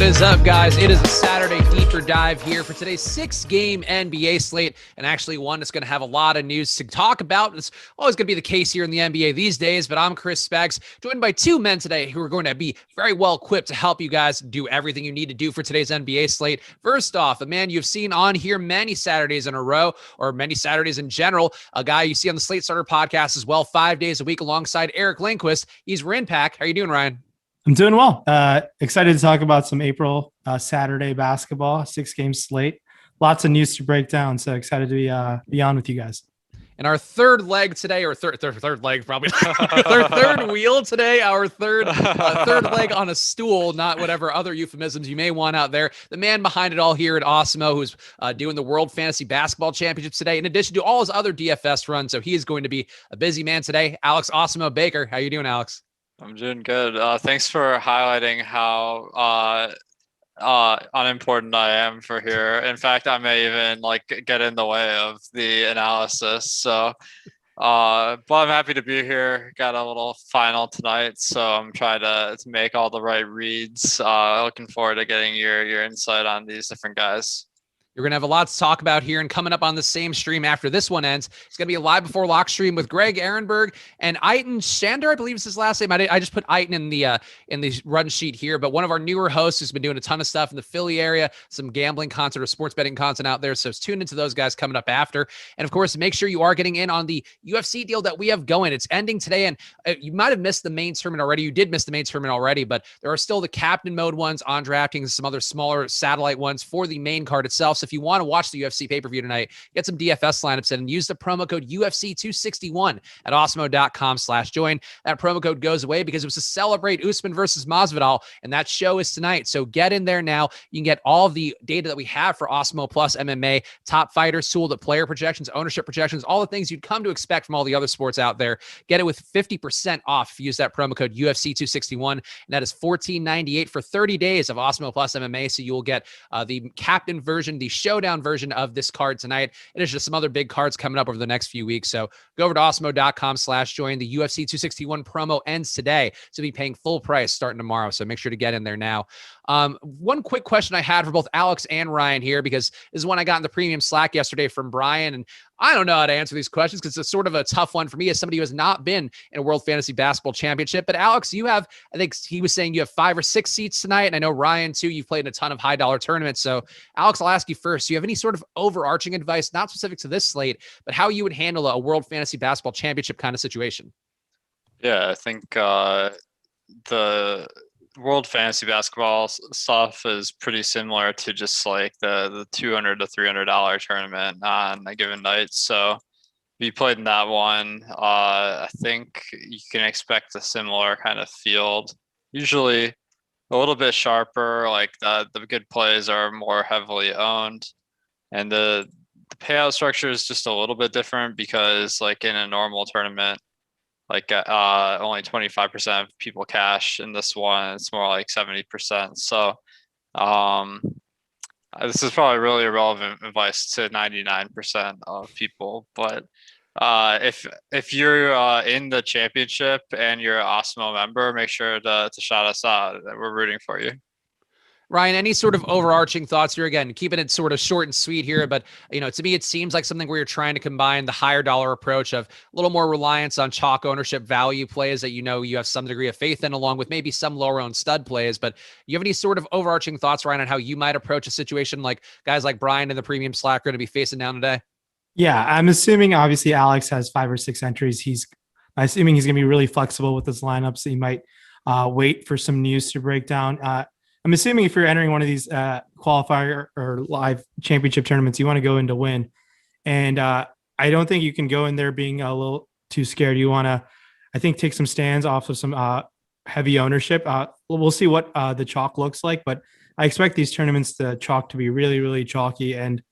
is up, guys? It is a Saturday deeper dive here for today's 6-game NBA slate, and actually one that's going to have a lot of news to talk about. It's always going to be the case here in the NBA these days, but I'm Chris Spags, joined by two men today who are going to be very well equipped to help you guys do everything you need to do for today's NBA slate. First off, a man you've seen on here many Saturdays in a row, or many Saturdays in general, a guy you see on the Slate Starter podcast as well, 5 days a week alongside Eric Lindquist. He's Rinpack. How you doing, Ryan? I'm doing well. Excited to talk about some April Saturday basketball, 6-game slate. Lots of news to break down. So excited to be on with you guys. And our third leg today, or third leg, probably third wheel today, our third leg on a stool, not whatever other euphemisms you may want out there. The man behind it all here at Awesemo, who's doing the World Fantasy Basketball Championships today, in addition to all his other DFS runs. So he is going to be a busy man today. Alex Awesemo Baker. How you doing, Alex? I'm doing good. Thanks for highlighting how unimportant I am for here. In fact, I may even get in the way of the analysis. So, but I'm happy to be here. Got a little final tonight, so I'm trying to make all the right reads. Looking forward to getting your insight on these different guys. You're going to have a lot to talk about here, and coming up on the same stream after this one ends, it's going to be a live before lock stream with Greg Ehrenberg and Eitan Shander, I believe is his last name. I just put Eitan in the run sheet here, but one of our newer hosts who's been doing a ton of stuff in the Philly area, some gambling content or sports betting content out there. So tune into those guys coming up after. And of course, make sure you are getting in on the UFC deal that we have going. It's ending today, and you might have missed the main tournament already. You did miss the main tournament already, but there are still the captain mode ones on DraftKings, some other smaller satellite ones for the main card itself. So if you want to watch the UFC pay-per-view tonight, get some DFS lineups in and use the promo code UFC261 at awesemo.com/join. That promo code goes away because it was to celebrate Usman versus Masvidal, and that show is tonight. So get in there now. You can get all of the data that we have for Awesemo Plus MMA, top fighters, tool to player projections, ownership projections, all the things you'd come to expect from all the other sports out there. Get it with 50% off if you use that promo code UFC261, and that is $14.98 for 30 days of Awesemo Plus MMA. So you will get the captain version, the showdown version of this card tonight. And there's just some other big cards coming up over the next few weeks. So go over to awesemo.com/join. The UFC 261 promo ends today. So be paying full price starting tomorrow. So make sure to get in there now. One quick question I had for both Alex and Ryan here, because this is one I got in the premium Slack yesterday from Brian, and I don't know how to answer these questions because it's sort of a tough one for me as somebody who has not been in a World Fantasy Basketball Championship. But Alex, you have, I think he was saying you have 5 or 6 seats tonight. And I know Ryan too, you've played in a ton of high dollar tournaments. So Alex, I'll ask you first. Do you have any sort of overarching advice, not specific to this slate, but how you would handle a World Fantasy Basketball Championship kind of situation? Yeah, I think the World Fantasy Basketball stuff is pretty similar to just like the $200 to $300 tournament on a given night. So if you played in that one, I think you can expect a similar kind of field. Usually a little bit sharper, like the good plays are more heavily owned. And the payout structure is just a little bit different because like in a normal tournament, only 25% of people cash. In this one, it's more like 70%. So this is probably really irrelevant advice to 99% of people. But if you're in the championship and you're an Awesemo member, make sure to shout us out. We're rooting for you. Ryan, any sort of overarching thoughts here? Again, keeping it sort of short and sweet here, but to me, it seems like something where you're trying to combine the higher dollar approach of a little more reliance on chalk ownership value plays that you have some degree of faith in, along with maybe some lower owned stud plays. But you have any sort of overarching thoughts, Ryan, on how you might approach a situation like guys like Brian in the premium Slack are going to be facing down today? Yeah, I'm assuming obviously Alex has 5 or 6 entries. I'm assuming he's going to be really flexible with his lineups. So he might wait for some news to break down. I'm assuming if you're entering one of these qualifier or live championship tournaments, you want to go in to win. And I don't think you can go in there being a little too scared. You want to, I think, take some stands off of some heavy ownership. We'll see what the chalk looks like, but I expect these tournaments, the chalk to be really, really chalky. And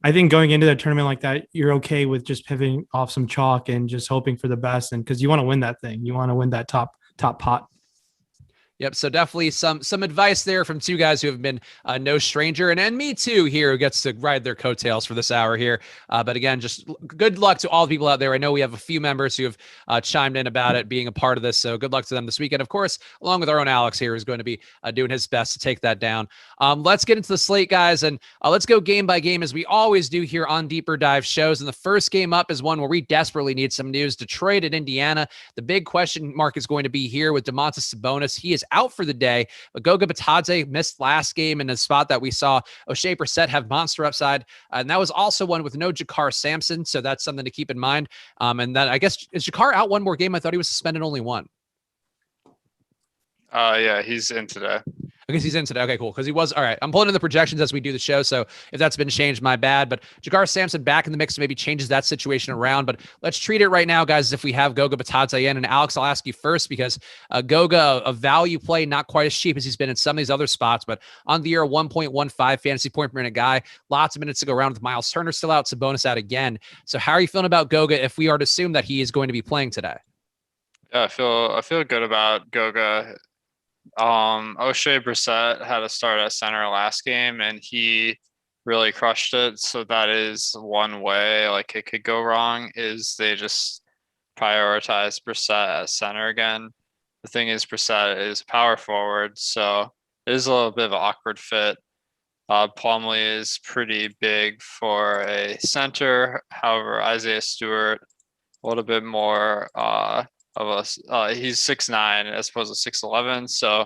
I think going into that tournament like that, you're okay with just pivoting off some chalk and just hoping for the best. And because you want to win that thing, you want to win that top pot. Yep. So definitely some advice there from two guys who have been no stranger, and me too here, who gets to ride their coattails for this hour here. But again, just good luck to all the people out there. I know we have a few members who have chimed in about it being a part of this, so good luck to them this weekend. Of course, along with our own Alex here, who's going to be doing his best to take that down. Let's get into the slate, guys, and let's go game by game as we always do here on Deeper Dive shows. And the first game up is one where we desperately need some news. Detroit at Indiana. The big question mark is going to be here with Domantas Sabonis. He is out for the day, but Goga Bitadze missed last game in a spot that we saw O'Shea Brissett have monster upside. And that was also one with no Jakar Sampson. So that's something to keep in mind. And then I guess, is Jakar out one more game? I thought he was suspended only one. Yeah, he's in today. I guess he's in today. Okay, cool. Because he was all right. I'm pulling in the projections as we do the show. So if that's been changed, my bad. But Jakar Sampson back in the mix maybe changes that situation around. But let's treat it right now, guys, as if we have Goga Bitadze in. And Alex, I'll ask you first because Goga, a value play, not quite as cheap as he's been in some of these other spots, but on the year, 1.15 fantasy point per minute guy. Lots of minutes to go around with Miles Turner still out, Sabonis out again. So how are you feeling about Goga if we are to assume that he is going to be playing today? Yeah, I feel good about Goga. O'Shea Brissett had a start at center last game and he really crushed it. So that is one way like it could go wrong is they just prioritize Brissett at center again. The thing is Brissett is power forward, so it is a little bit of an awkward fit. Plumlee is pretty big for a center. However, Isaiah Stewart, a little bit more he's 6'9" as opposed to 6'11", so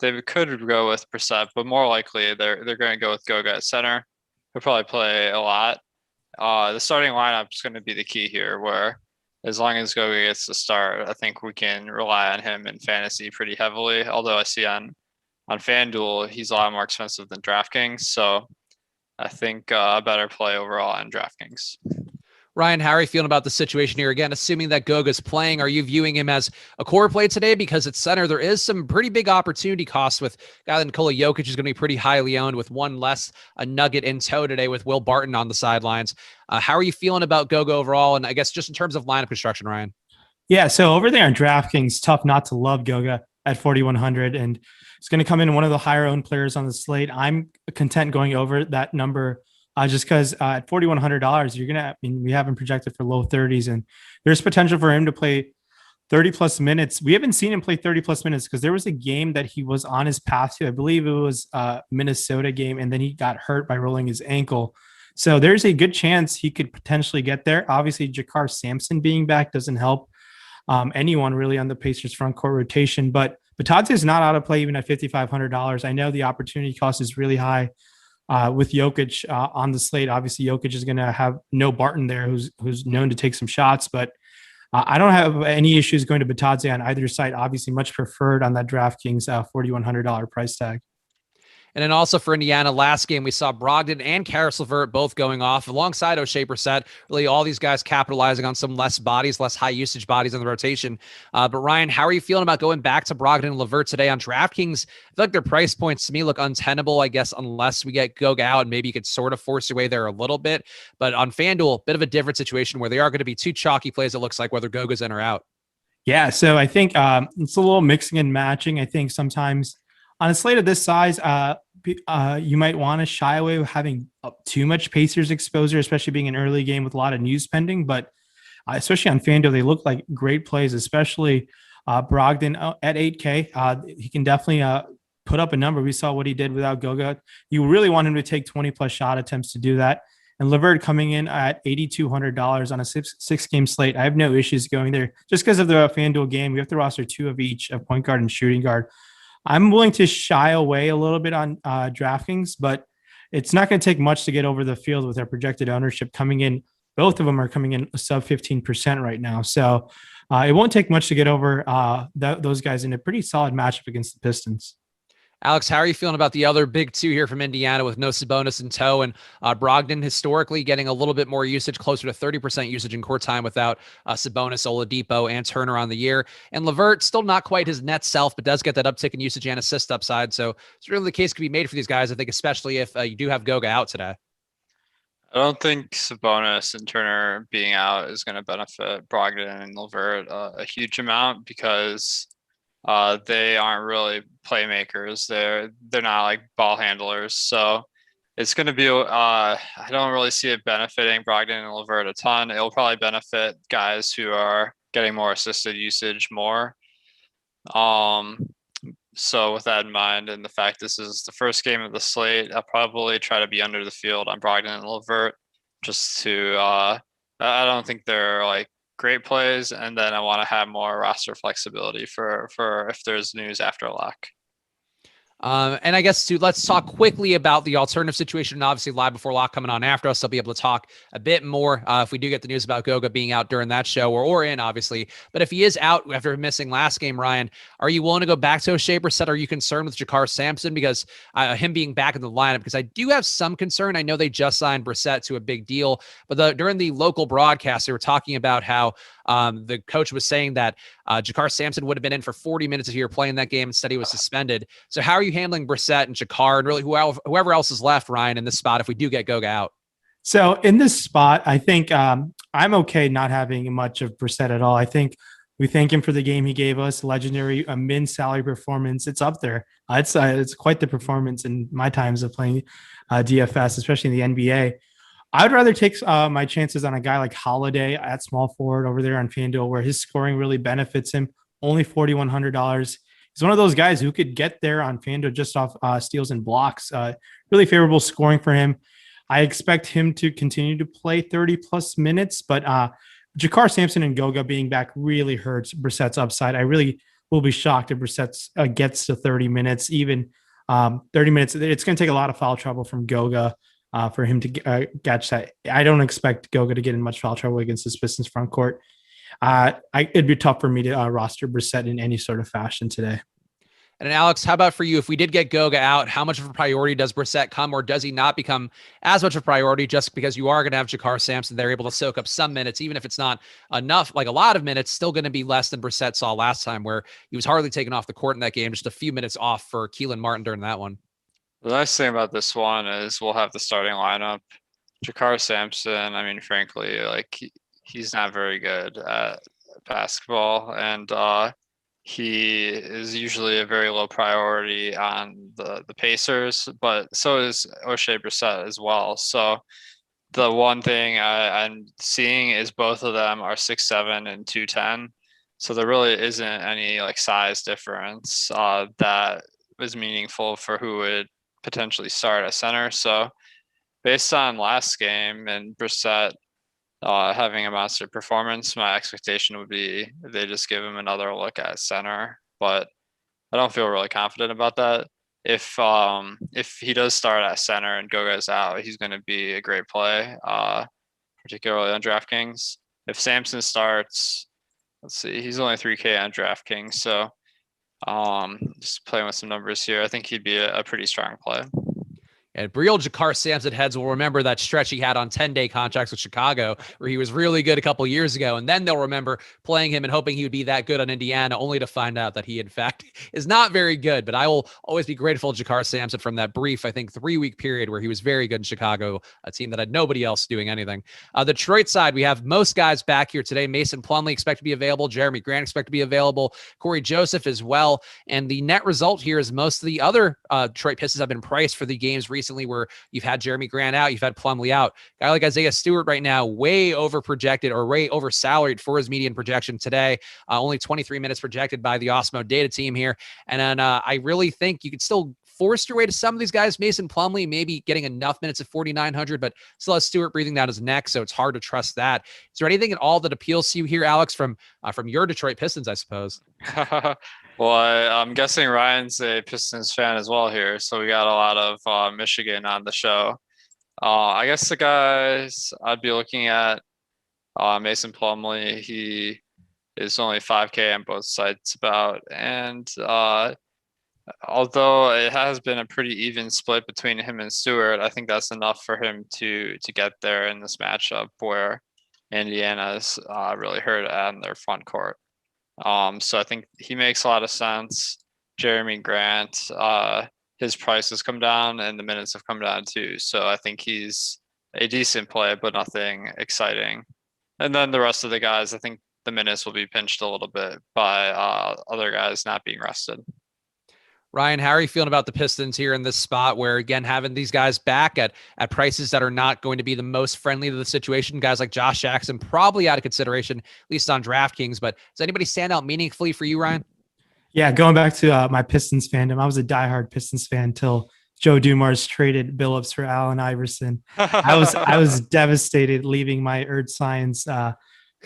they could go with Brissett, but more likely they're going to go with Goga at center. He'll probably play a lot. The starting lineup is going to be the key here, where as long as Goga gets the start, I think we can rely on him in fantasy pretty heavily. Although I see on FanDuel he's a lot more expensive than DraftKings, so I think a better play overall on DraftKings. Ryan, how are you feeling about the situation here? Again, assuming that Goga's playing, are you viewing him as a core play today? Because at center, there is some pretty big opportunity costs with a guy like Nikola Jokic is going to be pretty highly owned with one less a nugget in tow today with Will Barton on the sidelines. How are you feeling about Goga overall? And I guess just in terms of lineup construction, Ryan. Yeah, so over there on DraftKings, tough not to love Goga at 4,100. And it's going to come in one of the higher owned players on the slate. I'm content going over that number. Just because at $4,100, you're gonna. I mean, we have him projected for low 30s, and there's potential for him to play 30 plus minutes. We haven't seen him play 30 plus minutes because there was a game that he was on his path to. I believe it was a Minnesota game, and then he got hurt by rolling his ankle. So there's a good chance he could potentially get there. Obviously, Jakar Sampson being back doesn't help anyone really on the Pacers front court rotation. But Bitadze is not out of play even at $5,500. I know the opportunity cost is really high. With Jokic on the slate, obviously Jokic is going to have no Barton there, who's known to take some shots. But I don't have any issues going to Bitadze on either side. Obviously, much preferred on that DraftKings $4,100 price tag. And then also for Indiana, last game, we saw Brogdon and Karis LeVert both going off alongside O'Shea Brissett. Really, all these guys capitalizing on some less bodies, less high usage bodies in the rotation. But Ryan, how are you feeling about going back to Brogdon and LeVert today on DraftKings? I feel like their price points to me look untenable, I guess, unless we get Goga out and maybe you could sort of force your way there a little bit. But on FanDuel, bit of a different situation where they are going to be two chalky plays, it looks like, whether Goga's in or out. Yeah, so I think it's a little mixing and matching. I think sometimes on a slate of this size, you might want to shy away with having too much Pacers exposure, especially being an early game with a lot of news pending. But especially on FanDuel, they look like great plays, especially Brogdon at 8K. He can definitely put up a number. We saw what he did without Goga. You really want him to take 20 plus shot attempts to do that. And LeVert coming in at $8,200 on a six game slate. I have no issues going there just because of the FanDuel game. We have to roster two of each, of point guard and shooting guard. I'm willing to shy away a little bit on DraftKings, but it's not going to take much to get over the field with their projected ownership coming in. Both of them are coming in sub 15% right now. So it won't take much to get over those guys in a pretty solid matchup against the Pistons. Alex, how are you feeling about the other big two here from Indiana with no Sabonis in tow and Brogdon historically getting a little bit more usage, closer to 30% usage in court time without Sabonis, Oladipo, and Turner on the year. And LeVert, still not quite his net self, but does get that uptick in usage and assist upside. So it's really the case could be made for these guys, I think, especially if you do have Goga out today. I don't think Sabonis and Turner being out is going to benefit Brogdon and LeVert a huge amount because they aren't really playmakers. They're not like ball handlers. So it's going to be, I don't really see it benefiting Brogdon and LeVert a ton. It'll probably benefit guys who are getting more assisted usage more. So with that in mind, and the fact this is the first game of the slate, I'll probably try to be under the field on Brogdon and LeVert just to, I don't think they're like great plays. And then I want to have more roster flexibility for if there's news after lock. And I guess let's talk quickly about the alternative situation. And obviously, live before lock coming on after us, I'll be able to talk a bit more if we do get the news about Goga being out during that show or in, obviously. But if he is out after missing last game, Ryan, are you willing to go back to O'Shea Brissett? Are you concerned with Jakar Sampson because him being back in the lineup? Because I do have some concern. I know they just signed Brissett to a big deal, but during the local broadcast, they were talking about how the coach was saying that Jakar Sampson would have been in for 40 minutes if he were playing that game. Instead, he was suspended. So how are you handling Brissett and Jakar and really whoever else is left, Ryan, in this spot if we do get Goga out? So in this spot, I think I'm okay not having much of Brissett at all. I think we thank him for the game he gave us, legendary min salary performance. It's up there. It's quite the performance in my times of playing DFS, especially in the NBA. I would rather take my chances on a guy like Holiday at small forward over there on FanDuel, where his scoring really benefits him. Only $4,100. He's one of those guys who could get there on FanDuel just off steals and blocks. Really favorable scoring for him. I expect him to continue to play 30 plus minutes, but Jakar Sampson and Goga being back really hurts Brissett's upside. I really will be shocked if Brissett gets to 30 minutes, even 30 minutes. It's going to take a lot of foul trouble from Goga for him to catch that. I don't expect Goga to get in much foul trouble against this Pistons front court. It'd be tough for me to roster Brissett in any sort of fashion today. And Alex, how about for you? If we did get Goga out, how much of a priority does Brissett come, or does he not become as much of a priority just because you are going to have Jakar Sampson? They're able to soak up some minutes, even if it's not enough, like a lot of minutes, still going to be less than Brissett saw last time, where he was hardly taken off the court in that game, just a few minutes off for Keelan Martin during that one. The nice thing about this one is we'll have the starting lineup. Jakar Sampson, I mean, frankly, like he's not very good at basketball, and he is usually a very low priority on the Pacers, but so is O'Shea Brissett as well. So the one thing I'm seeing is both of them are 6'7" and 210. So there really isn't any like size difference that was meaningful for who would potentially start at center. So based on last game and Brissett having a monster performance, my expectation would be they just give him another look at center, but I don't feel really confident about that. If he does start at center and Goga's out, he's going to be a great play, particularly on DraftKings. If Sampson starts, let's see, he's only 3K on DraftKings, so just playing with some numbers here, I think he'd be a pretty strong play. And real Jakar Sampson heads will remember that stretch he had on 10-day contracts with Chicago, where he was really good a couple years ago. And then they'll remember playing him and hoping he would be that good on Indiana, only to find out that he, in fact, is not very good. But I will always be grateful to Jakar Sampson from that brief, I think, 3-week period where he was very good in Chicago, a team that had nobody else doing anything. The Detroit side, we have most guys back here today. Mason Plumlee expect to be available. Jeremy Grant expect to be available. Corey Joseph as well. And the net result here is most of the other Detroit Pistons have been priced for the games recently where you've had Jeremy Grant out, you've had Plumlee out. A guy like Isaiah Stewart right now, way over projected or way over salaried for his median projection today. Only 23 minutes projected by the Awesemo data team here. And then I really think you could still force your way to some of these guys. Mason Plumlee maybe getting enough minutes at 4,900, but still has Stewart breathing down his neck, so it's hard to trust that. Is there anything at all that appeals to you here, Alex, from your Detroit Pistons, I suppose? Well, I'm guessing Ryan's a Pistons fan as well here, so we got a lot of Michigan on the show. I guess the guys I'd be looking at, Mason Plumlee, he is only 5K on both sides about, and although it has been a pretty even split between him and Stewart, I think that's enough for him to get there in this matchup where Indiana's really hurt on their front court. So I think he makes a lot of sense. Jeremy Grant, his price has come down and the minutes have come down too. So I think he's a decent play, but nothing exciting. And then the rest of the guys, I think the minutes will be pinched a little bit by other guys not being rested. Ryan, how are you feeling about the Pistons here in this spot where, again, having these guys back at prices that are not going to be the most friendly to the situation? Guys like Josh Jackson probably out of consideration, at least on DraftKings. But does anybody stand out meaningfully for you, Ryan? Yeah, going back to my Pistons fandom, I was a diehard Pistons fan until Joe Dumars traded Billups for Allen Iverson. I was devastated leaving my earth science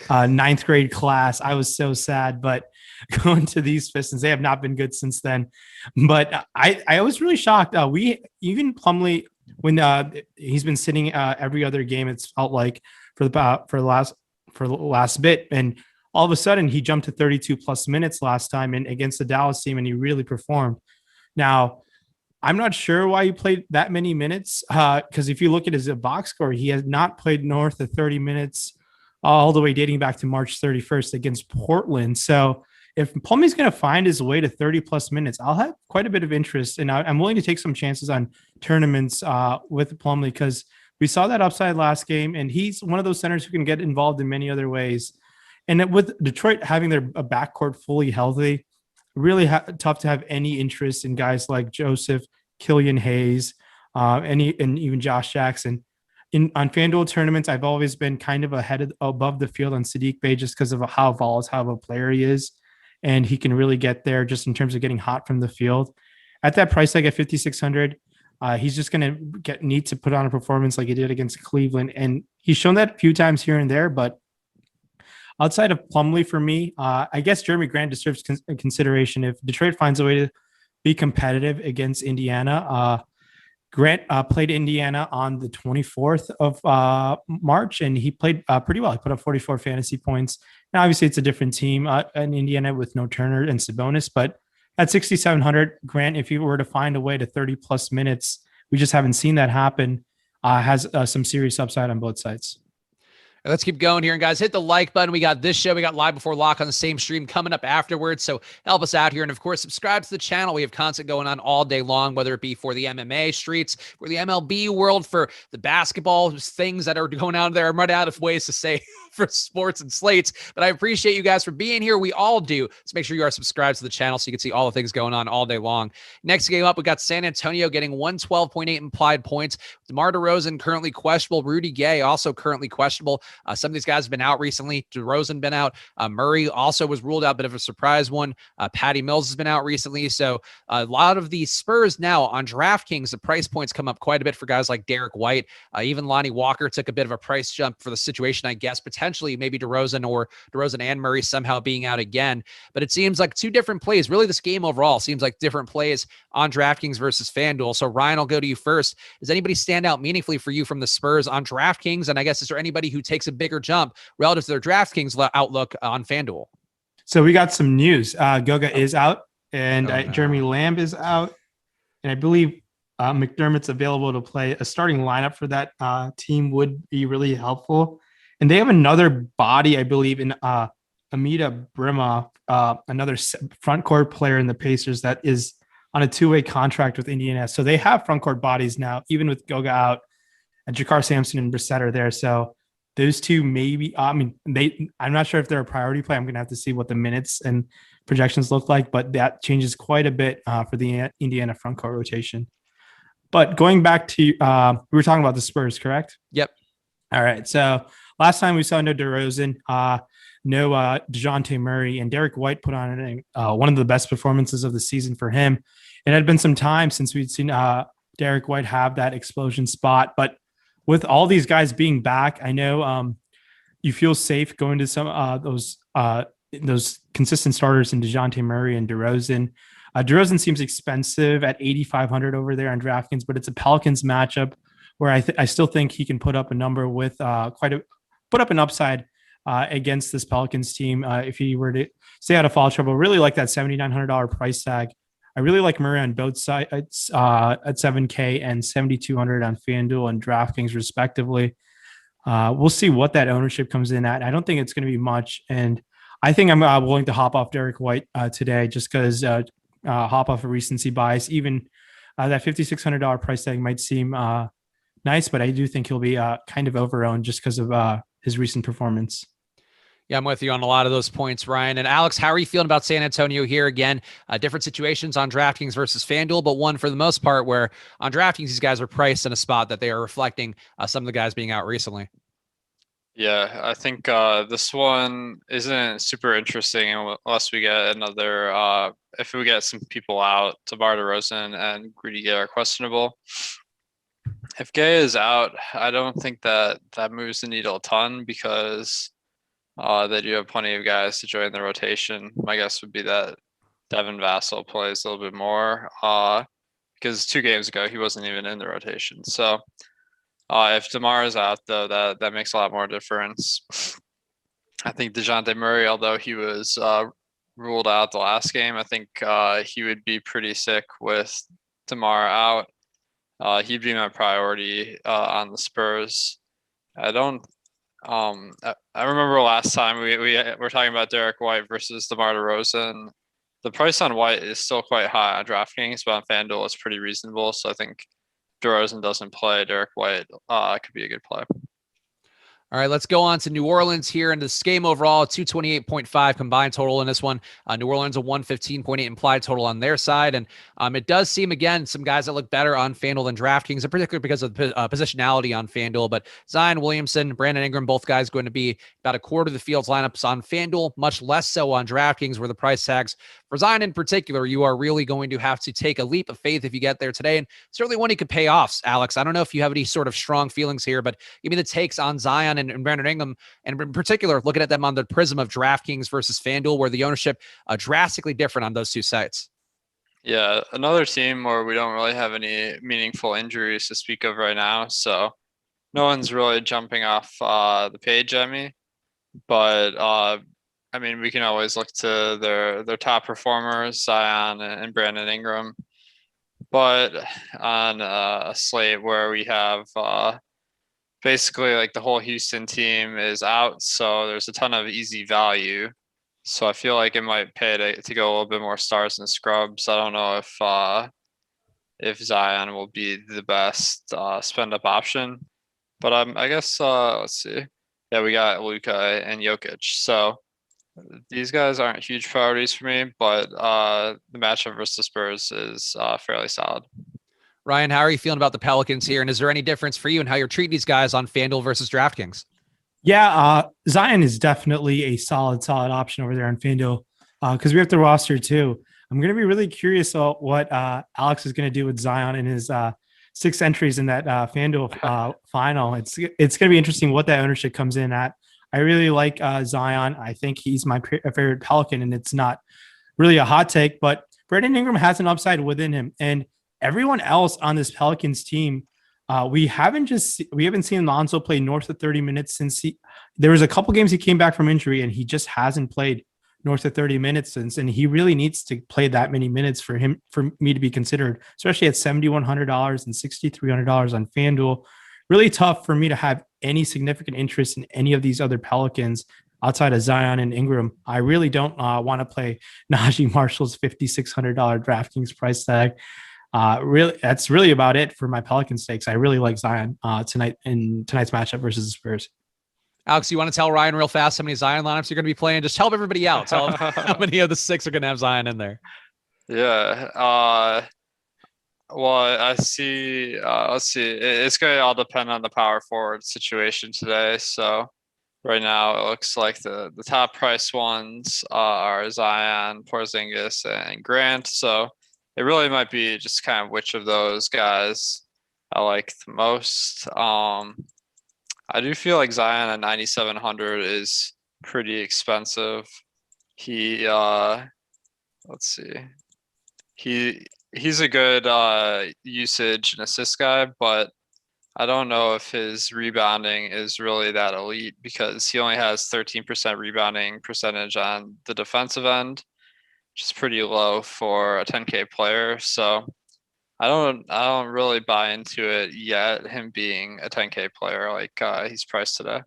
ninth grade class. I was so sad, but going to these Pistons, they have not been good since then. But I was really shocked. We even Plumlee, when he's been sitting every other game, it's felt like for the last bit, and all of a sudden he jumped to 32 plus minutes last time and against the Dallas team, and he really performed. Now, I'm not sure why he played that many minutes, because if you look at his box score, he has not played north of 30 minutes all the way dating back to March 31st against Portland. So if Plumlee's going to find his way to 30 plus minutes, I'll have quite a bit of interest, and I'm willing to take some chances on tournaments with Plumlee, because we saw that upside last game, and he's one of those centers who can get involved in many other ways. And with Detroit having their backcourt fully healthy, really tough to have any interest in guys like Joseph, Killian Hayes, and even Josh Jackson. On FanDuel tournaments, I've always been kind of above the field on Saddiq Bey just because of how volatile of a player he is, and he can really get there just in terms of getting hot from the field. At that price tag at 5,600, he's just going to need to put on a performance like he did against Cleveland, and he's shown that a few times here and there, but outside of Plumlee, for me, I guess Jeremy Grant deserves consideration. If Detroit finds a way to be competitive against Indiana, Grant played Indiana on the 24th of March, and he played pretty well. He put up 44 fantasy points. Now, obviously, it's a different team in Indiana with no Turner and Sabonis, but at 6,700, Grant, if you were to find a way to 30-plus minutes, we just haven't seen that happen, has some serious upside on both sides. Let's keep going here. And guys, hit the like button. We got this show. We got Live Before Lock on the same stream coming up afterwards. So help us out here. And of course, subscribe to the channel. We have content going on all day long, whether it be for the MMA streets, for the MLB world, for the basketball things that are going on there. I'm running out of ways to say for sports and slates, but I appreciate you guys for being here. We all do. So make sure you are subscribed to the channel so you can see all the things going on all day long. Next game up, we got San Antonio getting 112.8 implied points. DeMar DeRozan currently questionable. Rudy Gay also currently questionable. Some of these guys have been out recently. DeRozan been out. Murray also was ruled out, bit of a surprise one. Patty Mills has been out recently. So a lot of the Spurs now on DraftKings, the price points come up quite a bit for guys like Derek White. Even Lonnie Walker took a bit of a price jump for the situation, I guess, potentially maybe DeRozan and Murray somehow being out again. But it seems like two different plays. Really, this game overall seems like different plays on DraftKings versus FanDuel. So Ryan, I'll go to you first. Does anybody stand out meaningfully for you from the Spurs on DraftKings? And I guess, is there anybody who takes a bigger jump relative to their DraftKings outlook on FanDuel? So we got some news. Goga is out, and Jeremy Lamb is out, and I believe McDermott's available to play. A starting lineup for that team would be really helpful. And they have another body, I believe, in Amita Brima, another front court player in the Pacers that is on a two-way contract with Indiana. So they have front court bodies now, even with Goga out, and Jakar Sampson and Brissett are there. So those two maybe, I'm not sure if they're a priority play. I'm going to have to see what the minutes and projections look like, but that changes quite a bit for the Indiana front court rotation. But going back to, we were talking about the Spurs, correct? Yep. All right. So last time we saw no DeRozan, no DeJounte Murray, and Derek White put on one of the best performances of the season for him. It had been some time since we'd seen Derek White have that explosion spot, but with all these guys being back, I know you feel safe going to some those consistent starters in DeJounte Murray and DeRozan. DeRozan seems expensive at 8,500 over there on DraftKings, but it's a Pelicans matchup where I still think he can put up a number with put up an upside against this Pelicans team if he were to stay out of foul trouble. Really like that $7,900 price tag. I really like Murray on both sides at $7K and $7,200 on FanDuel and DraftKings respectively. We'll see what that ownership comes in at. I don't think it's going to be much, and I think I'm willing to hop off Derek White today just because hop off a recency bias. Even that $5,600 price tag might seem nice, but I do think he'll be kind of overowned just because of his recent performance. Yeah, I'm with you on a lot of those points, Ryan. And Alex, how are you feeling about San Antonio here? Again, different situations on DraftKings versus FanDuel, but one for the most part where on DraftKings, these guys are priced in a spot that they are reflecting some of the guys being out recently. Yeah, I think this one isn't super interesting unless we get another. If we get some people out, DeMar DeRozan and Rudy Gay are questionable. If Gay is out, I don't think that moves the needle a ton because they do have plenty of guys to join the rotation. My guess would be that Devin Vassell plays a little bit more because 2 games ago he wasn't even in the rotation. So if DeMar is out, though, that makes a lot more difference. I think DeJounte Murray, although he was ruled out the last game, I think he would be pretty sick with DeMar out. He'd be my priority on the Spurs. I don't. I remember last time we were talking about Derek White versus DeMar DeRozan. The price on White is still quite high on DraftKings, but on FanDuel it's pretty reasonable. So I think DeRozan doesn't play, Derek White could be a good play. All right, let's go on to New Orleans here. In this game overall, 228.5 combined total in this one. New Orleans a 115.8 implied total on their side. And it does seem, again, some guys that look better on FanDuel than DraftKings, in particular because of the positionality on FanDuel. But Zion Williamson, Brandon Ingram, both guys going to be about a quarter of the field's lineups on FanDuel, much less so on DraftKings, where the price tags for Zion in particular, you are really going to have to take a leap of faith if you get there today. And certainly one he could pay off, Alex. I don't know if you have any sort of strong feelings here, but give me the takes on Zion and Brandon Ingram, and in particular, looking at them on the prism of DraftKings versus FanDuel, where the ownership drastically different on those two sites. Yeah, another team where we don't really have any meaningful injuries to speak of right now, so no one's really jumping off the page at me. But I mean, we can always look to their top performers, Zion and Brandon Ingram. But on a slate where we have basically like the whole Houston team is out, so there's a ton of easy value. So I feel like it might pay to go a little bit more stars and scrubs. I don't know if Zion will be the best spend up option, but I guess let's see. Yeah, we got Luka and Jokic. So these guys aren't huge priorities for me, but the matchup versus the Spurs is fairly solid. Ryan, how are you feeling about the Pelicans here? And is there any difference for you in how you're treating these guys on FanDuel versus DraftKings? Yeah, Zion is definitely a solid option over there on FanDuel because we have the roster too. I'm going to be really curious about what Alex is going to do with Zion in his 6 entries in that FanDuel final. It's going to be interesting what that ownership comes in at. I really like Zion. I think he's my favorite Pelican, and it's not really a hot take, but Brandon Ingram has an upside within him. And everyone else on this Pelicans team, we haven't seen Lonzo play north of 30 minutes since there was a couple games he came back from injury, and he just hasn't played north of 30 minutes since. And he really needs to play that many minutes for me to be considered, especially at $7,100 and $6,300 on FanDuel. Really tough for me to have any significant interest in any of these other Pelicans outside of Zion and Ingram. I really don't want to play Najee Marshall's $5,600 DraftKings price tag. Really, that's really about it for my Pelican stakes. I really like Zion tonight in tonight's matchup versus the Spurs. Alex, you want to tell Ryan real fast how many Zion lineups you're going to be playing? Just help everybody out. Tell them how many of the 6 are going to have Zion in there. Yeah. Well, I see. Let's see. It's going to all depend on the power forward situation today. So right now, it looks like the top price ones are Zion, Porzingis, and Grant. So it really might be just kind of which of those guys I like the most. I do feel like Zion at 9,700 is pretty expensive. He let's see. He's a good usage and assist guy, but I don't know if his rebounding is really that elite because he only has 13% rebounding percentage on the defensive end, which is pretty low for a 10K player. So I don't really buy into it yet, him being a 10K player like he's priced today.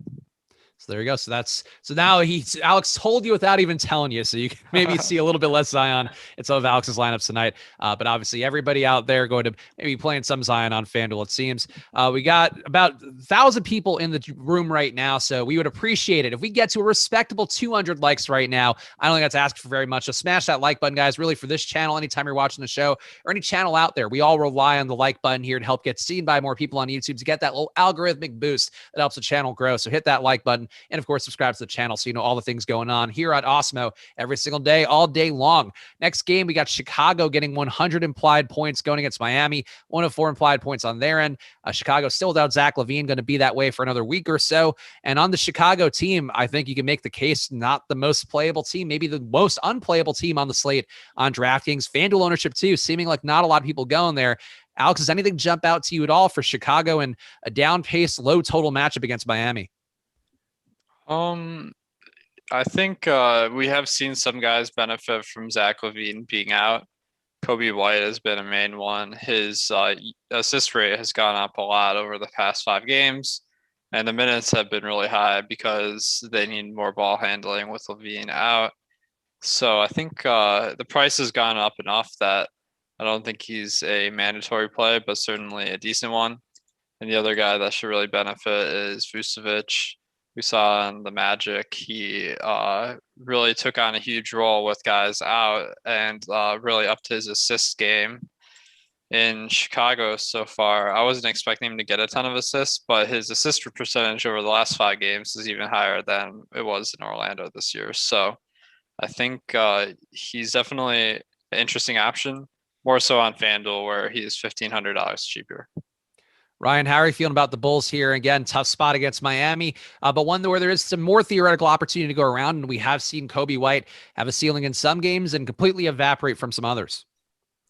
So there you go. So now Alex told you without even telling you. So you can maybe see a little bit less Zion in some of Alex's lineups tonight. But obviously everybody out there going to maybe playing some Zion on FanDuel, it seems. We got about 1,000 people in the room right now. So we would appreciate it if we get to a respectable 200 likes right now. I don't think that's asking for very much. So smash that like button, guys. Really, for this channel, anytime you're watching the show or any channel out there, we all rely on the like button here to help get seen by more people on YouTube, to get that little algorithmic boost that helps the channel grow. So hit that like button. And of course, subscribe to the channel so you know all the things going on here at Awesemo every single day, all day long. Next game, we got Chicago getting 100 implied points going against Miami, 104 implied points on their end. Chicago still without Zach LaVine, going to be that way for another week or so. And on the Chicago team, I think you can make the case not the most playable team, maybe the most unplayable team on the slate on DraftKings. FanDuel ownership too, seeming like not a lot of people going there. Alex, does anything jump out to you at all for Chicago and a down-paced, low-total matchup against Miami? I think we have seen some guys benefit from Zach LaVine being out. Kobe White has been a main one. His assist rate has gone up a lot over the past 5 games, and the minutes have been really high because they need more ball handling with LaVine out. So I think the price has gone up enough that I don't think he's a mandatory play, but certainly a decent one. And the other guy that should really benefit is Vucevic. We saw in the Magic, he really took on a huge role with guys out and really upped his assist game. In Chicago so far, I wasn't expecting him to get a ton of assists, but his assist percentage over the last 5 games is even higher than it was in Orlando this year. So I think he's definitely an interesting option, more so on FanDuel where he's $1,500 cheaper. Ryan, how are you feeling about the Bulls here? Again, tough spot against Miami, but one where there is some more theoretical opportunity to go around, and we have seen Kobe White have a ceiling in some games and completely evaporate from some others.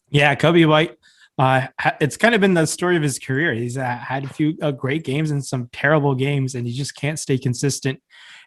Yeah, Kobe White, it's kind of been the story of his career. He's had a few great games and some terrible games, and he just can't stay consistent.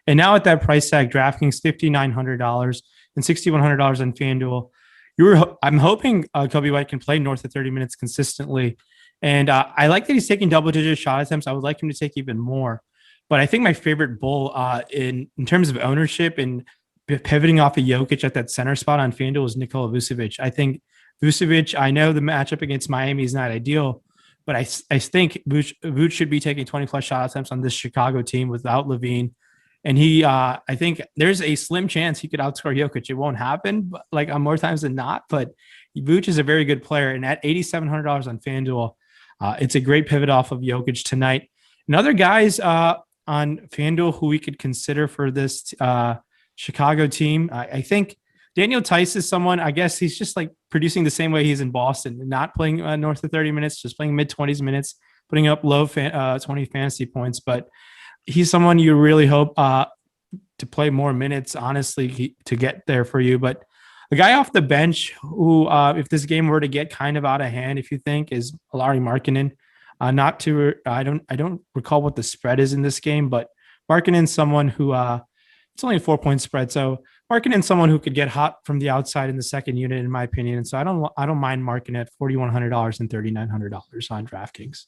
And now at that price tag, DraftKings $5,900 and $6,100 on FanDuel, I'm hoping Kobe White can play north of 30 minutes consistently. And I like that he's taking double-digit shot attempts. I would like him to take even more. But I think my favorite Bull in terms of ownership and pivoting off of Jokic at that center spot on FanDuel is Nikola Vucevic. I think Vucevic, I know the matchup against Miami is not ideal, but I think Vuce should be taking 20-plus shot attempts on this Chicago team without LaVine. And I think there's a slim chance he could outscore Jokic. It won't happen, but like on more times than not. But Vuce is a very good player. And at $8,700 on FanDuel, it's a great pivot off of Jokic tonight. And other guys on FanDuel who we could consider for this Chicago team, I think Daniel Tice is someone, I guess he's just like producing the same way he's in Boston, not playing north of 30 minutes, just playing mid-20s minutes, putting up low 20 fantasy points. But he's someone you really hope to play more minutes, honestly, to get there for you. But a guy off the bench who, if this game were to get kind of out of hand, if you think, is Lauri Markkanen. I don't recall what the spread is in this game, but Markkanen's someone who it's only a 4-point spread. So Markkanen's someone who could get hot from the outside in the second unit, in my opinion. And so I don't mind Markkanen at $4,100 and $3,900 on DraftKings.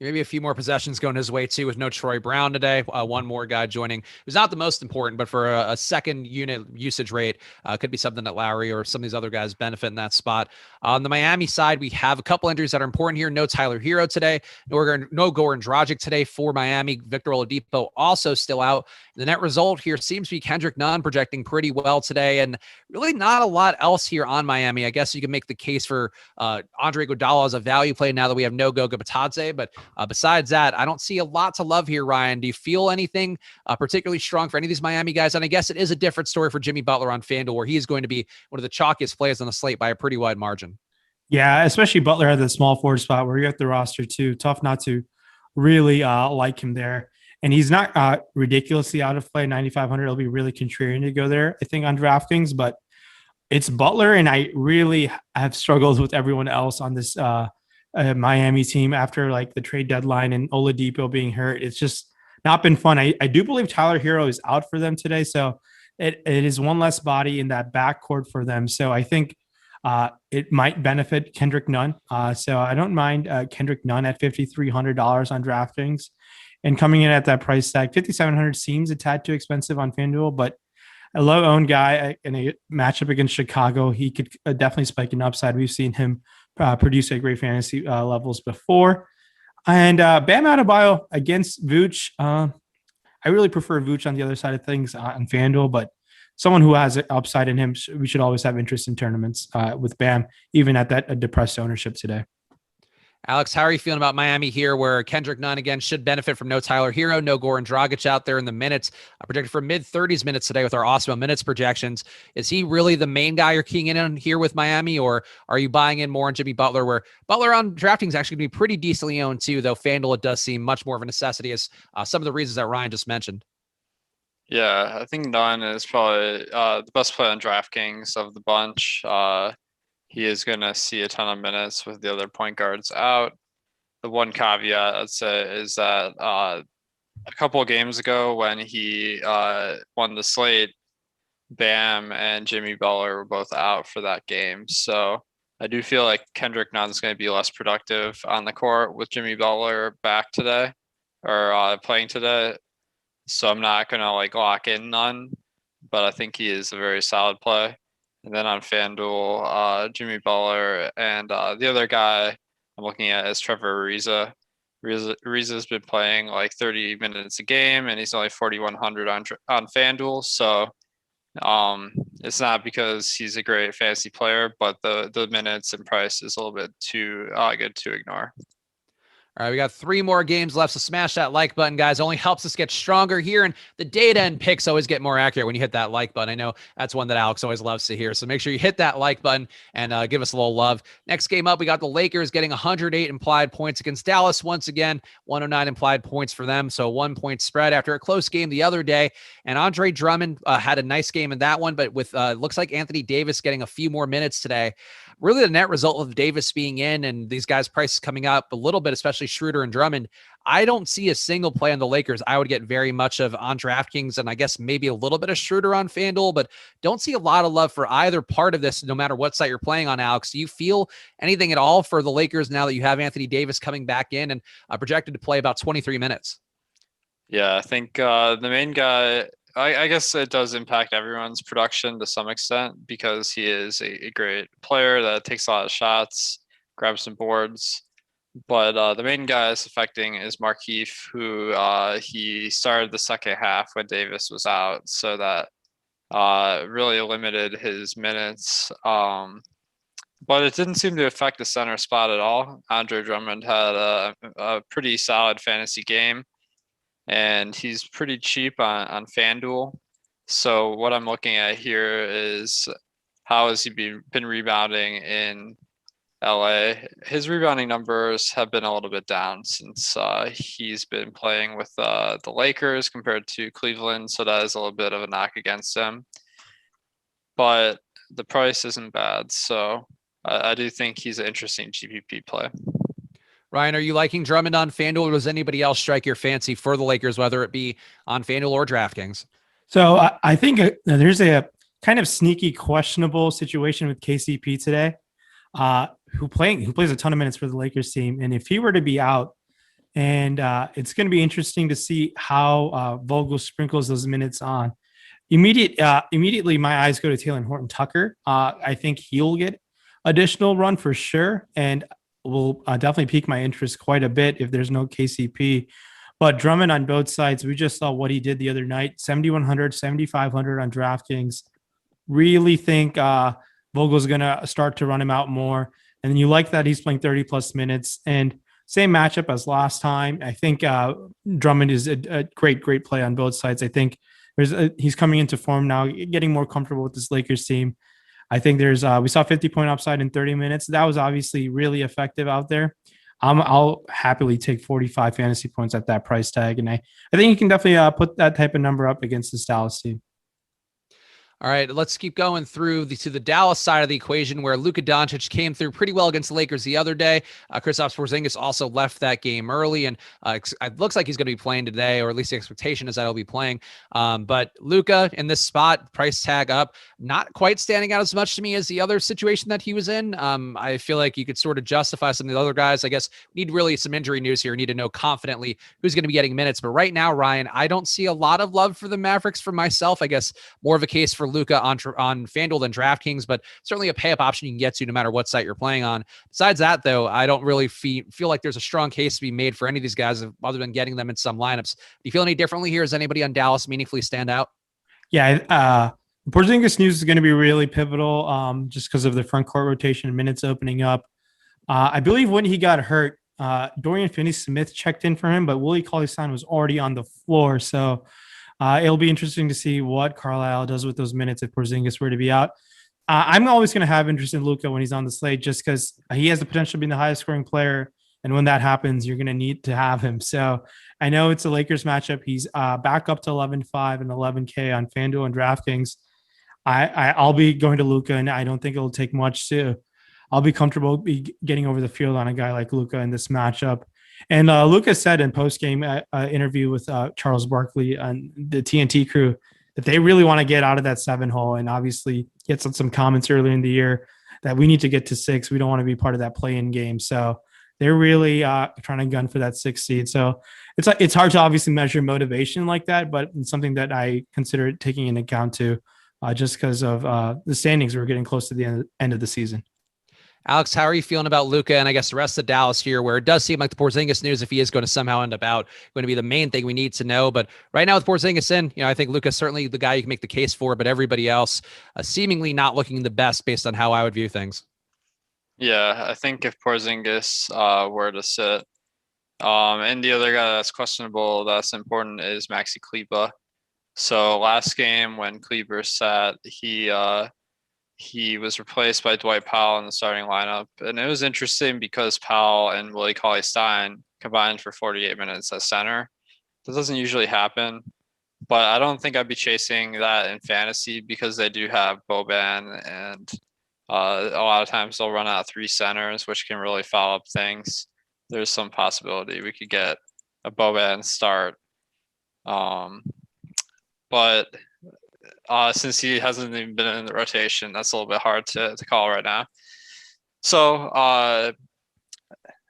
Maybe a few more possessions going his way too, with no Troy Brown today. One more guy joining, who's not the most important, but for a second unit usage rate, could be something that Lowry or some of these other guys benefit in that spot. On the Miami side, we have a couple injuries that are important here. No Tyler Hero today, no Goran Dragic today for Miami. Victor Oladipo also still out. The net result here seems to be Kendrick Nunn projecting pretty well today, and really not a lot else here on Miami. I guess you can make the case for Andre Iguodala as a value play now that we have no Goga Batadze, but besides that, I don't see a lot to love here, Ryan. Do you feel anything particularly strong for any of these Miami guys? And I guess it is a different story for Jimmy Butler on FanDuel, where he is going to be one of the chalkiest players on the slate by a pretty wide margin. Yeah, especially Butler at the small forward spot where you're at the roster too. Tough not to really like him there. And he's not ridiculously out of play. 9,500. It'll be really contrarian to go there, I think, on DraftKings. But it's Butler, and I really have struggled with everyone else on this Miami team after like the trade deadline and Oladipo being hurt. It's just not been fun. I do believe Tyler Hero is out for them today, so it is one less body in that backcourt for them. So I think it might benefit Kendrick Nunn. So I don't mind Kendrick Nunn at $5,300 on DraftKings. And coming in at that price tag, 5,700 seems a tad too expensive on FanDuel, but a low-owned guy in a matchup against Chicago, he could definitely spike in upside. We've seen him produce at great fantasy levels before. And Bam Adebayo against Vooch. I really prefer Vooch on the other side of things on FanDuel, but someone who has an upside in him, we should always have interest in tournaments with Bam, even at that depressed ownership today. Alex, how are you feeling about Miami here, where Kendrick Nunn again should benefit from no Tyler Hero, no Goran Dragic out there in the minutes, projected for mid-30s minutes today with our Awesemo minutes projections. Is he really the main guy you're keying in on here with Miami, or are you buying in more on Jimmy Butler, where Butler on DraftKings is actually going to be pretty decently owned too, though FanDuel it does seem much more of a necessity as some of the reasons that Ryan just mentioned? Yeah, I think Nunn is probably the best play on DraftKings of the bunch. He is going to see a ton of minutes with the other point guards out. The one caveat I'd say is that a couple of games ago when he won the slate, Bam and Jimmy Butler were both out for that game. So I do feel like Kendrick Nunn's going to be less productive on the court with Jimmy Butler back today or playing today. So I'm not going to lock in Nunn, but I think he is a very solid play. And then on FanDuel, Jimmy Butler and the other guy I'm looking at is Trevor Ariza. Ariza's been playing 30 minutes a game, and he's only 4,100 on FanDuel. So it's not because he's a great fantasy player, but the minutes and price is a little bit too good to ignore. All right, we got 3 more games left, so smash that like button, guys. It only helps us get stronger here, and the data and picks always get more accurate when you hit that like button. I know that's one that Alex always loves to hear, so make sure you hit that like button and give us a little love. Next game up, we got the Lakers getting 108 implied points against Dallas. Once again, 109 implied points for them, so 1-point spread after a close game the other day. And Andre Drummond had a nice game in that one, but with looks like Anthony Davis getting a few more minutes today. Really the net result of Davis being in and these guys' prices coming up a little bit, especially Schroeder and Drummond. I don't see a single play on the Lakers I would get very much of on DraftKings, and I guess maybe a little bit of Schroeder on FanDuel, but don't see a lot of love for either part of this, no matter what site you're playing on, Alex. Do you feel anything at all for the Lakers now that you have Anthony Davis coming back in and projected to play about 23 minutes? Yeah, I think the main guy, I guess it does impact everyone's production to some extent because he is a great player that takes a lot of shots, grabs some boards. But the main guy it's affecting is Markieff, who he started the second half when Davis was out. So that really limited his minutes. But it didn't seem to affect the center spot at all. Andre Drummond had a pretty solid fantasy game. And he's pretty cheap on FanDuel. So what I'm looking at here is how has he been rebounding in LA? His rebounding numbers have been a little bit down since he's been playing with the Lakers compared to Cleveland. So that is a little bit of a knock against him. But the price isn't bad. So I do think he's an interesting GPP play. Ryan, are you liking Drummond on FanDuel, or does anybody else strike your fancy for the Lakers, whether it be on FanDuel or DraftKings? So I think there's a kind of sneaky, questionable situation with KCP today, who plays a ton of minutes for the Lakers team. And if he were to be out, and it's going to be interesting to see how Vogel sprinkles those minutes on. Immediately, my eyes go to Taylor Horton Tucker. I think he'll get additional run for sure, and will definitely pique my interest quite a bit if there's no KCP. But Drummond on both sides, we just saw what he did the other night, 7,100, 7,500 on DraftKings. Really think Vogel's going to start to run him out more. And you like that he's playing 30-plus minutes. And same matchup as last time. I think Drummond is a great play on both sides. I think he's coming into form now, getting more comfortable with this Lakers team. I think we saw 50-point upside in 30 minutes. That was obviously really effective out there. I'll happily take 45 fantasy points at that price tag. And I think you can definitely put that type of number up against this Dallas team. All right, let's keep going through to the Dallas side of the equation, where Luka Doncic came through pretty well against the Lakers the other day. Kristaps Porzingis also left that game early, and it looks like he's going to be playing today, or at least the expectation is that he'll be playing. But Luka in this spot, price tag up, not quite standing out as much to me as the other situation that he was in. I feel like you could sort of justify some of the other guys. I guess we need really some injury news here. We need to know confidently who's going to be getting minutes. But right now, Ryan, I don't see a lot of love for the Mavericks for myself. I guess more of a case for Luka on FanDuel than DraftKings, but certainly a pay-up option you can get to no matter what site you're playing on. Besides that, though, I don't really feel like there's a strong case to be made for any of these guys other than getting them in some lineups. Do you feel any differently here? Does anybody on Dallas meaningfully stand out? Yeah, Porzingis news is going to be really pivotal just because of the front court rotation and minutes opening up. I believe when he got hurt, Dorian Finney-Smith checked in for him, but Willie Cauley-Stein was already on the floor. So it'll be interesting to see what Carlisle does with those minutes if Porzingis were to be out. I'm always going to have interest in Luka when he's on the slate just because he has the potential to be the highest scoring player. And when that happens, you're going to need to have him. So I know it's a Lakers matchup. He's back up to 11.5 and 11K on FanDuel and DraftKings. I'll be going to Luka, and I don't think it'll take much I'll be comfortable getting over the field on a guy like Luka in this matchup. And Luka said in post-game interview with Charles Barkley on the TNT crew that they really want to get out of that 7 hole. And obviously he had some comments earlier in the year that we need to get to 6. We don't want to be part of that play-in game. So they're really trying to gun for that 6 seed. So it's hard to obviously measure motivation like that, but it's something that I consider taking into account too, just because of the standings. We're getting close to the end of the season. Alex, how are you feeling about Luka and I guess the rest of Dallas here, where it does seem like the Porzingis news, if he is going to somehow end up out, going to be the main thing we need to know. But right now with Porzingis in, I think Luka's certainly the guy you can make the case for, but everybody else seemingly not looking the best based on how I would view things. Yeah, I think if Porzingis were to sit, and the other guy that's questionable, that's important, is Maxi Kleber. So last game when Kleber sat, he was replaced by Dwight Powell in the starting lineup. And it was interesting because Powell and Willie Cauley-Stein combined for 48 minutes at center. That doesn't usually happen, but I don't think I'd be chasing that in fantasy because they do have Boban, and a lot of times they'll run out 3 centers, which can really foul up things. There's some possibility we could get a Boban start. But since he hasn't even been in the rotation, that's a little bit hard to call right now. So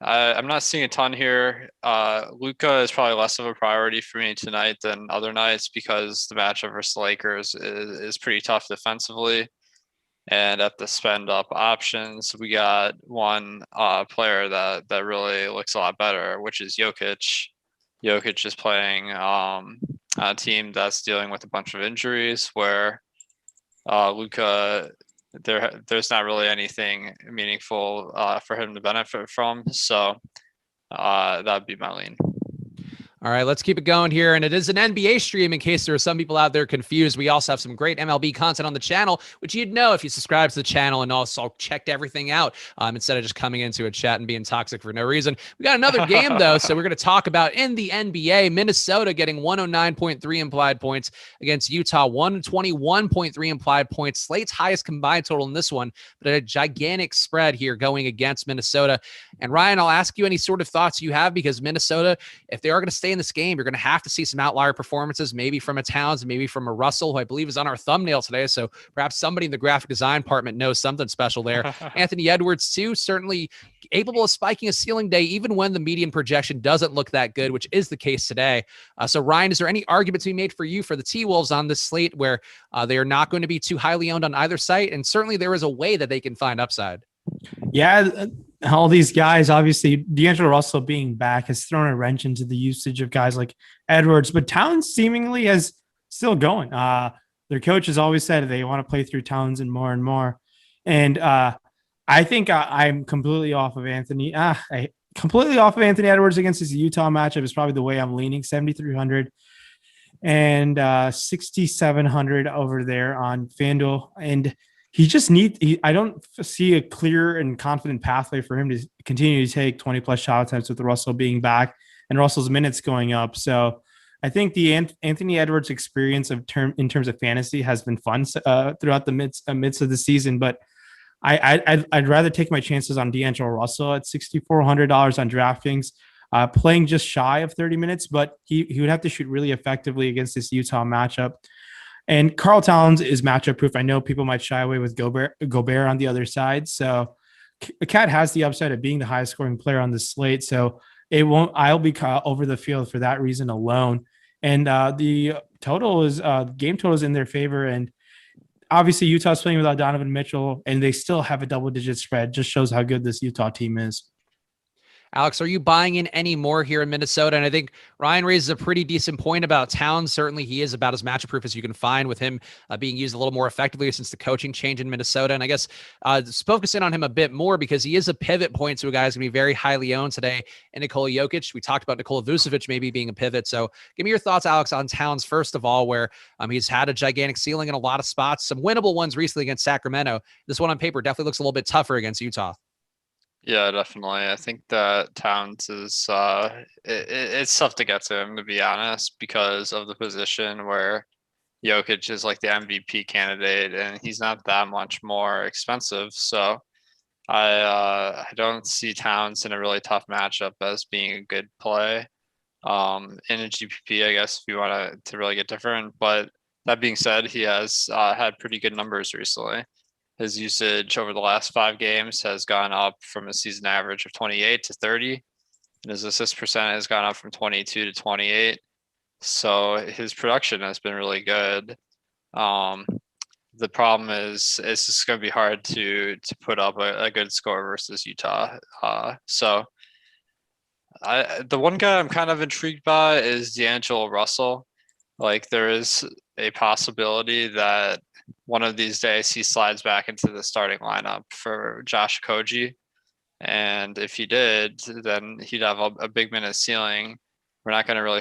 I'm not seeing a ton here. Luka is probably less of a priority for me tonight than other nights because the matchup versus the Lakers is pretty tough defensively. And at the spend up options, we got one player that really looks a lot better, which is Jokic. Jokic is playing a team that's dealing with a bunch of injuries where Luka, there's not really anything meaningful for him to benefit from. So that'd be my lean. All right, let's keep it going here. And it is an NBA stream in case there are some people out there confused. We also have some great MLB content on the channel, which you'd know if you subscribe to the channel and also checked everything out instead of just coming into a chat and being toxic for no reason. We got another game, though, so we're going to talk about in the NBA. Minnesota getting 109.3 implied points against Utah, 121.3 implied points. Slate's highest combined total in this one, but a gigantic spread here going against Minnesota. And Ryan, I'll ask you any sort of thoughts you have, because Minnesota, if they are going to stay in this game, you're going to have to see some outlier performances, maybe from a Towns, maybe from a Russell, who I believe is on our thumbnail today. So perhaps somebody in the graphic design department knows something special there. Anthony Edwards, too, certainly capable of spiking a ceiling day, even when the median projection doesn't look that good, which is the case today. So Ryan, is there any arguments we made for you for the T-Wolves on this slate where they are not going to be too highly owned on either site? And certainly there is a way that they can find upside. Yeah, all these guys, obviously, D'Angelo Russell being back has thrown a wrench into the usage of guys like Edwards, but Towns seemingly is still going. Their coach has always said they want to play through Towns and more. And I think I'm completely off of Anthony. Completely off of Anthony Edwards against his Utah matchup is probably the way I'm leaning. 7,300 and 6,700 over there on FanDuel. And he just I don't see a clear and confident pathway for him to continue to take 20 plus shot attempts with Russell being back and Russell's minutes going up. So I think the Anthony Edwards experience in terms of fantasy has been fun throughout the midst of the season, but I'd rather take my chances on D'Angelo Russell at $6,400 on DraftKings, playing just shy of 30 minutes, but he would have to shoot really effectively against this Utah matchup. And Karl Towns is matchup proof. I know people might shy away with Gobert on the other side. So Cat has the upside of being the highest scoring player on the slate. So I'll be over the field for that reason alone. And the total is game total is in their favor. And obviously Utah's playing without Donovan Mitchell and they still have a double-digit spread. Just shows how good this Utah team is. Alex, are you buying in any more here in Minnesota? And I think Ryan raises a pretty decent point about Towns. Certainly he is about as matchup proof as you can find with him being used a little more effectively since the coaching change in Minnesota. And I guess focus in on him a bit more because he is a pivot point to a guy who's going to be very highly owned today in Nikola Jokic. We talked about Nikola Vucevic maybe being a pivot. So give me your thoughts, Alex, on Towns, first of all, where he's had a gigantic ceiling in a lot of spots, some winnable ones recently against Sacramento. This one on paper definitely looks a little bit tougher against Utah. Yeah, definitely. I think that Towns is it's tough to get to him, to be honest, because of the position where Jokic is like the MVP candidate and he's not that much more expensive. So I don't see Towns in a really tough matchup as being a good play. In a GPP, I guess, if you want to really get different. But that being said, he has had pretty good numbers recently. His usage over the last 5 games has gone up from a season average of 28 to 30. And his assist percent has gone up from 22 to 28. So his production has been really good. The problem is it's just going to be hard to put up a good score versus Utah. So the one guy I'm kind of intrigued by is D'Angelo Russell. Like there is a possibility that one of these days he slides back into the starting lineup for Josh Okogie. And if he did, then he'd have a big minute ceiling. We're not going to really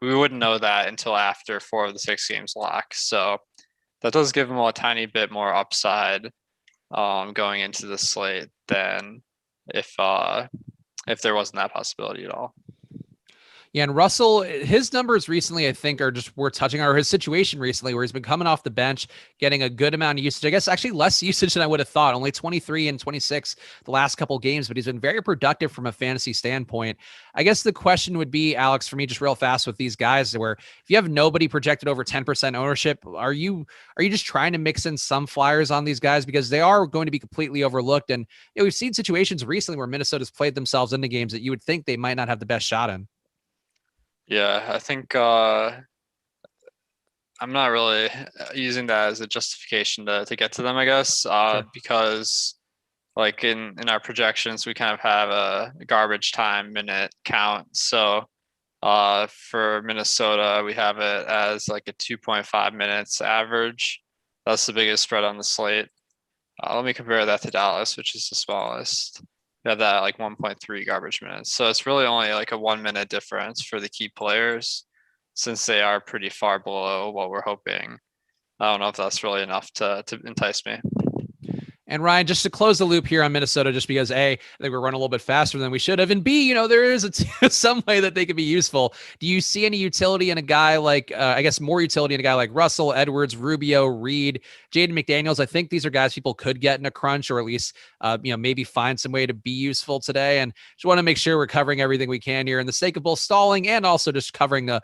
we wouldn't know that until after 4 of the 6 games lock. So that does give him a tiny bit more upside going into the slate than if there wasn't that possibility at all. Yeah, and Russell, his numbers recently, I think, are just worth touching on, or his situation recently where he's been coming off the bench, getting a good amount of usage. I guess actually less usage than I would have thought, only 23 and 26 the last couple of games, but he's been very productive from a fantasy standpoint. I guess the question would be, Alex, for me, just real fast with these guys, where if you have nobody projected over 10% ownership, are you just trying to mix in some flyers on these guys because they are going to be completely overlooked? And we've seen situations recently where Minnesota's played themselves into games that you would think they might not have the best shot in. Yeah, I think I'm not really using that as a justification to get to them, I guess, Sure. because like in our projections, we kind of have a garbage time minute count. So for Minnesota, we have it as like a 2.5 minutes average. That's the biggest spread on the slate. Let me compare that to Dallas, which is the smallest. We have that like 1.3 garbage minutes. So it's really only like a 1 minute difference for the key players since they are pretty far below what we're hoping. I don't know if that's really enough to entice me. And Ryan, just to close the loop here on Minnesota, just because A, I think we're running a little bit faster than we should have, and B, there is some way that they could be useful. Do you see any utility in a guy like, I guess more utility in a guy like Russell, Edwards, Rubio, Reed, Jaden McDaniels? I think these are guys people could get in a crunch or at least, maybe find some way to be useful today. And just want to make sure we're covering everything we can here in the sake of both stalling and also just covering a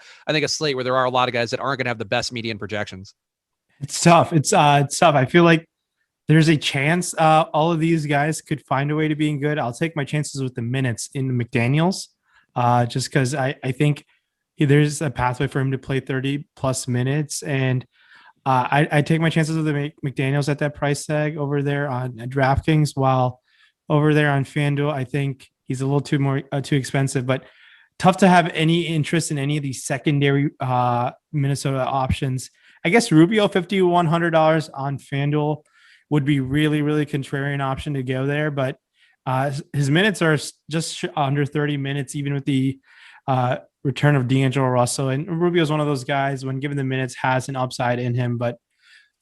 slate where there are a lot of guys that aren't going to have the best median projections. It's tough. It's tough. I feel like there's a chance all of these guys could find a way to being good. I'll take my chances with the minutes in McDaniels just because I think there's a pathway for him to play 30 plus minutes. And I take my chances with the McDaniels at that price tag over there on DraftKings, while over there on FanDuel, I think he's a little too expensive, but tough to have any interest in any of these secondary Minnesota options. I guess Rubio, $5,100 on FanDuel would be really, really contrarian option to go there. But his minutes are just under 30 minutes, even with the return of D'Angelo Russell. And Rubio is one of those guys, when given the minutes, has an upside in him, but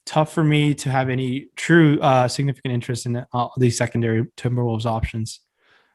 tough for me to have any true significant interest in these secondary Timberwolves options.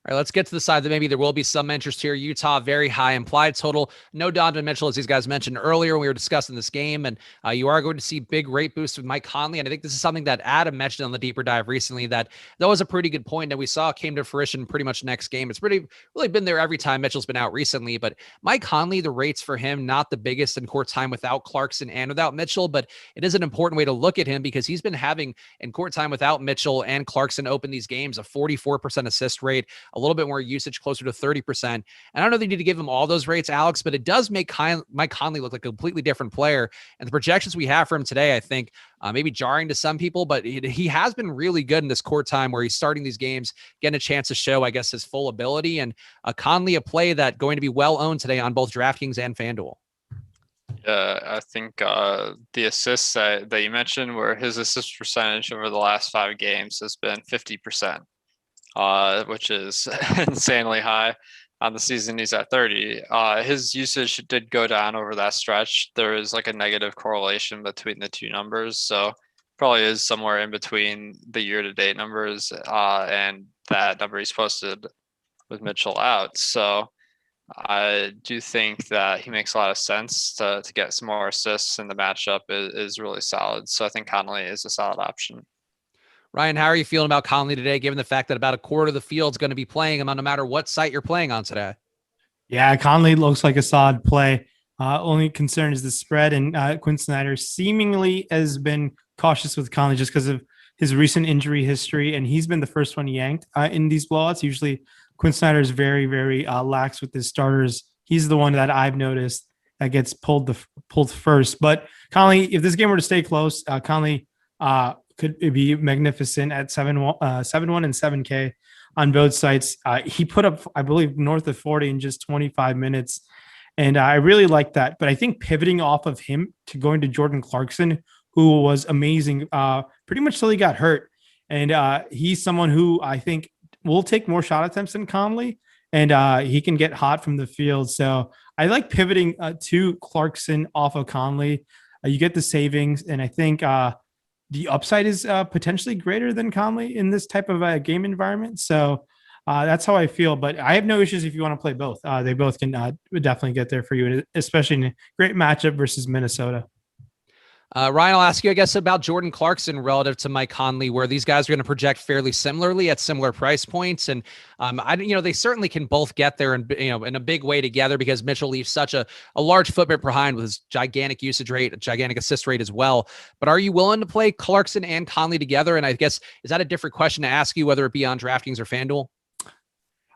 All right, let's get to the side that maybe there will be some interest here. Utah, very high implied total. No Donovan Mitchell, as these guys mentioned earlier when we were discussing this game. And you are going to see big rate boosts with Mike Conley. And I think this is something that Adam mentioned on the deeper dive recently, that was a pretty good point that we saw came to fruition pretty much next game. It's really been there every time Mitchell's been out recently. But Mike Conley, the rates for him, not the biggest in court time without Clarkson and without Mitchell. But it is an important way to look at him because he's been having in court time without Mitchell and Clarkson open these games a 44% assist rate, a little bit more usage, closer to 30%. And I don't know if they need to give him all those rates, Alex, but it does make Mike Conley look like a completely different player. And the projections we have for him today, I think, maybe jarring to some people, but he has been really good in this court time where he's starting these games, getting a chance to show, I guess, his full ability. And Conley, a play that going to be well owned today on both DraftKings and FanDuel. Yeah, I think the assists that you mentioned, where his assist percentage over the last 5 games has been 50%. Which is insanely high. On the season, he's at 30. His usage did go down over that stretch. There is like a negative correlation between the two numbers. So probably is somewhere in between the year-to-date numbers and that number he's posted with Mitchell out. So I do think that he makes a lot of sense to get some more assists, and the matchup is really solid. So I think Conley is a solid option. Ryan, how are you feeling about Conley today, given the fact that about a quarter of the field's going to be playing him on no matter what site you're playing on today? Yeah, Conley looks like a solid play. Only concern is the spread, and Quinn Snyder seemingly has been cautious with Conley just because of his recent injury history, and he's been the first one yanked in these blowouts. Usually Quinn Snyder is very, very lax with his starters. He's the one that I've noticed that gets pulled first. But Conley, if this game were to stay close, Conley could be magnificent at 7-1 and 7K on both sites. He put up, I believe, north of 40 in just 25 minutes. And I really like that. But I think pivoting off of him to going to Jordan Clarkson, who was amazing pretty much till he got hurt. And he's someone who I think will take more shot attempts than Conley. And he can get hot from the field. So I like pivoting to Clarkson off of Conley. You get the savings. And I think the upside is potentially greater than Conley in this type of a game environment. So that's how I feel. But I have no issues if you want to play both. They both can definitely get there for you, especially in a great matchup versus Minnesota. Ryan, I'll ask you, I guess, about Jordan Clarkson relative to Mike Conley, where these guys are going to project fairly similarly at similar price points. And they certainly can both get there in a big way together because Mitchell leaves such a large footprint behind with his gigantic usage rate, a gigantic assist rate as well. But are you willing to play Clarkson and Conley together? And I guess, is that a different question to ask you, whether it be on DraftKings or FanDuel?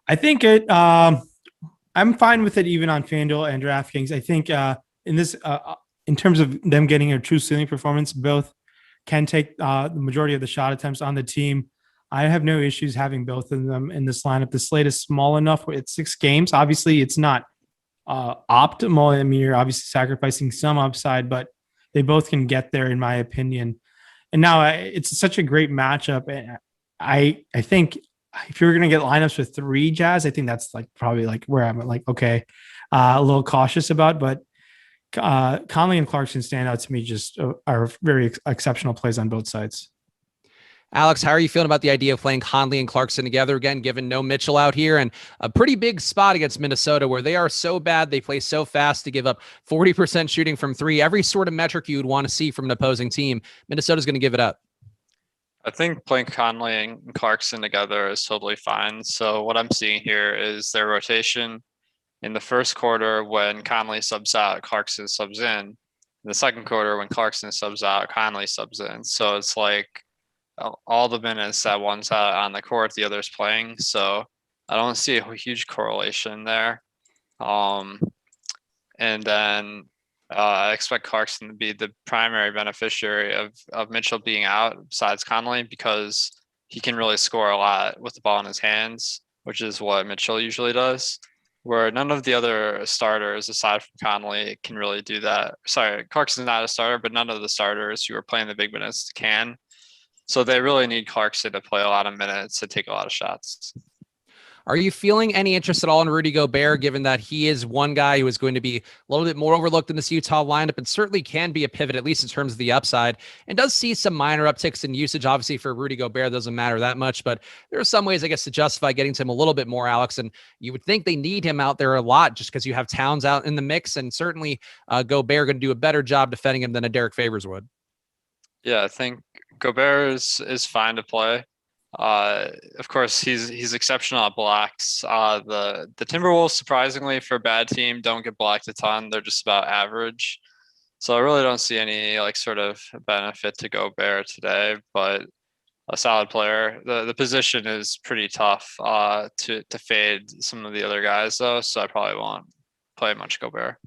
I think I'm fine with it even on FanDuel and DraftKings. I think in this, in terms of them getting a true ceiling performance, both can take the majority of the shot attempts on the team. I have no issues having both of them in this lineup. The slate is small enough where it's 6 games. Obviously, it's not optimal. I mean, you're obviously sacrificing some upside, but they both can get there, in my opinion. And now it's such a great matchup. And I think if you're going to get lineups with 3 Jazz, I think that's probably where I'm okay, a little cautious about, but Conley and Clarkson stand out to me, just are very exceptional plays on both sides. Alex, how are you feeling about the idea of playing Conley and Clarkson together again, given no Mitchell out here and a pretty big spot against Minnesota where they are so bad, they play so fast to give up 40% shooting from 3, every sort of metric you would want to see from an opposing team. Minnesota's going to give it up. I think playing Conley and Clarkson together is totally fine. So what I'm seeing here is their rotation. In the first quarter, when Conley subs out, Clarkson subs in. In the second quarter, when Clarkson subs out, Conley subs in. So it's like all the minutes that one's out on the court, the other's playing. So I don't see a huge correlation there. And then I expect Clarkson to be the primary beneficiary of Mitchell being out besides Conley, because he can really score a lot with the ball in his hands, which is what Mitchell usually does. Where none of the other starters, aside from Conley, can really do that. Sorry, Clarkson's not a starter, but none of the starters who are playing the big minutes can. So they really need Clarkson to play a lot of minutes to take a lot of shots. Are you feeling any interest at all in Rudy Gobert, given that he is one guy who is going to be a little bit more overlooked in this Utah lineup and certainly can be a pivot, at least in terms of the upside, and does see some minor upticks in usage? Obviously, for Rudy Gobert, doesn't matter that much, but there are some ways, I guess, to justify getting to him a little bit more, Alex. And you would think they need him out there a lot just because you have Towns out in the mix, and certainly Gobert going to do a better job defending him than a Derek Favors would. Yeah, I think Gobert is fine to play. Of course, he's exceptional at blocks. The Timberwolves, surprisingly for a bad team, don't get blocked a ton. They're just about average. So I really don't see any like sort of benefit to Gobert today, but a solid player. The position is pretty tough to fade some of the other guys though, so I probably won't play much Gobert.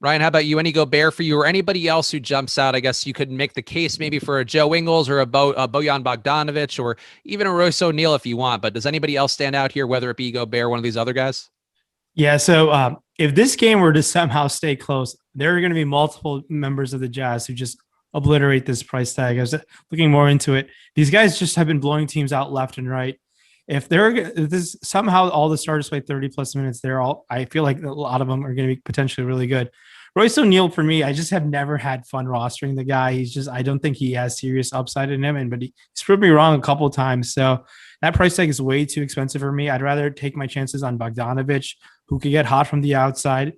Ryan, how about you? Any Gobert for you or anybody else who jumps out? I guess you could make the case maybe for a Joe Ingles or a Bojan Bogdanovic or even a Royce O'Neal if you want. But does anybody else stand out here, whether it be Gobert or one of these other guys? Yeah. So if this game were to somehow stay close, there are going to be multiple members of the Jazz who just obliterate this price tag. I was looking more into it. These guys just have been blowing teams out left and right. If this somehow all the starters play 30 plus minutes, I feel like a lot of them are going to be potentially really good. Royce O'Neal, for me, I just have never had fun rostering the guy. I don't think he has serious upside in him, but he's proved me wrong a couple of times. So that price tag is way too expensive for me. I'd rather take my chances on Bogdanovic, who could get hot from the outside.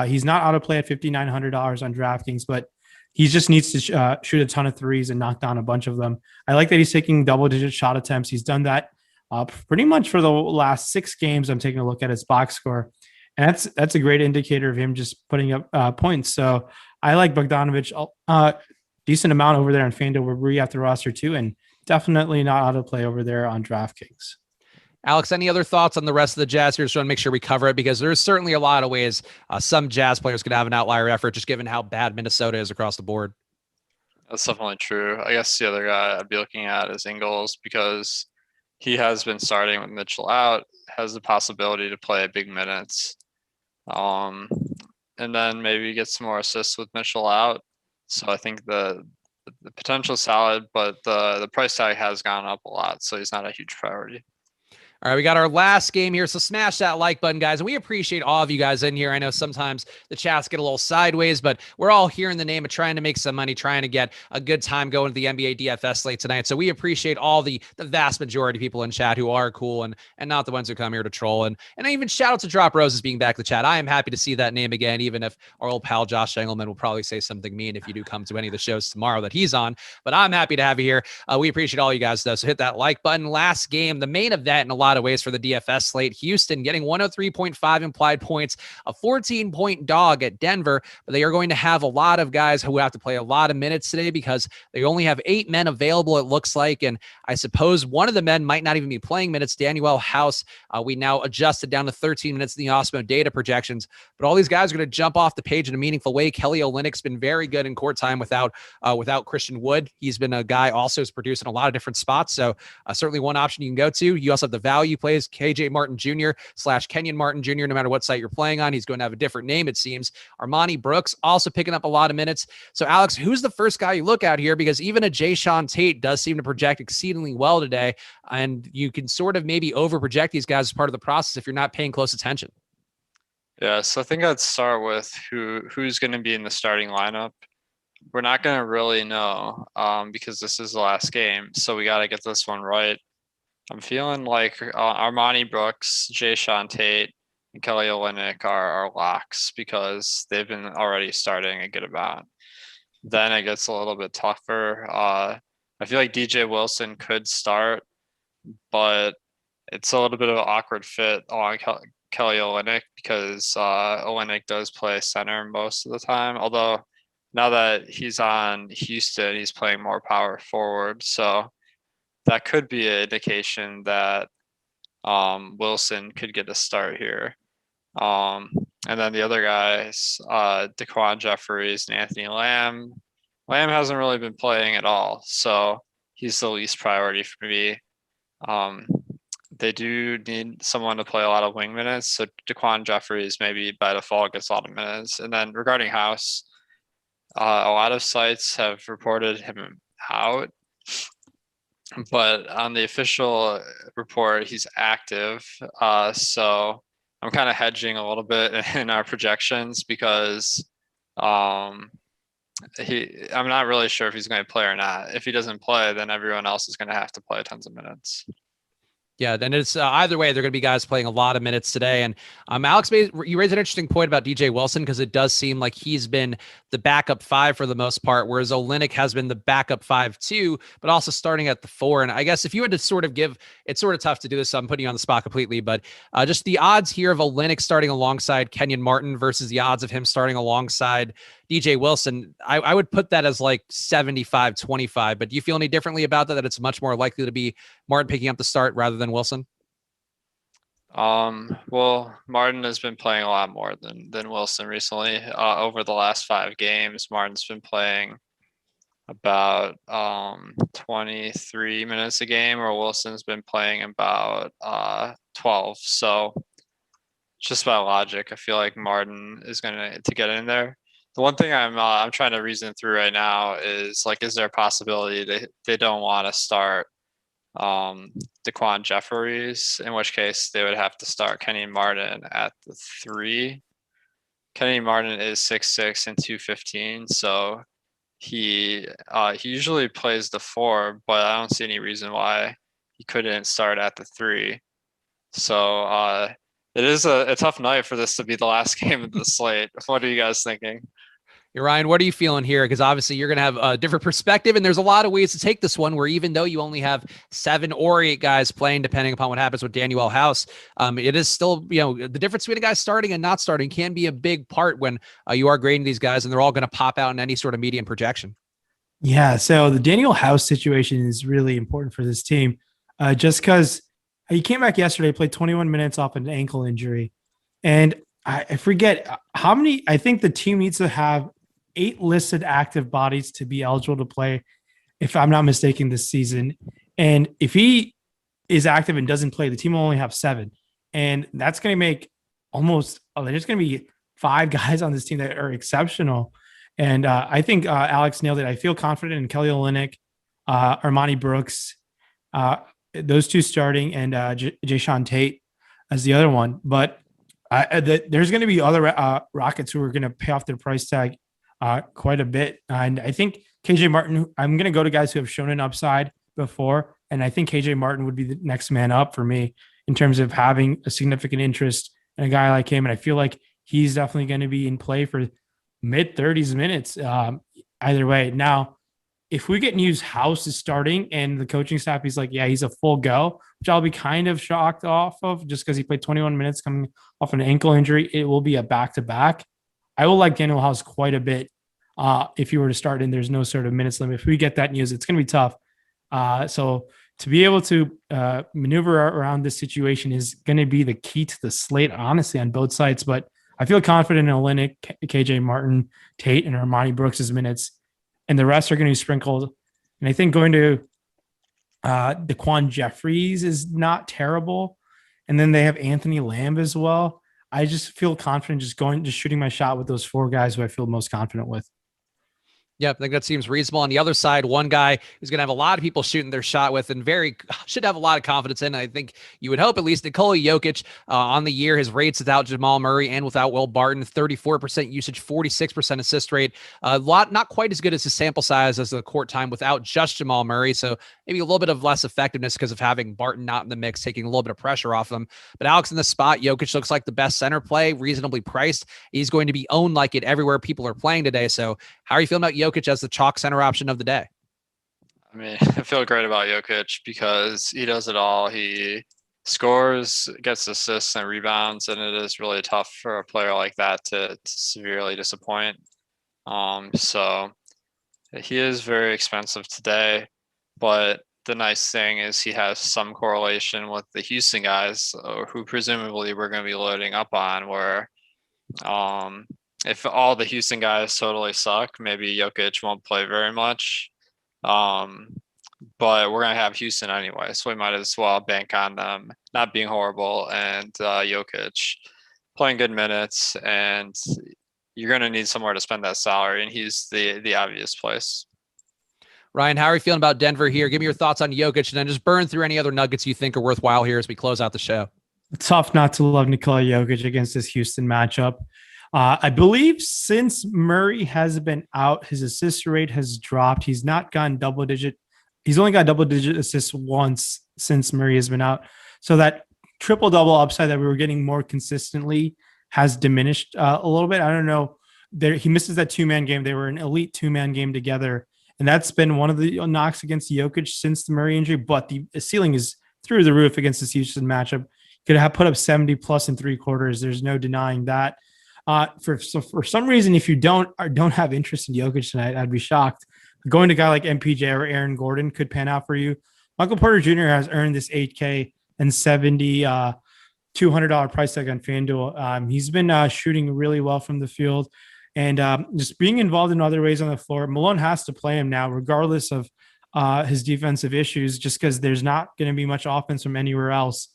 He's not out of play at $5,900 on DraftKings, but he just needs to shoot a ton of threes and knock down a bunch of them. I like that he's taking double-digit shot attempts. He's done that pretty much for the last 6 games. I'm taking a look at his box score. And that's a great indicator of him just putting up points. So I like Bogdanovic decent amount over there on FanDuel, where we have to roster too, and definitely not out of play over there on DraftKings. Alex, any other thoughts on the rest of the Jazz here? Just want to make sure we cover it because there's certainly a lot of ways some Jazz players could have an outlier effort, just given how bad Minnesota is across the board. That's definitely true. I guess the other guy I'd be looking at is Ingles because he has been starting with Mitchell out, has the possibility to play big minutes. And then maybe get some more assists with Mitchell out. So I think the potential is solid, but the price tag has gone up a lot, so he's not a huge priority. All right, we got our last game here, so smash that like button, guys. And we appreciate all of you guys in here. I know sometimes the chats get a little sideways, but we're all here in the name of trying to make some money, trying to get a good time going to the NBA DFS slate tonight. So we appreciate all the vast majority of people in chat who are cool and not the ones who come here to troll. And even shout out to Drop Roses being back in the chat. I am happy to see that name again, even if our old pal Josh Engelman will probably say something mean if you do come to any of the shows tomorrow that he's on. But I'm happy to have you here. We appreciate all you guys, though. So hit that like button. Last game, the main event in a lot of ways for the DFS slate. Houston getting 103.5 implied points, a 14-point dog at Denver, but they are going to have a lot of guys who have to play a lot of minutes today because they only have 8 men available, it looks like, and I suppose one of the men might not even be playing minutes. Danuel House, we now adjusted down to 13 minutes in the Awesemo data projections, but all these guys are going to jump off the page in a meaningful way. Kelly Olynyk's been very good in court time without Christian Wood. He's been a guy also who's produced in a lot of different spots, so certainly one option you can go to. You also have the value plays, KJ Martin Jr. / Kenyon Martin Jr. No matter what site you're playing on, he's going to have a different name, it seems. Armani Brooks also picking up a lot of minutes. So, Alex, who's the first guy you look at here? Because even a Jayshawn Tate does seem to project exceedingly well today, and you can sort of maybe over-project these guys as part of the process if you're not paying close attention. Yeah, so I think I'd start with who's going to be in the starting lineup. We're not going to really know because this is the last game, so we got to get this one right. I'm feeling like Armani Brooks, Jayshawn Tate, and Kelly Olynyk are locks because they've been already starting a good amount. Then it gets a little bit tougher. I feel like DJ Wilson could start, but it's a little bit of an awkward fit on Kelly Olynyk because Olynyk does play center most of the time. Although now that he's on Houston, he's playing more power forward. So that could be an indication that Wilson could get a start here. And then the other guys, Daquan Jeffries and Anthony Lamb. Lamb hasn't really been playing at all, so he's the least priority for me. They do need someone to play a lot of wing minutes, so Daquan Jeffries maybe by default gets a lot of minutes. And then regarding House, a lot of sites have reported him out. but on the official report, he's active. So I'm kind of hedging a little bit in our projections because I'm not really sure if he's going to play or not. If he doesn't play, then everyone else is going to have to play tons of minutes. Yeah, and it's either way, they're going to be guys playing a lot of minutes today. And Alex, you raised an interesting point about DJ Wilson because it does seem like he's been the backup 5 for the most part, whereas Olynyk has been the backup 5 too, but also starting at the 4. And I guess if you had to sort of give, it's sort of tough to do this, so I'm putting you on the spot completely, but just the odds here of Olynyk starting alongside Kenyon Martin versus the odds of him starting alongside DJ Wilson, I would put that as like 75-25, but do you feel any differently about that it's much more likely to be Martin picking up the start rather than Wilson? Well, Martin has been playing a lot more than Wilson recently. Over the last 5 games, Martin's been playing about 23 minutes a game, or Wilson's been playing about 12. So just by logic, I feel like Martin is going to get in there. The one thing I'm trying to reason through right now is like, is there a possibility they don't want to start DeQuan Jeffries, in which case they would have to start Kenny Martin at the 3. Kenny Martin is 6'6" and 215, so he usually plays the 4, but I don't see any reason why he couldn't start at the 3. So it is a tough night for this to be the last game of the slate. What are you guys thinking? Ryan, what are you feeling here? Because obviously you're going to have a different perspective, and there's a lot of ways to take this one where even though you only have 7 or 8 guys playing, depending upon what happens with Danuel House, it is still, the difference between a guy starting and not starting can be a big part when you are grading these guys, and they're all going to pop out in any sort of median projection. Yeah, so the Danuel House situation is really important for this team just because he came back yesterday, played 21 minutes off an ankle injury. And I forget how many, I think the team needs to have 8 listed active bodies to be eligible to play, if I'm not mistaken, this season. And if he is active and doesn't play, the team will only have 7. And that's going to make there's going to be 5 guys on this team that are exceptional. And I think Alex nailed it. I feel confident in Kelly Olynyk, Armani Brooks, those 2 starting, and Jayshawn Tate as the other one. But there's going to be other Rockets who are going to pay off their price tag quite a bit. And I think KJ Martin, I'm going to go to guys who have shown an upside before. And I think KJ Martin would be the next man up for me in terms of having a significant interest in a guy like him. And I feel like he's definitely going to be in play for mid-30s minutes either way. Now, if we get news House is starting and the coaching staff is like, yeah, he's a full go, which I'll be kind of shocked off of just because he played 21 minutes coming off an ankle injury, it will be a back-to-back. I will like Danuel House quite a bit if you were to start and there's no sort of minutes limit. If we get that news, it's going to be tough. So to be able to maneuver around this situation is going to be the key to the slate, honestly, on both sides. But I feel confident in Olynyk, KJ Martin, Tate, and Armani Brooks' minutes, and the rest are going to be sprinkled. And I think going to DeQuan Jeffries is not terrible. And then they have Anthony Lamb as well. I just feel confident just shooting my shot with those 4 guys who I feel most confident with. Yeah, I think that seems reasonable. On the other side, one guy who's going to have a lot of people shooting their shot with and should have a lot of confidence in. I think you would hope at least Nikola Jokic on the year, his rates without Jamal Murray and without Will Barton, 34% usage, 46% assist rate. Not quite as good as his sample size as the court time without just Jamal Murray. So maybe a little bit of less effectiveness because of having Barton not in the mix, taking a little bit of pressure off him. But Alex, in the spot, Jokic looks like the best center play, reasonably priced. He's going to be owned like it everywhere people are playing today. So how are you feeling about Jokic as the chalk center option of the day? I mean, I feel great about Jokic because he does it all. He scores, gets assists, and rebounds, and it is really tough for a player like that to severely disappoint. So he is very expensive today, but the nice thing is he has some correlation with the Houston guys who presumably we're going to be loading up on, where if all the Houston guys totally suck, maybe Jokic won't play very much. But we're going to have Houston anyway, so we might as well bank on them not being horrible and Jokic playing good minutes, and you're going to need somewhere to spend that salary, and he's the obvious place. Ryan, how are you feeling about Denver here? Give me your thoughts on Jokic, and then just burn through any other nuggets you think are worthwhile here as we close out the show. Tough not to love Nikola Jokic against this Houston matchup. I believe since Murray has been out, his assist rate has dropped. He's not gotten double digit. He's only got double digit assists once since Murray has been out. So that triple double upside that we were getting more consistently has diminished a little bit. I don't know. He misses that 2-man game. They were an elite 2-man game together. And that's been one of the knocks against Jokic since the Murray injury. But the ceiling is through the roof against this Houston matchup. Could have put up 70 plus in 3 quarters. There's no denying that. For some reason, if you don't have interest in Jokic tonight, I'd be shocked. Going to a guy like MPJ or Aaron Gordon could pan out for you. Michael Porter Jr. has earned this $8K and $200 price tag on FanDuel. He's been shooting really well from the field and just being involved in other ways on the floor. Malone has to play him now, regardless of his defensive issues, just because there's not going to be much offense from anywhere else.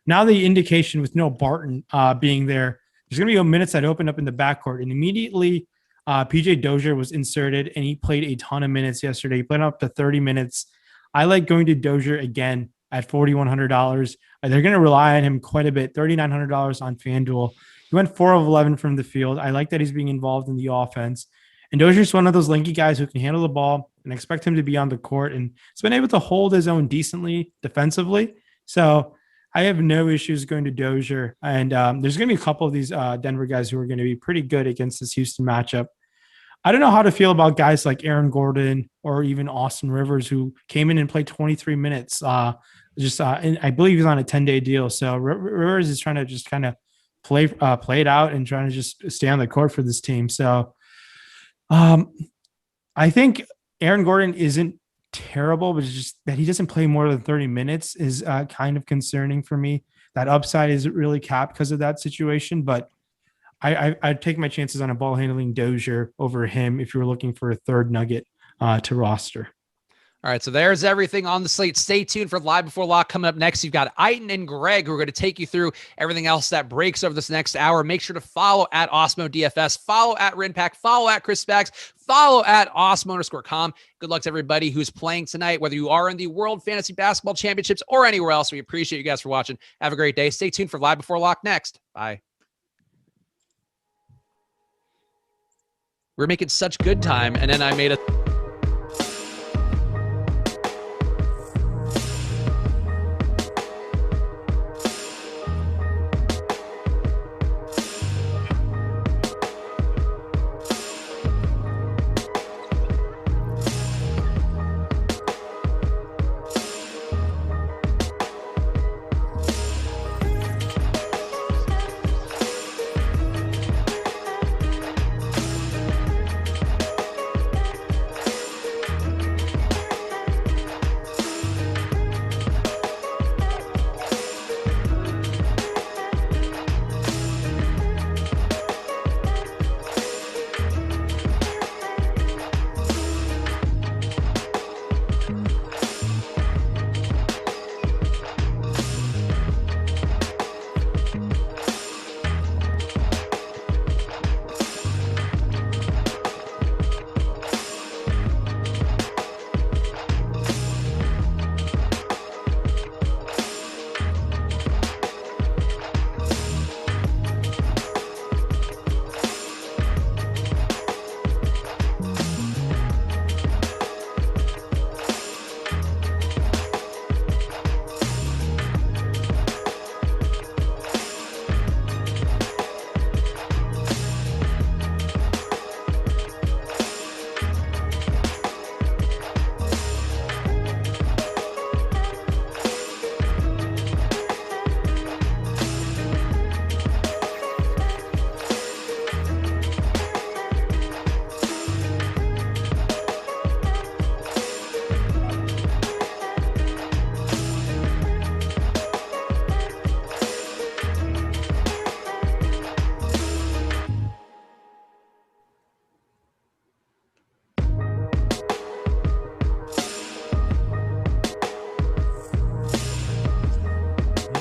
Now the indication with no Barton being there, there's going to be minutes that open up in the backcourt. And immediately PJ Dozier was inserted and he played a ton of minutes yesterday. He played up to 30 minutes. I like going to Dozier again at $4,100. They're going to rely on him quite a bit, $3,900 on FanDuel. He went 4 of 11 from the field. I like that he's being involved in the offense. And Dozier's one of those lanky guys who can handle the ball and expect him to be on the court. And he's been able to hold his own decently defensively. So I have no issues going to Dozier. And there's going to be a couple of these Denver guys who are going to be pretty good against this Houston matchup. I don't know how to feel about guys like Aaron Gordon or even Austin Rivers, who came in and played 23 minutes. And I believe he's on a 10-day deal. So Rivers is trying to just kind of play it out and trying to just stay on the court for this team. So I think Aaron Gordon isn't terrible, but it's just that he doesn't play more than 30 minutes is kind of concerning for me. That upside is really capped because of that situation, but I'd take my chances on a ball handling Dozier over him if you were looking for a third nugget to roster. All right, so there's everything on the slate. Stay tuned for Live Before Lock. Coming up next, you've got Aiton and Greg who are going to take you through everything else that breaks over this next hour. Make sure to follow at Awesemo DFS, follow at Rinpack, follow at Chris Spags, follow at Awesemo_com. Good luck to everybody who's playing tonight, whether you are in the World Fantasy Basketball Championships or anywhere else. We appreciate you guys for watching. Have a great day. Stay tuned for Live Before Lock next. Bye. We're making such good time, and then I made a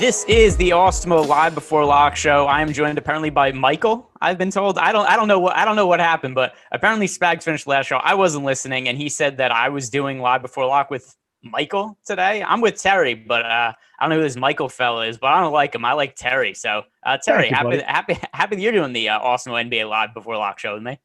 This is the Awesemo Live Before Lock show. I am joined apparently by Michael. I've been told I don't know what happened, but apparently Spags finished last show. I wasn't listening, and he said that I was doing Live Before Lock with Michael today. I'm with Terry, but I don't know who this Michael fella is, but I don't like him. I like Terry. So Terry, happy that you're doing the Awesemo NBA Live Before Lock show with me.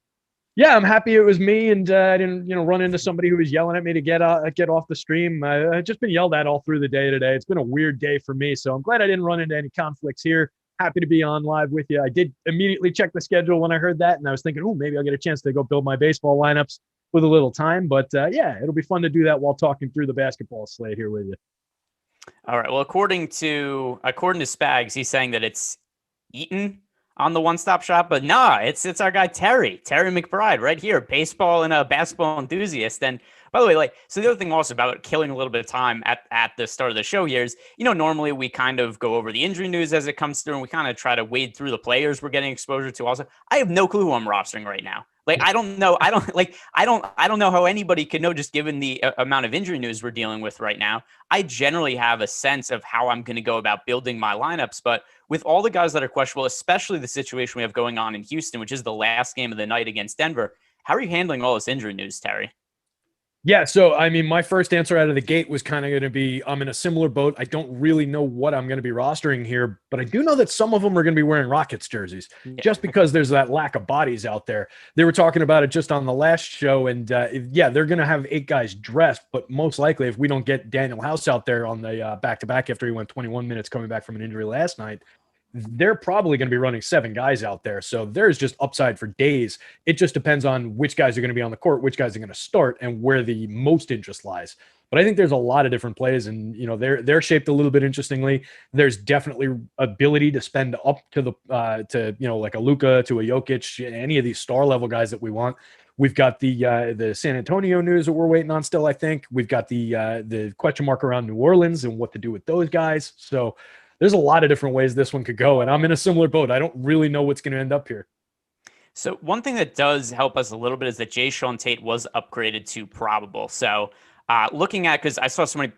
Yeah, I'm happy it was me, and I didn't, run into somebody who was yelling at me to get off the stream. I've just been yelled at all through the day today. It's been a weird day for me, so I'm glad I didn't run into any conflicts here. Happy to be on live with you. I did immediately check the schedule when I heard that, and I was thinking, oh, maybe I'll get a chance to go build my baseball lineups with a little time. But yeah, it'll be fun to do that while talking through the basketball slate here with you. All right. Well, according to Spags, he's saying that it's Eaton on the one-stop shop, but nah, it's our guy Terry McBride right here, baseball and a basketball enthusiast. And by the way, so the other thing also about killing a little bit of time at the start of the show here is, normally we kind of go over the injury news as it comes through, and we kind of try to wade through the players we're getting exposure to. Also, I have no clue who I'm rostering right now. I don't know how anybody could know, just given the amount of injury news we're dealing with right now. I generally have a sense of how I'm going to go about building my lineups, but with all the guys that are questionable, especially the situation we have going on in Houston, which is the last game of the night against Denver, how are you handling all this injury news, Terry? Yeah, so, my first answer out of the gate was kind of going to be, I'm in a similar boat. I don't really know what I'm going to be rostering here, but I do know that some of them are going to be wearing Rockets jerseys, just because there's that lack of bodies out there. They were talking about it just on the last show, and yeah, they're going to have 8 guys dressed, but most likely if we don't get Daniel House out there on the back-to-back after he went 21 minutes coming back from an injury last night, they're probably going to be running 7 guys out there. So there's just upside for days. It just depends on which guys are going to be on the court, which guys are going to start, and where the most interest lies. But I think there's a lot of different plays, and they're shaped a little bit interestingly. There's definitely ability to spend up to the like a Luka, to a Jokic, any of these star level guys that we want. We've got the San Antonio news that we're waiting on still, I think. We've got the question mark around New Orleans and what to do with those guys. So there's a lot of different ways this one could go, and I'm in a similar boat. I don't really know what's going to end up here. So one thing that does help us a little bit is that Jae'Sean Tate was upgraded to probable. So looking at, because I saw somebody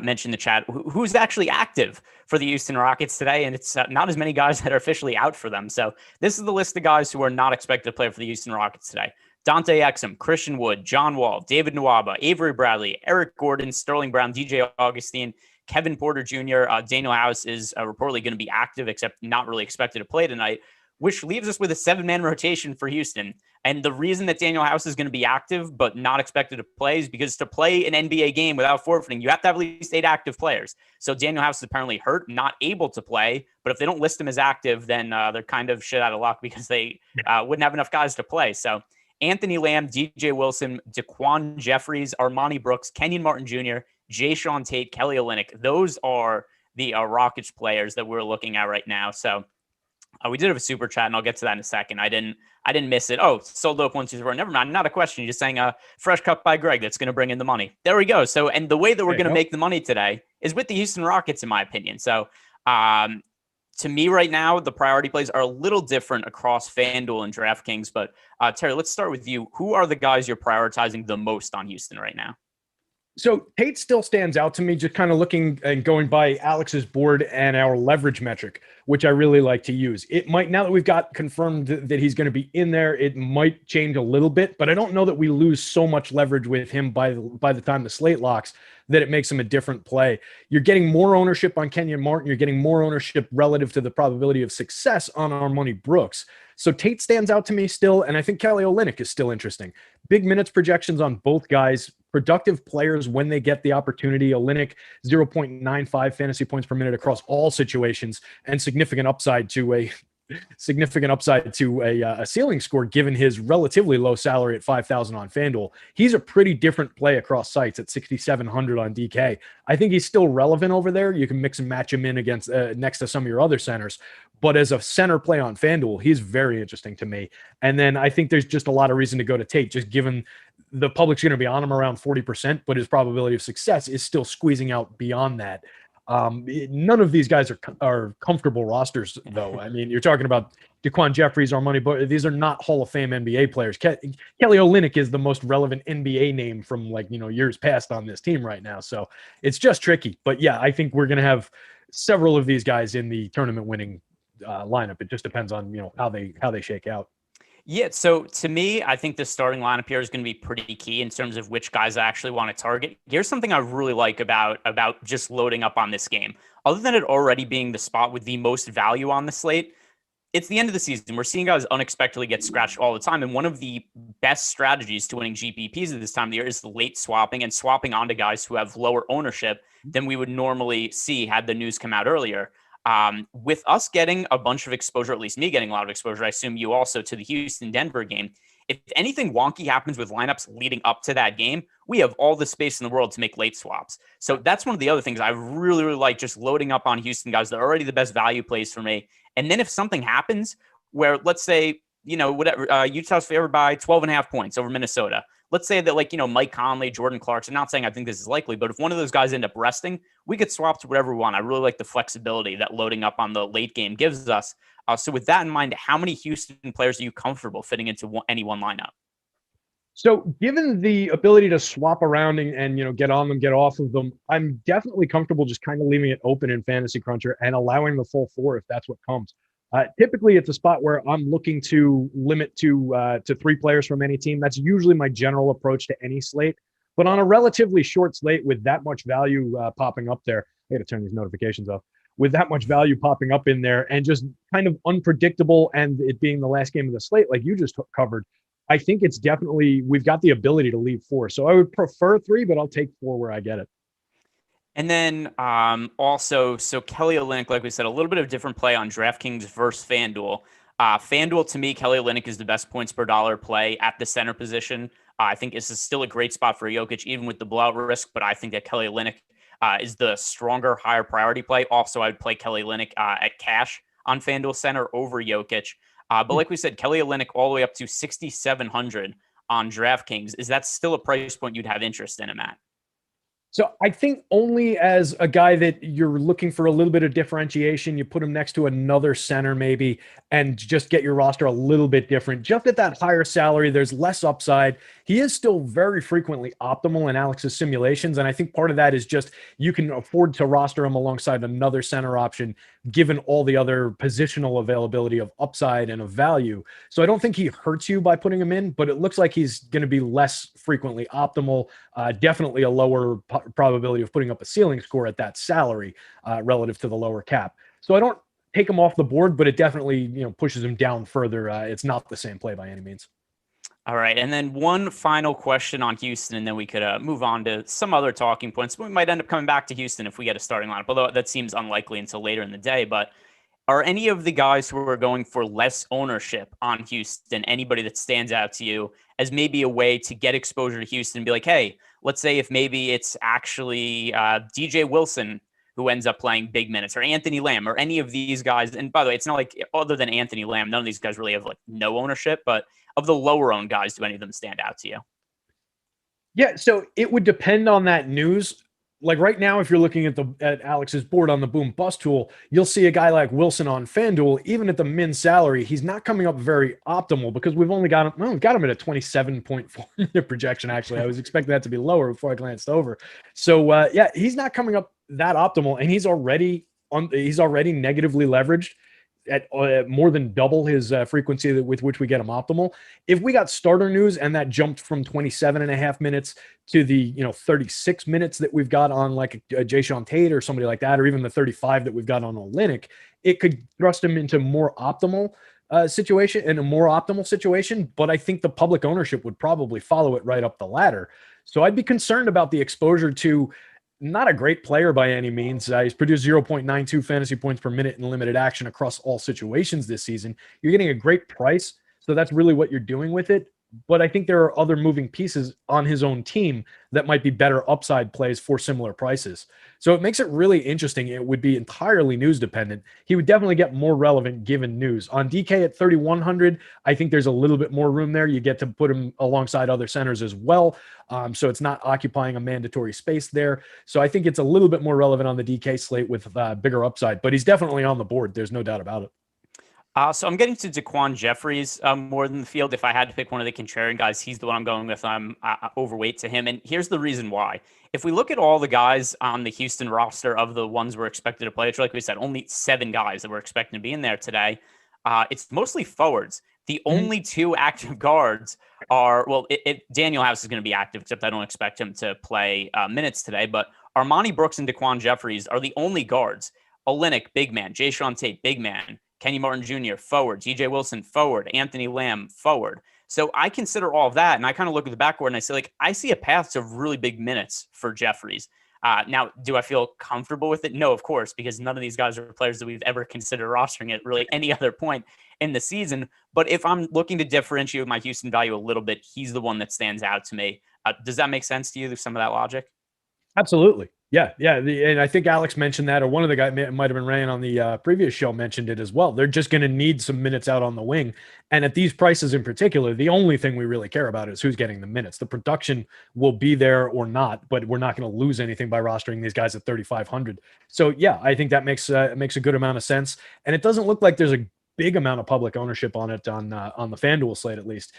mention in the chat who's actually active for the Houston Rockets today, and it's not as many guys that are officially out for them. So this is the list of guys who are not expected to play for the Houston Rockets today. Dante Exum, Christian Wood, John Wall, David Nwaba, Avery Bradley, Eric Gordon, Sterling Brown, DJ Augustine, Kevin Porter Jr., Daniel House is reportedly going to be active, except not really expected to play tonight, which leaves us with a 7-man rotation for Houston. And the reason that Daniel House is going to be active but not expected to play is because to play an NBA game without forfeiting, you have to have at least 8 active players. So Daniel House is apparently hurt, not able to play. But if they don't list him as active, then they're kind of shit out of luck because they wouldn't have enough guys to play. So Anthony Lamb, DJ Wilson, Daquan Jeffries, Armani Brooks, Kenyon Martin Jr., Jae'Sean Tate, Kelly Olynyk. Those are the Rockets players that we're looking at right now. So we did have a super chat, and I'll get to that in a second. I didn't miss it. Oh, sold up 1, 2, 3. Never mind. Not a question. You're just saying a fresh cut by Greg that's going to bring in the money. There we go. So, and the way that we're going to make the money today is with the Houston Rockets, in my opinion. So, to me right now, the priority plays are a little different across FanDuel and DraftKings. But Terry, let's start with you. Who are the guys you're prioritizing the most on Houston right now? So Tate still stands out to me, just kind of looking and going by Alex's board and our leverage metric, which I really like to use. It might, now that we've got confirmed that he's going to be in there, it might change a little bit, but I don't know that we lose so much leverage with him by the time the slate locks that it makes him a different play. You're getting more ownership on Kenyon Martin. You're getting more ownership relative to the probability of success on Armani Brooks. So Tate stands out to me still, and I think Kelly Olynyk is still interesting. Big minutes projections on both guys. Productive players when they get the opportunity. Olynyk, 0.95 fantasy points per minute across all situations, and significant upside to a ceiling score given his relatively low salary at $5,000 on FanDuel. He's a pretty different play across sites at 6,700 on DK. I think he's still relevant over there. You can mix and match him in against next to some of your other centers. But as a center play on FanDuel, he's very interesting to me. And then I think there's just a lot of reason to go to Tate, just given the public's going to be on him around 40%, but his probability of success is still squeezing out beyond that. None of these guys are comfortable rosters, though. I mean, you're talking about Daquan Jeffries, Armani, but these are not Hall of Fame NBA players. Kelly Olynyk is the most relevant NBA name from years past on this team right now. So it's just tricky. But yeah, I think we're going to have several of these guys in the tournament winning lineup. It just depends on, how they shake out. Yeah, so to me, I think the starting lineup here is going to be pretty key in terms of which guys I actually want to target. Here's something I really like about just loading up on this game. Other than it already being the spot with the most value on the slate, it's the end of the season. We're seeing guys unexpectedly get scratched all the time. And one of the best strategies to winning GPPs at this time of the year is late swapping and swapping onto guys who have lower ownership than we would normally see had the news come out earlier. With us getting a bunch of exposure, at least me getting a lot of exposure, I assume you also, to the Houston-Denver game, if anything wonky happens with lineups leading up to that game, we have all the space in the world to make late swaps. So that's one of the other things I really, really like, just loading up on Houston guys. They're already the best value plays for me. And then if something happens where, let's say, whatever, Utah's favored by 12.5 points over Minnesota. Let's say that, Mike Conley, Jordan Clarkson, not saying I think this is likely, but if one of those guys end up resting, we could swap to whatever we want. I really like the flexibility that loading up on the late game gives us. So with that in mind, how many Houston players are you comfortable fitting into any one lineup? So given the ability to swap around and get on them, get off of them, I'm definitely comfortable just kind of leaving it open in Fantasy Cruncher and allowing the full 4 if that's what comes. Typically, it's a spot where I'm looking to limit to 3 players from any team. That's usually my general approach to any slate. But on a relatively short slate with that much value popping up there, I got to turn these notifications off. With that much value popping up in there and just kind of unpredictable, and it being the last game of the slate, like you just covered, I think it's definitely, we've got the ability to leave 4. So I would prefer 3, but I'll take 4 where I get it. And then also, so Kelly Olynyk, like we said, a little bit of different play on DraftKings versus FanDuel. FanDuel, to me, Kelly Olynyk is the best points per dollar play at the center position. I think this is still a great spot for Jokic, even with the blowout risk, but I think that Kelly Olynyk is the stronger, higher priority play. Also, I would play Kelly Olynyk at cash on FanDuel Center over Jokic. But like we said, Kelly Olynyk all the way up to 6,700 on DraftKings. Is that still a price point you'd have interest in him at? So I think only as a guy that you're looking for a little bit of differentiation, you put him next to another center maybe and just get your roster a little bit different. Just at that higher salary, there's less upside. He is still very frequently optimal in Alex's simulations. And I think part of that is just you can afford to roster him alongside another center option, given all the other positional availability of upside and of value. So I don't think he hurts you by putting him in, but it looks like he's going to be less frequently optimal, definitely a lower probability of putting up a ceiling score at that salary relative to the lower cap. So I don't take him off the board, but it definitely pushes him down further. It's not the same play by any means. All right. And then one final question on Houston, and then we could move on to some other talking points. We might end up coming back to Houston if we get a starting lineup, although that seems unlikely until later in the day. But are any of the guys who are going for less ownership on Houston, anybody that stands out to you as maybe a way to get exposure to Houston and be like, hey, let's say if maybe it's actually DJ Wilson who ends up playing big minutes, or Anthony Lamb, or any of these guys. And by the way, it's not like, other than Anthony Lamb, none of these guys really have like no ownership, but of the lower owned guys, do any of them stand out to you? Yeah, so it would depend on that news. Like right now, if you're looking at Alex's board on the Boom Bust tool, you'll see a guy like Wilson on FanDuel. Even at the min salary, he's not coming up very optimal because we've only got him. Well, we've got him at a 27.4 projection. Actually, I was expecting that to be lower before I glanced over. So yeah, he's not coming up that optimal, and he's already negatively leveraged at more than double his frequency with which we get him optimal. If we got starter news and that jumped from 27.5 minutes to the 36 minutes that we've got on like a Jayshawn Tate or somebody like that, or even the 35 that we've got on Olynyk, it could thrust him into more optimal situation, in a more optimal situation. But I think the public ownership would probably follow it right up the ladder. So I'd be concerned about the exposure to not a great player by any means. He's produced 0.92 fantasy points per minute in limited action across all situations this season. You're getting a great price, so that's really what you're doing with it. But I think there are other moving pieces on his own team that might be better upside plays for similar prices. So it makes it really interesting. It would be entirely news dependent. He would definitely get more relevant given news. On DK at 3,100, I think there's a little bit more room there. You get to put him alongside other centers as well. So it's not occupying a mandatory space there. So I think it's a little bit more relevant on the DK slate with bigger upside, but he's definitely on the board. There's no doubt about it. So I'm getting to Daquan Jeffries more than the field. If I had to pick one of the contrarian guys, he's the one I'm going with. I'm overweight to him. And here's the reason why. if we look at all the guys on the Houston roster of the ones we're expected to play, it's like we said, only 7 guys that we're expecting to be in there today. It's mostly forwards. The only 2 active guards are, well, Daniel House is going to be active, except I don't expect him to play minutes today, but Armani Brooks and Daquan Jeffries are the only guards. Olynyk, big man. Jayshawn Tate, big man. Kenny Martin Jr., forward. TJ Wilson, forward. Anthony Lamb, forward. So I consider all of that, and I kind of look at the backcourt and I say, like, I see a path to really big minutes for Jeffries. Now, do I feel comfortable with it? No, of course, because none of these guys are players that we've ever considered rostering at really any other point in the season. But if I'm looking to differentiate my Houston value a little bit, he's the one that stands out to me. Does that make sense to you? There's some of that logic? Absolutely. Yeah. And I think Alex mentioned that, or one of the guys might have been Ryan on the previous show mentioned it as well. They're just going to need some minutes out on the wing. And at these prices in particular, the only thing we really care about is who's getting the minutes. The production will be there or not, but we're not going to lose anything by rostering these guys at 3,500. So yeah, I think that makes a good amount of sense. And it doesn't look like there's a big amount of public ownership on it on the FanDuel slate, at least.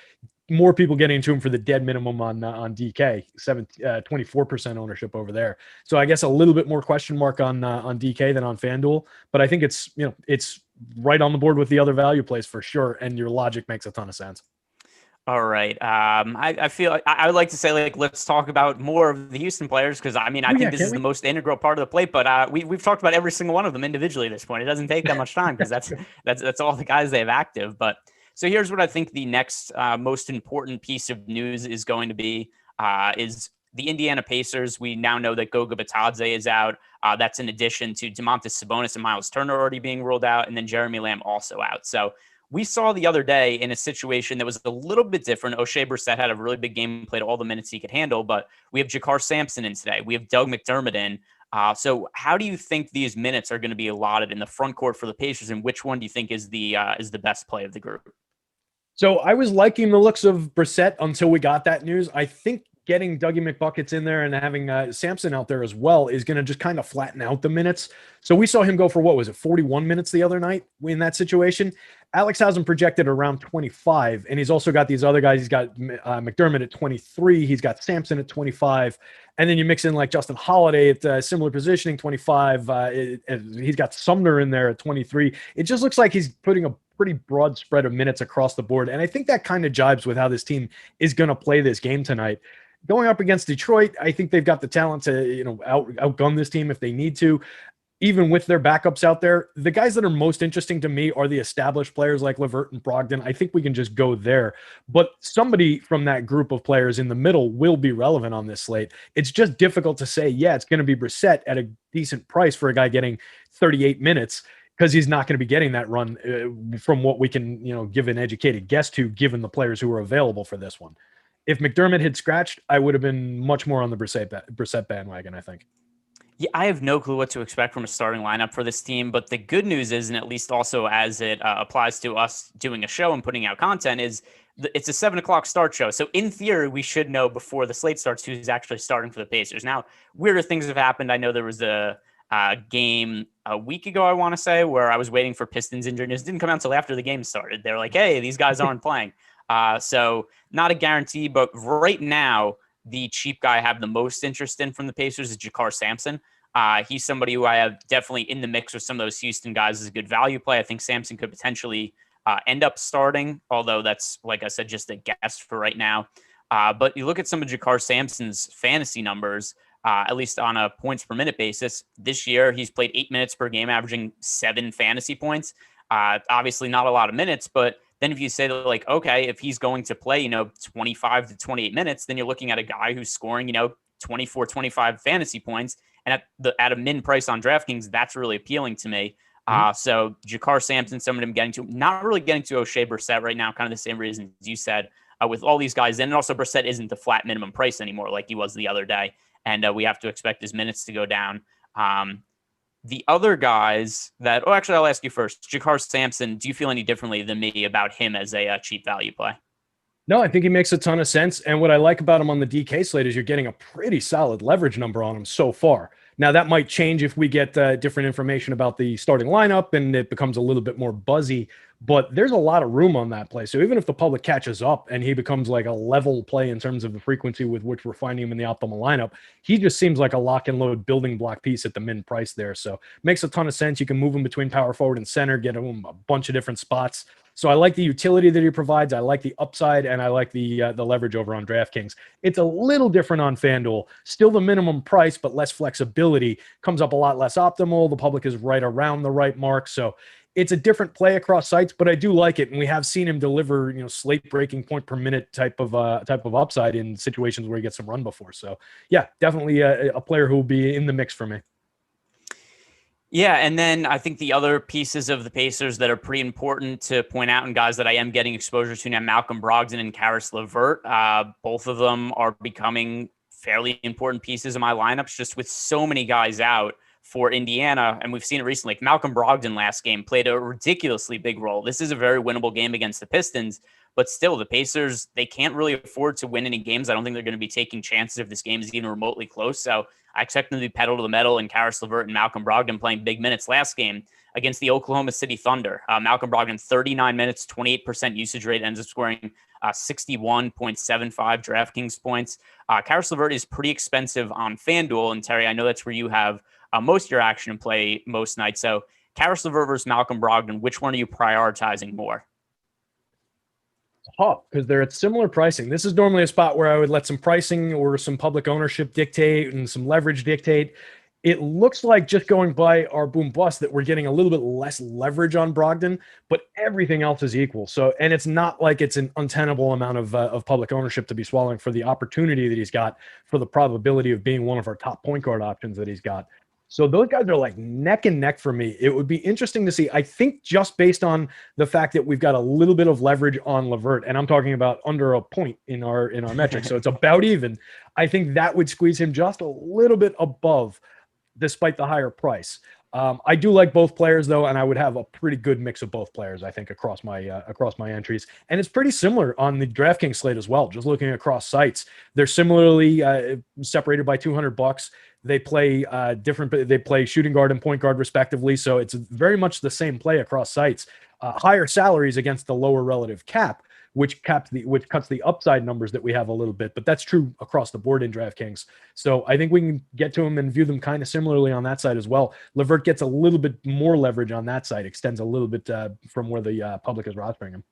More people getting to him for the dead minimum on DK, 24% ownership over there. So I guess a little bit more question mark on DK than on FanDuel, but I think it's right on the board with the other value plays for sure. And your logic makes a ton of sense. All right. I feel I would like to say, like, let's talk about more of the Houston players, because I think this is the most integral part of the plate. But we've talked about every single one of them individually at this point. It doesn't take that much time because that's all the guys they have active. But so here's what I think the next most important piece of news is going to be is the Indiana Pacers. We now know that Goga Bitadze is out. That's in addition to Domantas Sabonis and Miles Turner already being ruled out, and then Jeremy Lamb also out. So we saw the other day in a situation that was a little bit different. O'Shea Brissett had a really big game, played all the minutes he could handle, but we have Jakar Sampson in today. We have Doug McDermott in. So how do you think these minutes are going to be allotted in the front court for the Pacers, and which one do you think is the best play of the group? So I was liking the looks of Brissett until we got that news. I think getting Dougie McBuckets in there and having Sampson out there as well is going to just kind of flatten out the minutes. So we saw him go for, 41 minutes the other night in that situation. Alex has him projected around 25, and he's also got these other guys. He's got McDermott at 23. He's got Sampson at 25. And then you mix in like Justin Holiday at similar positioning, 25. He's got Sumner in there at 23. It just looks like he's putting a pretty broad spread of minutes across the board. And I think that kind of jibes with how this team is going to play this game tonight. Going up against Detroit, I think they've got the talent to, outgun this team if they need to. Even with their backups out there, the guys that are most interesting to me are the established players like LeVert and Brogdon. I think we can just go there. But somebody from that group of players in the middle will be relevant on this slate. It's just difficult to say, it's going to be Brissett at a decent price for a guy getting 38 minutes, because he's not going to be getting that run from what we can, give an educated guess to, given the players who are available for this one. If McDermott had scratched, I would have been much more on the Brissett bandwagon, I think. Yeah, I have no clue what to expect from a starting lineup for this team, but the good news is, and at least also as it applies to us doing a show and putting out content, is it's a 7:00 start show. So in theory, we should know before the slate starts who's actually starting for the Pacers. Now, weirder things have happened. I know there was a game a week ago, I want to say, where I was waiting for Pistons injury news. It didn't come out until after the game started. They're like, hey, these guys aren't playing. So not a guarantee, but right now, the cheap guy I have the most interest in from the Pacers is Jakar Sampson. He's somebody who I have definitely in the mix with some of those Houston guys as a good value play. I think Sampson could potentially end up starting, although that's, like I said, just a guess for right now. But you look at some of Jakar Sampson's fantasy numbers, at least on a points per minute basis. This year, he's played 8 minutes per game, averaging 7 fantasy points. Obviously not a lot of minutes, but then if you say that, like, okay, if he's going to play, 25 to 28 minutes, then you're looking at a guy who's scoring, 24, 25 fantasy points. And at a min price on DraftKings, that's really appealing to me. So Jakar Sampson, some of them not really getting to O'Shea Brissett right now, kind of the same reasons you said with all these guys. And also Brissett isn't the flat minimum price anymore like he was the other day. And we have to expect his minutes to go down. The other guys actually, I'll ask you first. Jakar Sampson, do you feel any differently than me about him as a cheap value play? No, I think he makes a ton of sense. And what I like about him on the DK slate is you're getting a pretty solid leverage number on him so far. Now, that might change if we get different information about the starting lineup and it becomes a little bit more buzzy. but there's a lot of room on that play. So even if the public catches up and he becomes like a level play in terms of the frequency with which we're finding him in the optimal lineup, he just seems like a lock and load building block piece at the min price there. So makes a ton of sense. You can move him between power forward and center, get him a bunch of different spots. So I like the utility that he provides. I like the upside, and I like the leverage over on DraftKings. It's a little different on FanDuel. Still the minimum price, but less flexibility. Comes up a lot less optimal. The public is right around the right mark. So it's a different play across sites, but I do like it. And we have seen him deliver, slate breaking point per minute type of upside in situations where he gets some run before. So yeah, definitely a player who will be in the mix for me. Yeah, and then I think the other pieces of the Pacers that are pretty important to point out, and guys that I am getting exposure to now, Malcolm Brogdon and Karis LeVert, both of them are becoming fairly important pieces of my lineups, just with so many guys out for Indiana, and we've seen it recently. Like Malcolm Brogdon last game played a ridiculously big role. This is a very winnable game against the Pistons, but still the Pacers, they can't really afford to win any games. I don't think they're going to be taking chances if this game is even remotely close. So I expect them to be pedal to the metal, and Karis LeVert and Malcolm Brogdon playing big minutes last game against the Oklahoma City Thunder. Malcolm Brogdon, 39 minutes, 28% usage rate, ends up scoring 61.75 DraftKings points. Karis LeVert is pretty expensive on FanDuel, and Terry, I know that's where you have most of your action and play most nights. So Karis LeVert versus Malcolm Brogdon, which one are you prioritizing more? Tough because they're at similar pricing. This is normally a spot where I would let some pricing or some public ownership dictate and some leverage dictate. It looks like, just going by our boom bust, that we're getting a little bit less leverage on Brogdon, but everything else is equal. So, and it's not like it's an untenable amount of public ownership to be swallowing for the opportunity that he's got, for the probability of being one of our top point guard options that he's got. So those guys are like neck and neck for me. It would be interesting to see. I think just based on the fact that we've got a little bit of leverage on LeVert, and I'm talking about under a point in our metrics, so it's about even. I think that would squeeze him just a little bit above, despite the higher price. I do like both players though, and I would have a pretty good mix of both players, I think, across my entries. And it's pretty similar on the DraftKings slate as well. Just looking across sites, they're similarly separated by $200. They play different. They play shooting guard and point guard respectively. So it's very much the same play across sites. Higher salaries against the lower relative cap, which cuts the upside numbers that we have a little bit. But that's true across the board in DraftKings. So I think we can get to them and view them kind of similarly on that side as well. LeVert gets a little bit more leverage on that side, extends a little bit from where the public is rostering him.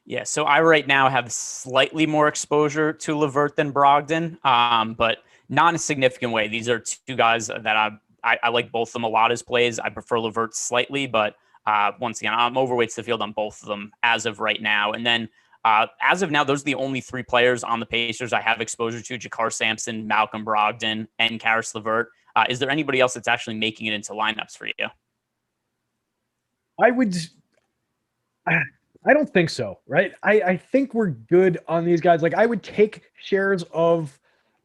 Yeah, so I right now have slightly more exposure to LeVert than Brogdon, but not in a significant way. These are two guys that I like both of them a lot as plays. I prefer LeVert slightly, but once again, I'm overweight to the field on both of them as of right now. And then as of now, those are the only three players on the Pacers I have exposure to: Jakar Sampson, Malcolm Brogdon, and Karis LeVert. Is there anybody else that's actually making it into lineups for you? I don't think so, right? I think we're good on these guys. Like, I would take shares of,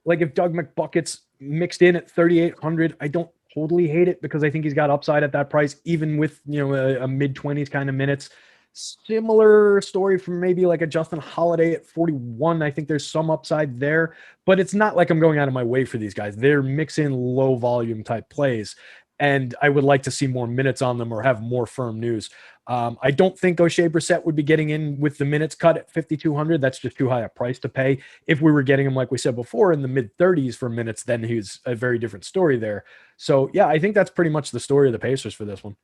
like, if Doug McBucket's mixed in at 3,800, I don't totally hate it because I think he's got upside at that price, even with, a mid-20s kind of minutes. Similar story from maybe like a Justin Holiday at 41. I think there's some upside there, but it's not like I'm going out of my way for these guys. They're mixing low volume type plays, and I would like to see more minutes on them or have more firm news. I don't think O'Shea Brissett would be getting in with the minutes cut at 5,200. That's just too high a price to pay. If we were getting him, like we said before, in the mid-30s for minutes, then he's a very different story there. So yeah, I think that's pretty much the story of the Pacers for this one.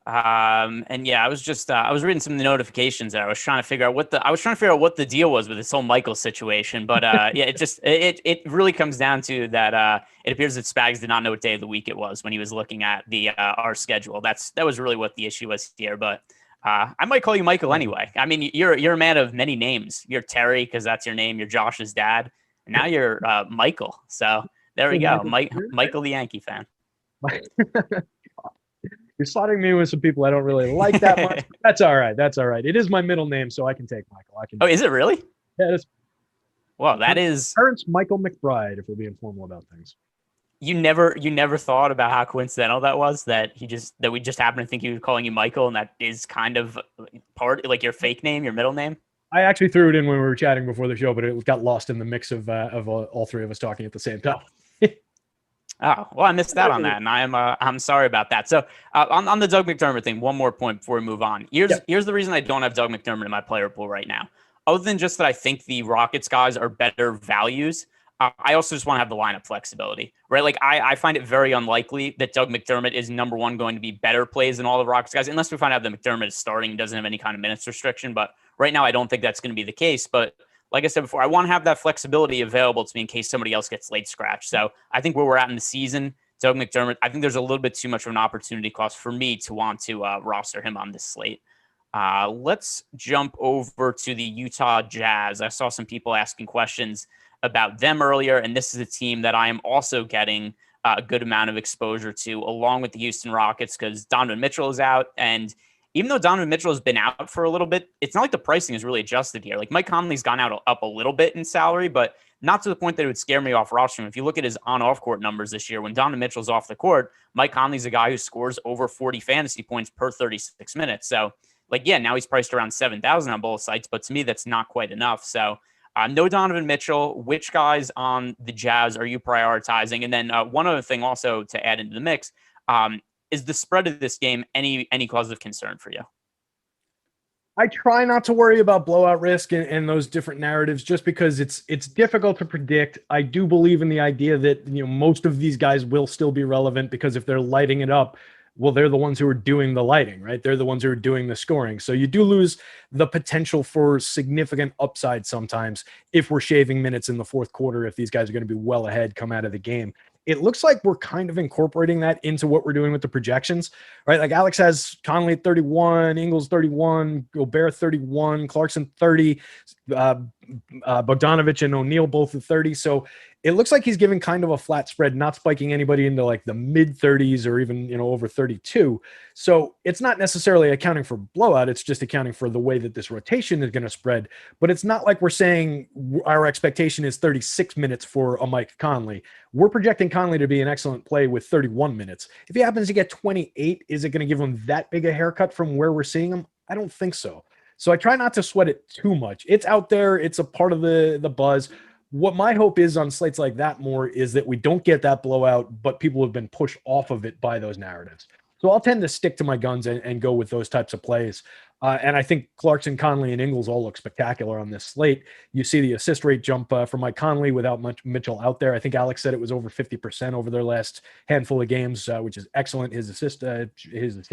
And yeah, I was just I was reading some of the notifications there. I was trying to figure out what the deal was with this whole Michael situation. But yeah, it really comes down to that. It appears that Spags did not know what day of the week it was when he was looking at the our schedule. That was really what the issue was here. But I might call you Michael anyway. I mean, you're a man of many names. You're Terry because that's your name. You're Josh's dad, and now you're Michael. So there we go, Michael the Yankee fan. You're slotting me with some people I don't really like that much. That's all right. That's all right. It is my middle name, so I can take Michael. Oh, is it really? Yeah, it's. Well, that is. Parents Michael McBride, if we're being formal about things. You never thought about how coincidental that was, that we just happened to think he was calling you Michael, and that is kind of part, like, your fake name, your middle name. I actually threw it in when we were chatting before the show, but it got lost in the mix of all three of us talking at the same time. Oh, well, I missed out on that, and I'm sorry about that. So on the Doug McDermott thing, one more point before we move on. Here's the reason I don't have Doug McDermott in my player pool right now. Other than just that, I think the Rockets guys are better values. I also just want to have the lineup flexibility, right? Like I find it very unlikely that Doug McDermott is number one going to be better plays than all the Rockets guys, unless we find out that McDermott is starting and doesn't have any kind of minutes restriction. But right now, I don't think that's going to be the case. But like I said before, I want to have that flexibility available to me in case somebody else gets late scratch. So I think where we're at in the season, Doug McDermott, I think there's a little bit too much of an opportunity cost for me to want to roster him on this slate. Let's jump over to the Utah Jazz. I saw some people asking questions about them earlier, and this is a team that I am also getting a good amount of exposure to, along with the Houston Rockets, because Donovan Mitchell is out. And even though Donovan Mitchell has been out for a little bit, it's not like the pricing is really adjusted here. Like Mike Conley's gone up a little bit in salary, but not to the point that it would scare me off rostering. If you look at his on-off court numbers this year, when Donovan Mitchell's off the court, Mike Conley's a guy who scores over 40 fantasy points per 36 minutes. So, like, yeah, now he's priced around 7,000 on both sites, but to me, that's not quite enough. So, no Donovan Mitchell. Which guys on the Jazz are you prioritizing? And then one other thing also to add into the mix, is the spread of this game any cause of concern for you? I try not to worry about blowout risk and those different narratives just because it's difficult to predict. I do believe in the idea that most of these guys will still be relevant because if they're lighting it up, well, they're the ones who are doing the lighting, right? They're the ones who are doing the scoring. So you do lose the potential for significant upside sometimes if we're shaving minutes in the fourth quarter, if these guys are going to be well ahead come out of the game. It looks like we're kind of incorporating that into what we're doing with the projections, right? Like Alex has Conley at 31, Ingles 31, Gobert 31, Clarkson 30, Bogdanovich and O'Neal both at 30. So it looks like he's giving kind of a flat spread, not spiking anybody into like the mid 30s or even, over 32. So it's not necessarily accounting for blowout. It's just accounting for the way that this rotation is going to spread. But it's not like we're saying our expectation is 36 minutes for a Mike Conley. We're projecting Conley to be an excellent play with 31 minutes. If he happens to get 28, is it going to give him that big a haircut from where we're seeing him? I don't think so. So I try not to sweat it too much. It's out there. It's a part of the buzz. What my hope is on slates like that more is that we don't get that blowout, but people have been pushed off of it by those narratives. So I'll tend to stick to my guns and go with those types of plays. And I think Clarkson, Conley, and Ingles all look spectacular on this slate. You see the assist rate jump for Mike Conley without Mitchell out there. I think Alex said it was over 50% over their last handful of games, which is excellent. His assist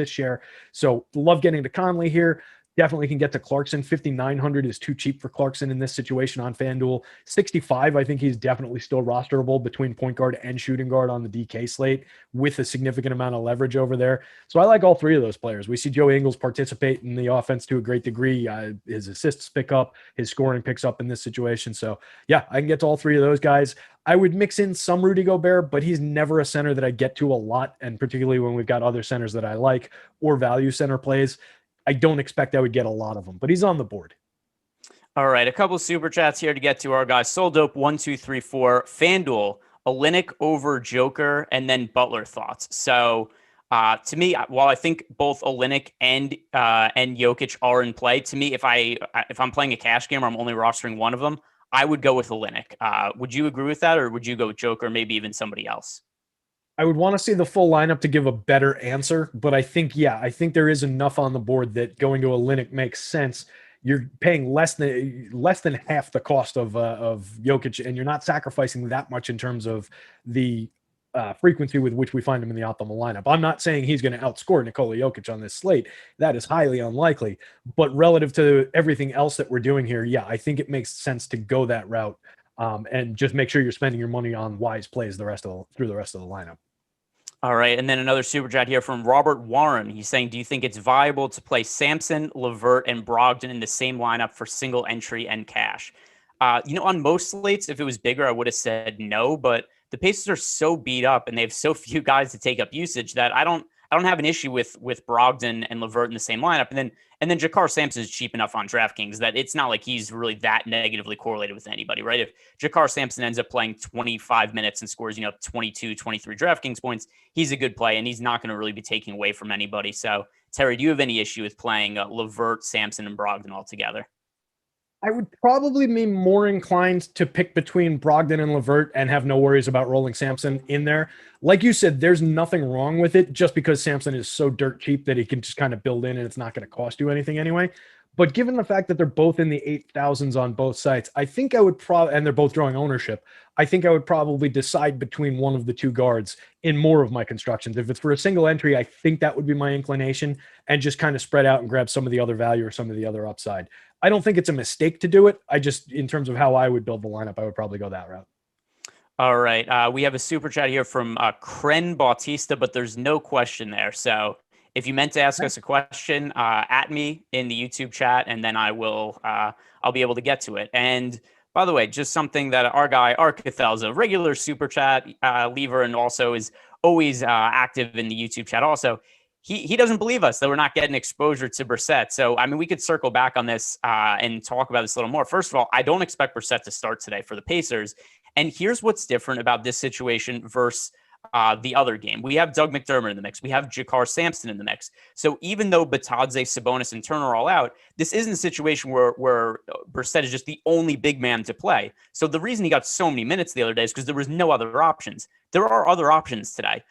share. So love getting to Conley here. Definitely can get to Clarkson. 5,900 is too cheap for Clarkson in this situation on FanDuel. 65, I think he's definitely still rosterable between point guard and shooting guard on the DK slate with a significant amount of leverage over there. So I like all three of those players. We see Joe Ingles participate in the offense to a great degree. His assists pick up, his scoring picks up in this situation. So yeah, I can get to all three of those guys. I would mix in some Rudy Gobert, but he's never a center that I get to a lot. And particularly when we've got other centers that I like or value center plays, I don't expect I would get a lot of them, but he's on the board. All right, a couple of super chats here to get to our guys. SoulDope1234, FanDuel, Olynyk over Joker, and then Butler thoughts. So to me, while I think both Olynyk and Jokic are in play, to me, if I'm playing a cash game or I'm only rostering one of them, I would go with Olynyk. Would you agree with that, or would you go with Joker, maybe even somebody else? I would want to see the full lineup to give a better answer, but I think there is enough on the board that going to Olynyk makes sense. You're paying less than half the cost of Jokic, and you're not sacrificing that much in terms of the frequency with which we find him in the optimal lineup. I'm not saying he's going to outscore Nikola Jokic on this slate. That is highly unlikely. But relative to everything else that we're doing here, I think it makes sense to go that route and just make sure you're spending your money on wise plays through the rest of the lineup. All right, and then another super chat here from Robert Warren. He's saying, do you think it's viable to play Sampson, LeVert, and Brogdon in the same lineup for single entry and cash? On most slates, if it was bigger, I would have said no, but the Pacers are so beat up and they have so few guys to take up usage that I don't have an issue with Brogdon and LeVert in the same lineup. And then Jakar Sampson is cheap enough on DraftKings that it's not like he's really that negatively correlated with anybody, right? If Jakar Sampson ends up playing 25 minutes and scores, 22, 23 DraftKings points, he's a good play and he's not going to really be taking away from anybody. So Terry, do you have any issue with playing LeVert, Sampson, and Brogdon all together? I would probably be more inclined to pick between Brogdon and LeVert and have no worries about rolling Sampson in there. Like you said, there's nothing wrong with it just because Sampson is so dirt cheap that he can just kind of build in and it's not going to cost you anything anyway. But given the fact that they're both in the 8,000s on both sites, I think I would probably, and they're both drawing ownership, I think I would probably decide between one of the two guards in more of my constructions. If it's for a single entry, I think that would be my inclination and just kind of spread out and grab some of the other value or some of the other upside. I don't think it's a mistake to do it. I just, in terms of how I would build the lineup, I would probably go that route. All right. We have a super chat here from Kren Bautista, but there's no question there. So if you meant to ask us a question, at me in the YouTube chat, and then I'll be able to get to it. And by the way, just something that our guy, Arkathel's a regular super chat lever and also is always active in the YouTube chat. Also, he doesn't believe us that we're not getting exposure to Brissett. So, I mean, we could circle back on this and talk about this a little more. First of all, I don't expect Brissett to start today for the Pacers. And here's what's different about this situation versus the other game. We have Doug McDermott in the mix. We have Jakar Sampson in the mix. So even though Batadze, Sabonis, and Turner are all out, this isn't a situation where Brissett is just the only big man to play. So the reason he got so many minutes the other day is because there was no other options. There are other options today.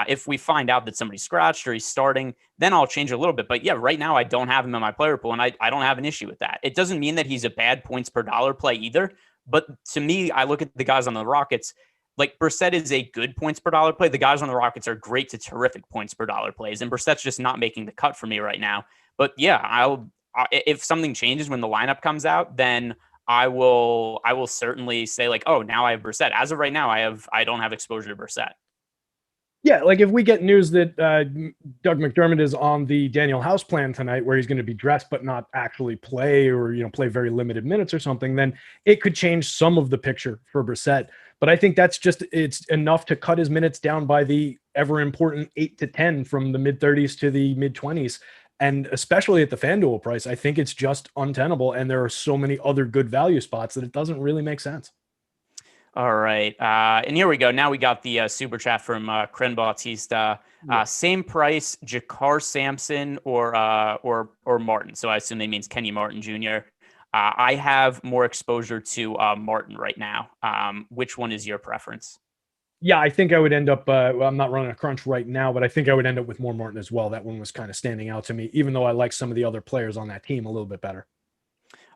If we find out that somebody's scratched or he's starting, then I'll change a little bit. But yeah, right now I don't have him in my player pool, and I don't have an issue with that. It doesn't mean that he's a bad points per dollar play either. But to me, I look at the guys on the Rockets, like Brissett is a good points per dollar play. The guys on the Rockets are great to terrific points per dollar plays, and Brissett's just not making the cut for me right now. But yeah, if something changes when the lineup comes out, then I will certainly say like, oh, now I have Brissett. As of right now, I don't have exposure to Brissett. Yeah, like if we get news that Doug McDermott is on the Daniel House plan tonight where he's going to be dressed but not actually play or, play very limited minutes or something, then it could change some of the picture for Brissett. But I think that's it's enough to cut his minutes down by the ever important 8 to 10 from the mid 30s to the mid 20s. And especially at the FanDuel price, I think it's just untenable. And there are so many other good value spots that it doesn't really make sense. All right. And here we go. Now we got the super chat from Kren Bautista. Same price, Jakar Sampson or Martin. So I assume that means Kenny Martin Jr. I have more exposure to Martin right now. Which one is your preference? Yeah, I think I would end up, I'm not running a crunch right now, but I think I would end up with more Martin as well. That one was kind of standing out to me, even though I like some of the other players on that team a little bit better.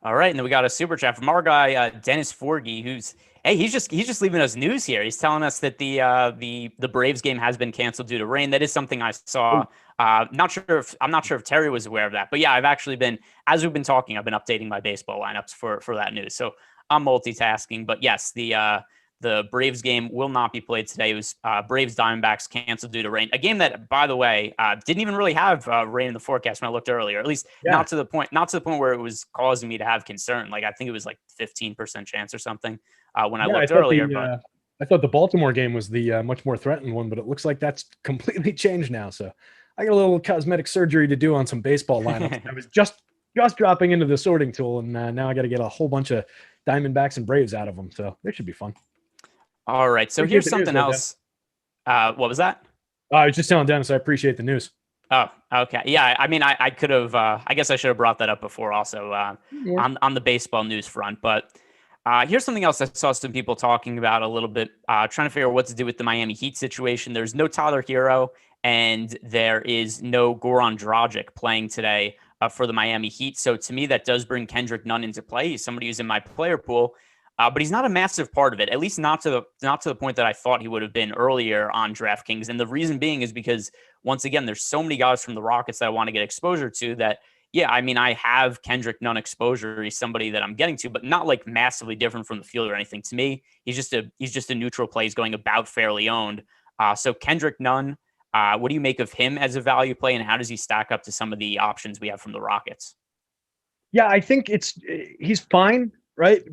All right. And then we got a super chat from our guy, Dennis Forgy, who's, hey, he's just leaving us news here. He's telling us that the Braves game has been canceled due to rain. That is something I saw. I'm not sure if Terry was aware of that, but yeah, I've actually been, as we've been talking, I've been updating my baseball lineups for that news. So I'm multitasking, but yes, the Braves game will not be played today. It was Braves Diamondbacks canceled due to rain. A game that, by the way, didn't even really have rain in the forecast when I looked earlier. At least not to the point where it was causing me to have concern. Like I think it was like 15% chance or something when I looked earlier. But I thought the Baltimore game was the much more threatened one, but it looks like that's completely changed now. So I got a little cosmetic surgery to do on some baseball lineups. I was just dropping into the sorting tool, and now I got to get a whole bunch of Diamondbacks and Braves out of them. So it should be fun. All right. So here's something else. What was that? I was just telling Dennis I appreciate the news. Oh, okay. Yeah. I mean, I could have, I guess I should have brought that up before also on the baseball news front. But here's something else I saw some people talking about a little bit, trying to figure out what to do with the Miami Heat situation. There's no Tyler Hero and there is no Goran Dragic playing today for the Miami Heat. So to me, that does bring Kendrick Nunn into play. He's somebody who's in my player pool. But he's not a massive part of it, at least not to the point that I thought he would have been earlier on DraftKings. And the reason being is because, once again, there's so many guys from the Rockets that I want to get exposure to that, yeah, I mean, I have Kendrick Nunn exposure. He's somebody that I'm getting to, but not like massively different from the field or anything. To me, he's just a neutral play. He's going about fairly owned. So Kendrick Nunn, what do you make of him as a value play, and how does he stack up to some of the options we have from the Rockets? Yeah, I think he's fine. Right.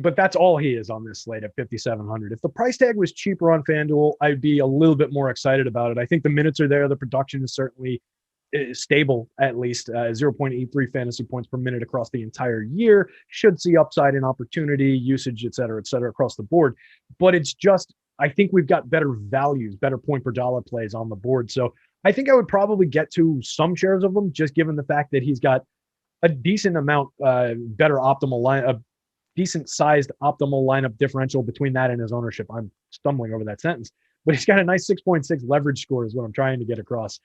But that's all he is on this slate at 5,700. If the price tag was cheaper on FanDuel, I'd be a little bit more excited about it. I think the minutes are there. The production is certainly stable, at least 0.83 fantasy points per minute across the entire year. Should see upside in opportunity, usage, et cetera, across the board. But it's just, I think we've got better values, better point per dollar plays on the board. So I think I would probably get to some shares of them, just given the fact that he's got a decent amount better optimal line, a decent sized optimal lineup differential between that and his ownership. I'm stumbling over that sentence, but he's got a nice 6.6 leverage score is what I'm trying to get across.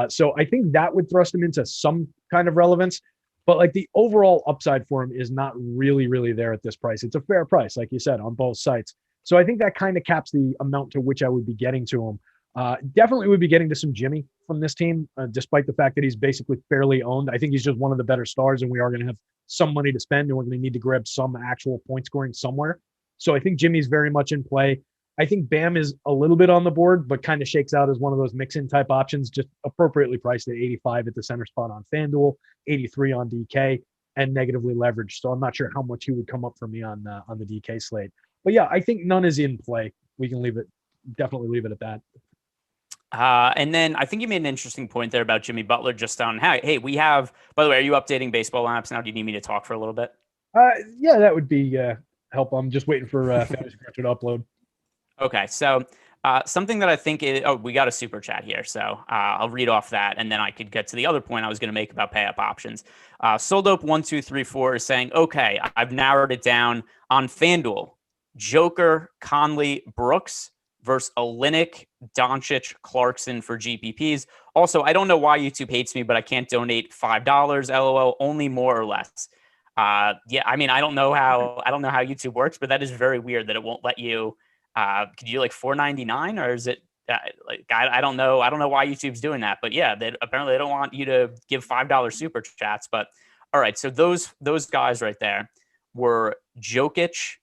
So I think that would thrust him into some kind of relevance, but like the overall upside for him is not really there at this price. It's a fair price, like you said, on both sites. So I think that kind of caps the amount to which I would be getting to him. Definitely would be getting to some Jimmy from this team, despite the fact that he's basically fairly owned. I think he's just one of the better stars, and we are going to have some money to spend, and we're going to need to grab some actual point scoring somewhere. So I think Jimmy's very much in play. I think Bam is a little bit on the board, but kind of shakes out as one of those mix-in type options, just appropriately priced at 85 at the center spot on FanDuel, 83 on DK, and negatively leveraged. So I'm not sure how much he would come up for me on the DK slate. But yeah, I think none is in play. We can definitely leave it at that. And then I think you made an interesting point there about Jimmy Butler, just on how, hey, we have, by the way, are you updating baseball lineups now? Do you need me to talk for a little bit? Yeah, that would be help. I'm just waiting for Fantasy Cruncher to upload. Okay. So something that I think is, we got a super chat here. So I'll read off that, and then I could get to the other point I was going to make about pay up options. Soldope1234 is saying, okay, I've narrowed it down on FanDuel. Joker, Conley, Brooks versus Olynyk, Doncic, Clarkson for GPPs. Also, I don't know why YouTube hates me, but I can't donate $5. LOL. Only more or less. Yeah, I mean, I don't know how YouTube works, but that is very weird that it won't let you. Could you do like $4.99, or is it like I don't know. I don't know why YouTube's doing that, but yeah, apparently they don't want you to give $5 super chats. But all right, so those guys right there were Jokic,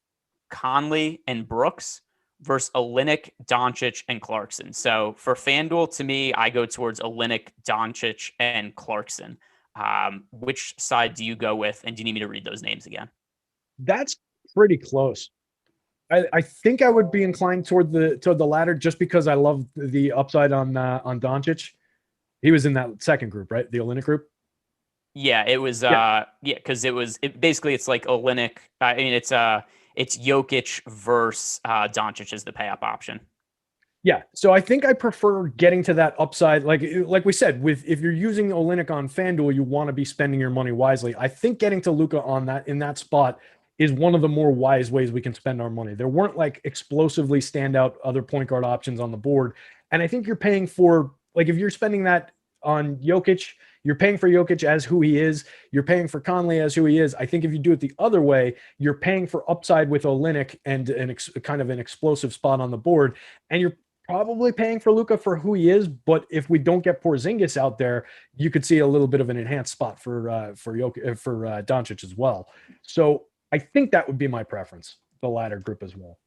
Conley, and Brooks versus Olynyk, Doncic, and Clarkson. So for FanDuel, to me, I go towards Olynyk, Doncic, and Clarkson. Which side do you go with? And do you need me to read those names again? That's pretty close. I think I would be inclined toward the latter, just because I love the upside on Doncic. He was in that second group, right? The Olynyk group. Yeah, it was. Because basically it's like Olynyk. I mean, it's Jokic versus Doncic is the pay up option. Yeah, so I think I prefer getting to that upside. Like we said, if you're using Olynyk on FanDuel, you want to be spending your money wisely. I think getting to Luka in that spot is one of the more wise ways we can spend our money. There weren't like explosively standout other point guard options on the board. And I think you're paying for, like, if you're spending that on Jokic, you're paying for Jokic as who he is. You're paying for Conley as who he is. I think if you do it the other way, you're paying for upside with Olynyk and kind of an explosive spot on the board. And you're probably paying for Luka for who he is. But if we don't get Porzingis out there, you could see a little bit of an enhanced spot for Doncic as well. So I think that would be my preference, the latter group as well.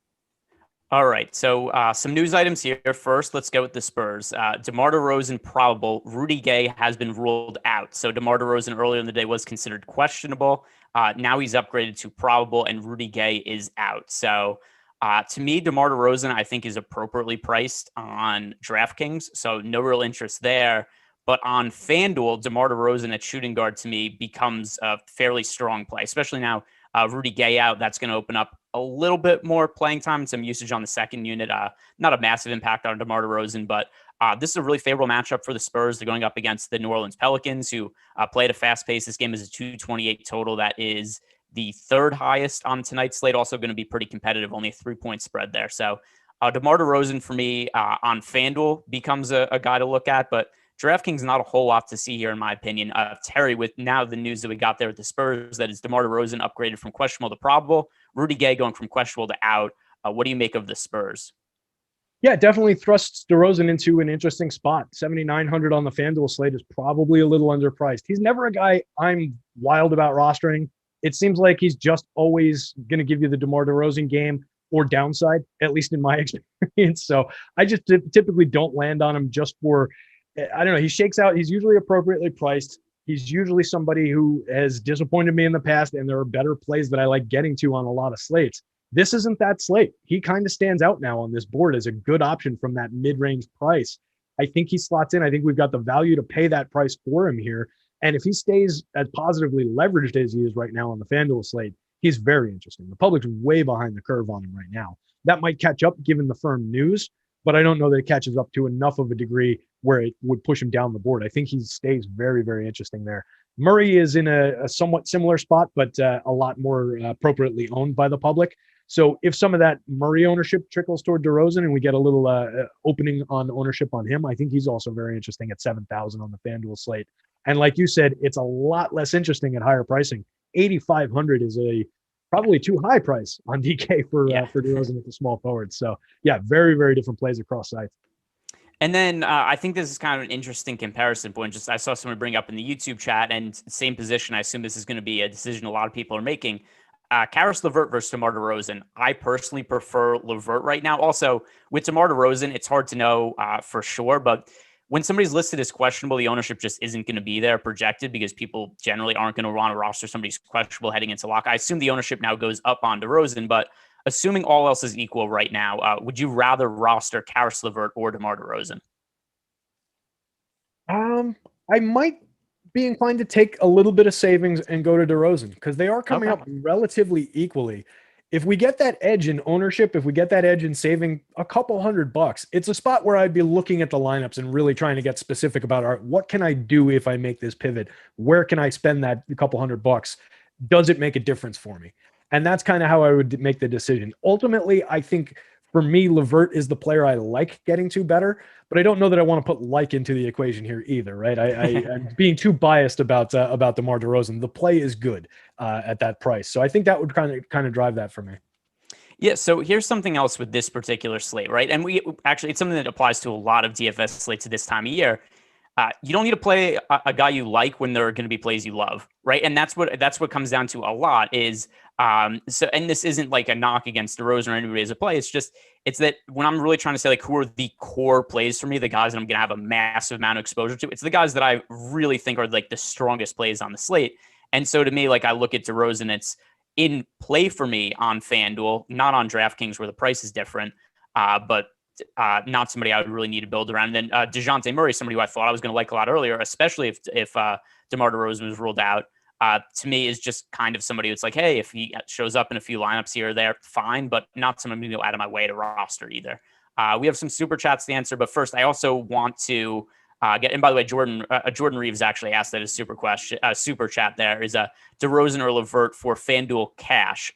All right, so some news items here. First, let's go with the Spurs. DeMar DeRozan probable. Rudy Gay has been ruled out. So DeMar DeRozan earlier in the day was considered questionable. Now he's upgraded to probable, and Rudy Gay is out. So to me, DeMar DeRozan, I think, is appropriately priced on DraftKings. So no real interest there. But on FanDuel, DeMar DeRozan at shooting guard, to me, becomes a fairly strong play, especially now. Rudy Gay out, that's going to open up a little bit more playing time and some usage on the second unit. Not a massive impact on DeMar DeRozan, but this is a really favorable matchup for the Spurs. They're going up against the New Orleans Pelicans, who play at a fast pace. This game is a 228 total. That is the third highest on tonight's slate. Also going to be pretty competitive, only a 3-point spread there. So DeMar DeRozan for me on FanDuel becomes a guy to look at, but DraftKings, not a whole lot to see here, in my opinion. Terry, with now the news that we got there with the Spurs, that is DeMar DeRozan upgraded from questionable to probable, Rudy Gay going from questionable to out. What do you make of the Spurs? Yeah, definitely thrusts DeRozan into an interesting spot. 7,900 on the FanDuel slate is probably a little underpriced. He's never a guy I'm wild about rostering. It seems like he's just always going to give you the DeMar DeRozan game or downside, at least in my experience. So I just typically don't land on him just for, I don't know. He shakes out. He's usually appropriately priced. He's usually somebody who has disappointed me in the past, and there are better plays that I like getting to on a lot of slates. This isn't that slate. He kind of stands out now on this board as a good option from that mid-range price. I think he slots in. I think we've got the value to pay that price for him here. And if he stays as positively leveraged as he is right now on the FanDuel slate, he's very interesting. The public's way behind the curve on him right now. That might catch up given the firm news, but I don't know that it catches up to enough of a degree where it would push him down the board. I think he stays very, very interesting there. Murray is in a somewhat similar spot, but a lot more appropriately owned by the public. So if some of that Murray ownership trickles toward DeRozan and we get a little opening on ownership on him, I think he's also very interesting at 7,000 on the FanDuel slate. And like you said, it's a lot less interesting at higher pricing. 8,500 is a probably too high price on DK for DeRozan at the small forward. So yeah, very, very different plays across sites. And then I think this is kind of an interesting comparison point. Just I saw someone bring up in the YouTube chat, and same position. I assume this is going to be a decision a lot of people are making. Karis LeVert versus DeMar DeRozan. I personally prefer LeVert right now. Also, with DeMar DeRozan, it's hard to know for sure, but when somebody's listed as questionable, the ownership just isn't going to be there projected because people generally aren't going to want to roster somebody's questionable heading into lock. I assume the ownership now goes up on DeRozan, but assuming all else is equal right now, would you rather roster Karis LeVert or DeMar DeRozan? I might be inclined to take a little bit of savings and go to DeRozan because they are coming up relatively equally. If we get that edge in ownership, if we get that edge in saving a couple $100, it's a spot where I'd be looking at the lineups and really trying to get specific about, all right, what can I do if I make this pivot? Where can I spend that couple $100? Does it make a difference for me? And that's kind of how I would make the decision. Ultimately, I think for me, LeVert is the player I like getting to better, but I don't know that I want to put like into the equation here either, right? I'm being too biased about DeMar DeRozan. The play is good at that price. So I think that would kind of drive that for me. Yeah, so here's something else with this particular slate, right? And it's something that applies to a lot of DFS slates at this time of year. You don't need to play a guy you like when there are going to be plays you love, right? And that's what comes down to a lot is so. And this isn't like a knock against DeRozan or anybody as a play. It's that when I'm really trying to say like who are the core plays for me, the guys that I'm going to have a massive amount of exposure to, it's the guys that I really think are like the strongest plays on the slate. And so to me, like I look at DeRozan, it's in play for me on FanDuel, not on DraftKings where the price is different, but not somebody I would really need to build around. And then DeJounte Murray, somebody who I thought I was going to like a lot earlier, especially if DeMar DeRozan was ruled out, to me is just kind of somebody who's like, hey, if he shows up in a few lineups here or there, fine, but not somebody to go out of my way to roster either. We have some super chats to answer, but first I also want to get, and by the way, Jordan Reeves actually asked that as super chat there is DeRozan or LeVert for FanDuel cash.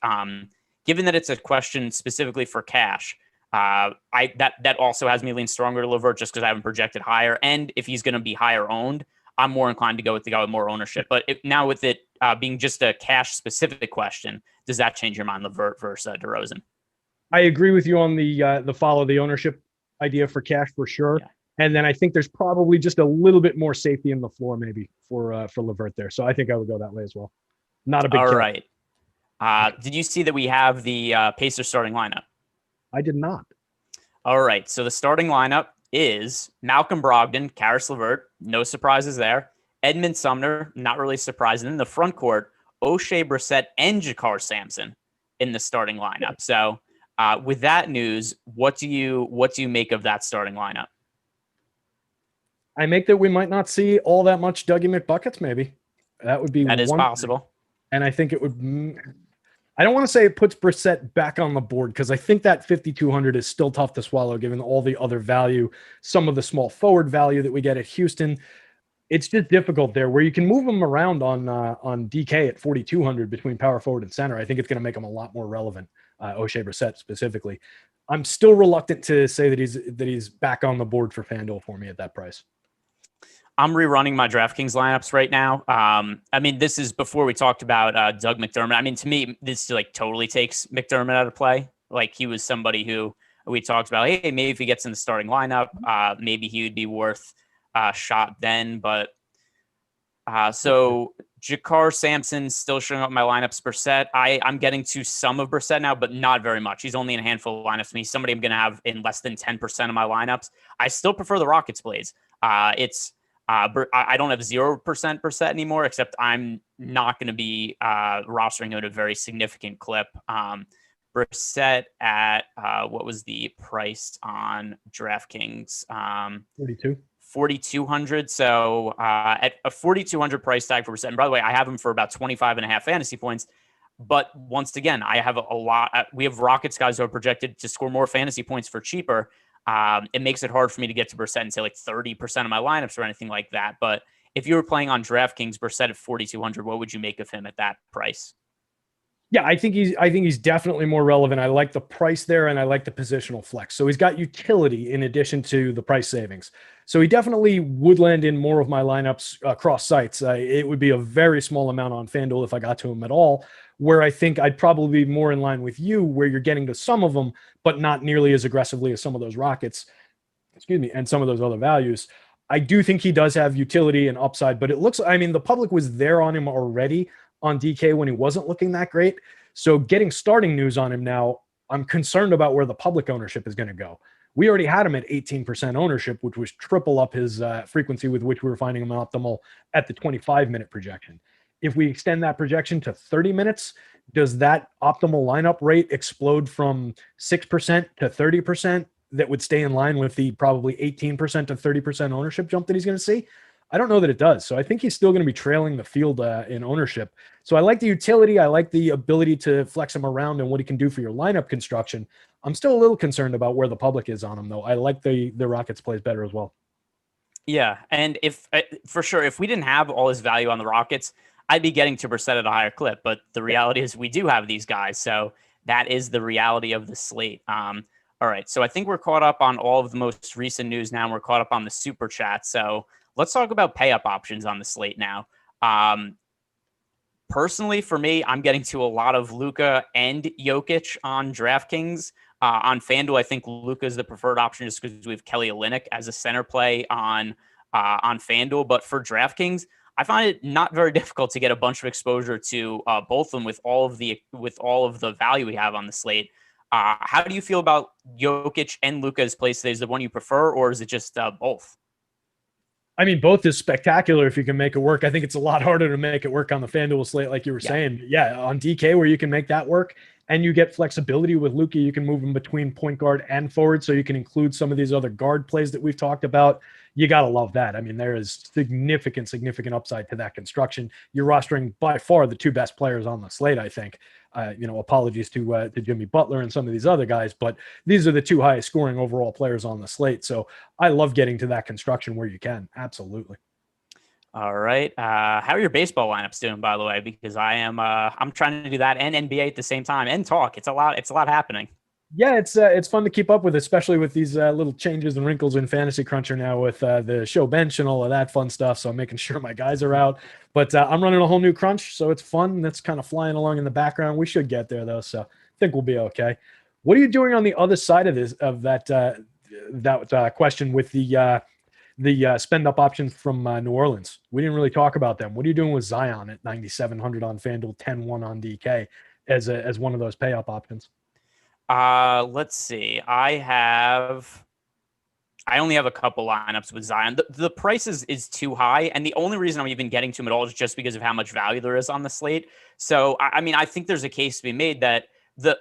Given that it's a question specifically for cash, that also has me lean stronger to LeVert just because I haven't projected higher. And if he's going to be higher owned, I'm more inclined to go with the guy with more ownership. But now with it being just a cash specific question, does that change your mind, LeVert versus DeRozan? I agree with you on the follow the ownership idea for cash for sure. Yeah. And then I think there's probably just a little bit more safety in the floor maybe for LeVert there. So I think I would go that way as well. Not a big. All right. Did you see that we have the Pacers starting lineup? I did not. All right. So the starting lineup is Malcolm Brogdon, Karis LeVert. No surprises there. Edmund Sumner, not really surprising. In the front court, O'Shea Brissett and Jakar Sampson in the starting lineup. So with that news, what do you make of that starting lineup? I make that we might not see all that much Dougie McBuckets. Maybe that would be possible. And I think it would. I don't want to say it puts Brissett back on the board because I think that 5,200 is still tough to swallow given all the other value, some of the small forward value that we get at Houston. It's just difficult there where you can move him around on DK at 4,200 between power forward and center. I think it's going to make him a lot more relevant. O'Shea Brissett specifically. I'm still reluctant to say that he's back on the board for FanDuel for me at that price. I'm rerunning my DraftKings lineups right now. I mean, this is before we talked about Doug McDermott. I mean, to me, this like totally takes McDermott out of play. Like he was somebody who we talked about, hey, maybe if he gets in the starting lineup, maybe he would be worth a shot then. But so Jakar Sampson still showing up in my lineups. Brissett, I'm getting to some of Brissett now, but not very much. He's only in a handful of lineups. He's somebody I'm going to have in less than 10% of my lineups. I still prefer the Rockets plays. I don't have 0% Brissett anymore, except I'm not going to be rostering him at a very significant clip. Brissett at what was the price on DraftKings? 4,200. So at a 4,200 price tag for Brissett. And by the way, I have him for about 25.5 fantasy points. But once again, I have a lot. We have Rockets guys who are projected to score more fantasy points for cheaper. It makes it hard for me to get to Brissett and say like 30% of my lineups or anything like that. But if you were playing on DraftKings, Brissett at 4,200, what would you make of him at that price? Yeah, I think he's definitely more relevant. I like the price there, and I like the positional flex. So he's got utility in addition to the price savings. So he definitely would land in more of my lineups across sites. It would be a very small amount on FanDuel if I got to him at all, where I think I'd probably be more in line with you, where you're getting to some of them, but not nearly as aggressively as some of those Rockets, and some of those other values. I do think he does have utility and upside, but it looks, I mean, the public was there on him already on DK when he wasn't looking that great. So getting starting news on him now, I'm concerned about where the public ownership is going to go. We already had him at 18% ownership, which was triple up his frequency with which we were finding him optimal at the 25-minute projection. If we extend that projection to 30 minutes, does that optimal lineup rate explode from 6% to 30%? That would stay in line with the probably 18% to 30% ownership jump that he's going to see? I don't know that it does. So I think he's still going to be trailing the field in ownership. So I like the utility. I like the ability to flex him around and what he can do for your lineup construction. I'm still a little concerned about where the public is on him, though. I like the Rockets plays better as well. Yeah, and if for sure, if we didn't have all this value on the Rockets, I'd be getting to Brissett at a higher clip. But the reality is we do have these guys. So that is the reality of the slate. All right, so I think we're caught up on all of the most recent news now. We're caught up on the super chat. So let's talk about pay-up options on the slate now. Personally, for me, I'm getting to a lot of Luka and Jokic on DraftKings. On FanDuel, I think Luka is the preferred option just because we have Kelly Olynyk as a center play on FanDuel. But for DraftKings, I find it not very difficult to get a bunch of exposure to both of them with all of the value we have on the slate. How do you feel about Jokic and Luka's play today? Is the one you prefer, or is it just both? I mean, both is spectacular if you can make it work. I think it's a lot harder to make it work on the FanDuel slate, like you were saying. Yeah, on DK, where you can make that work, and you get flexibility with Luka. You can move him between point guard and forward, so you can include some of these other guard plays that we've talked about. You got to love that. I mean, there is significant upside to that construction. You're rostering by far the two best players on the slate, I think. Apologies to Jimmy Butler and some of these other guys, but these are the two highest scoring overall players on the slate. So I love getting to that construction where you can. Absolutely. All right. How are your baseball lineups doing, by the way? Because I'm trying to do that and NBA at the same time and talk. It's a lot happening. Yeah, it's fun to keep up with, especially with these little changes and wrinkles in Fantasy Cruncher now with the show bench and all of that fun stuff. So I'm making sure my guys are out. But I'm running a whole new crunch, so it's fun. That's kind of flying along in the background. We should get there, though, so I think we'll be okay. What are you doing on the other side of that question with the spend up options from New Orleans? We didn't really talk about them. What are you doing with Zion at 9,700 on FanDuel, 10-1 on DK as one of those pay up options? Let's see. I only have a couple lineups with Zion. The price is too high, and the only reason I'm even getting to him at all is just because of how much value there is on the slate. So, I mean, I think there's a case to be made that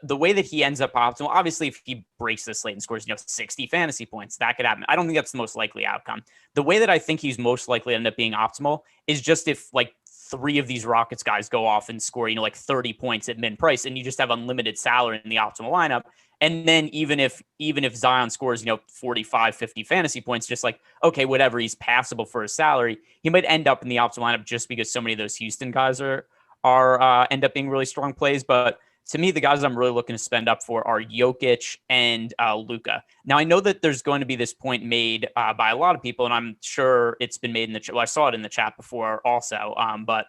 the way that he ends up optimal, obviously, if he breaks the slate and scores, 60 fantasy points, that could happen. I don't think that's the most likely outcome. The way that I think he's most likely to end up being optimal is just if, like, 3 of these Rockets guys go off and score, 30 points at min price, and you just have unlimited salary in the optimal lineup. And then even if Zion scores, 45, 50 fantasy points, just like, okay, whatever, he's passable for his salary, he might end up in the optimal lineup just because so many of those Houston guys are end up being really strong plays. But to me, the guys I'm really looking to spend up for are Jokic and Luka. Now, I know that there's going to be this point made by a lot of people, and I'm sure it's been made in the chat. Well, I saw it in the chat before also. But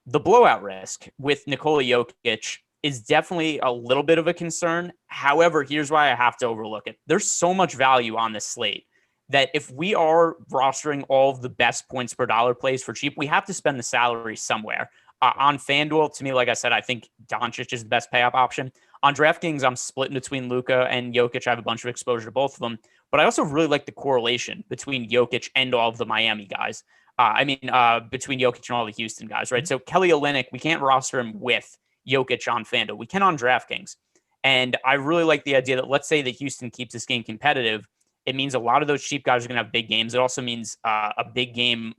the blowout risk with Nikola Jokic is definitely a little bit of a concern. However, here's why I have to overlook it. There's so much value on this slate that if we are rostering all of the best points per dollar plays for cheap, we have to spend the salary somewhere. On FanDuel, to me, like I said, I think Doncic is the best pay-up option. On DraftKings, I'm splitting between Luka and Jokic. I have a bunch of exposure to both of them. But I also really like the correlation between Jokic and all of the Miami guys. Between Jokic and all the Houston guys, right? So Kelly Olynyk, we can't roster him with Jokic on FanDuel. We can on DraftKings. And I really like the idea that let's say that Houston keeps this game competitive. It means a lot of those cheap guys are going to have big games. It also means a big game,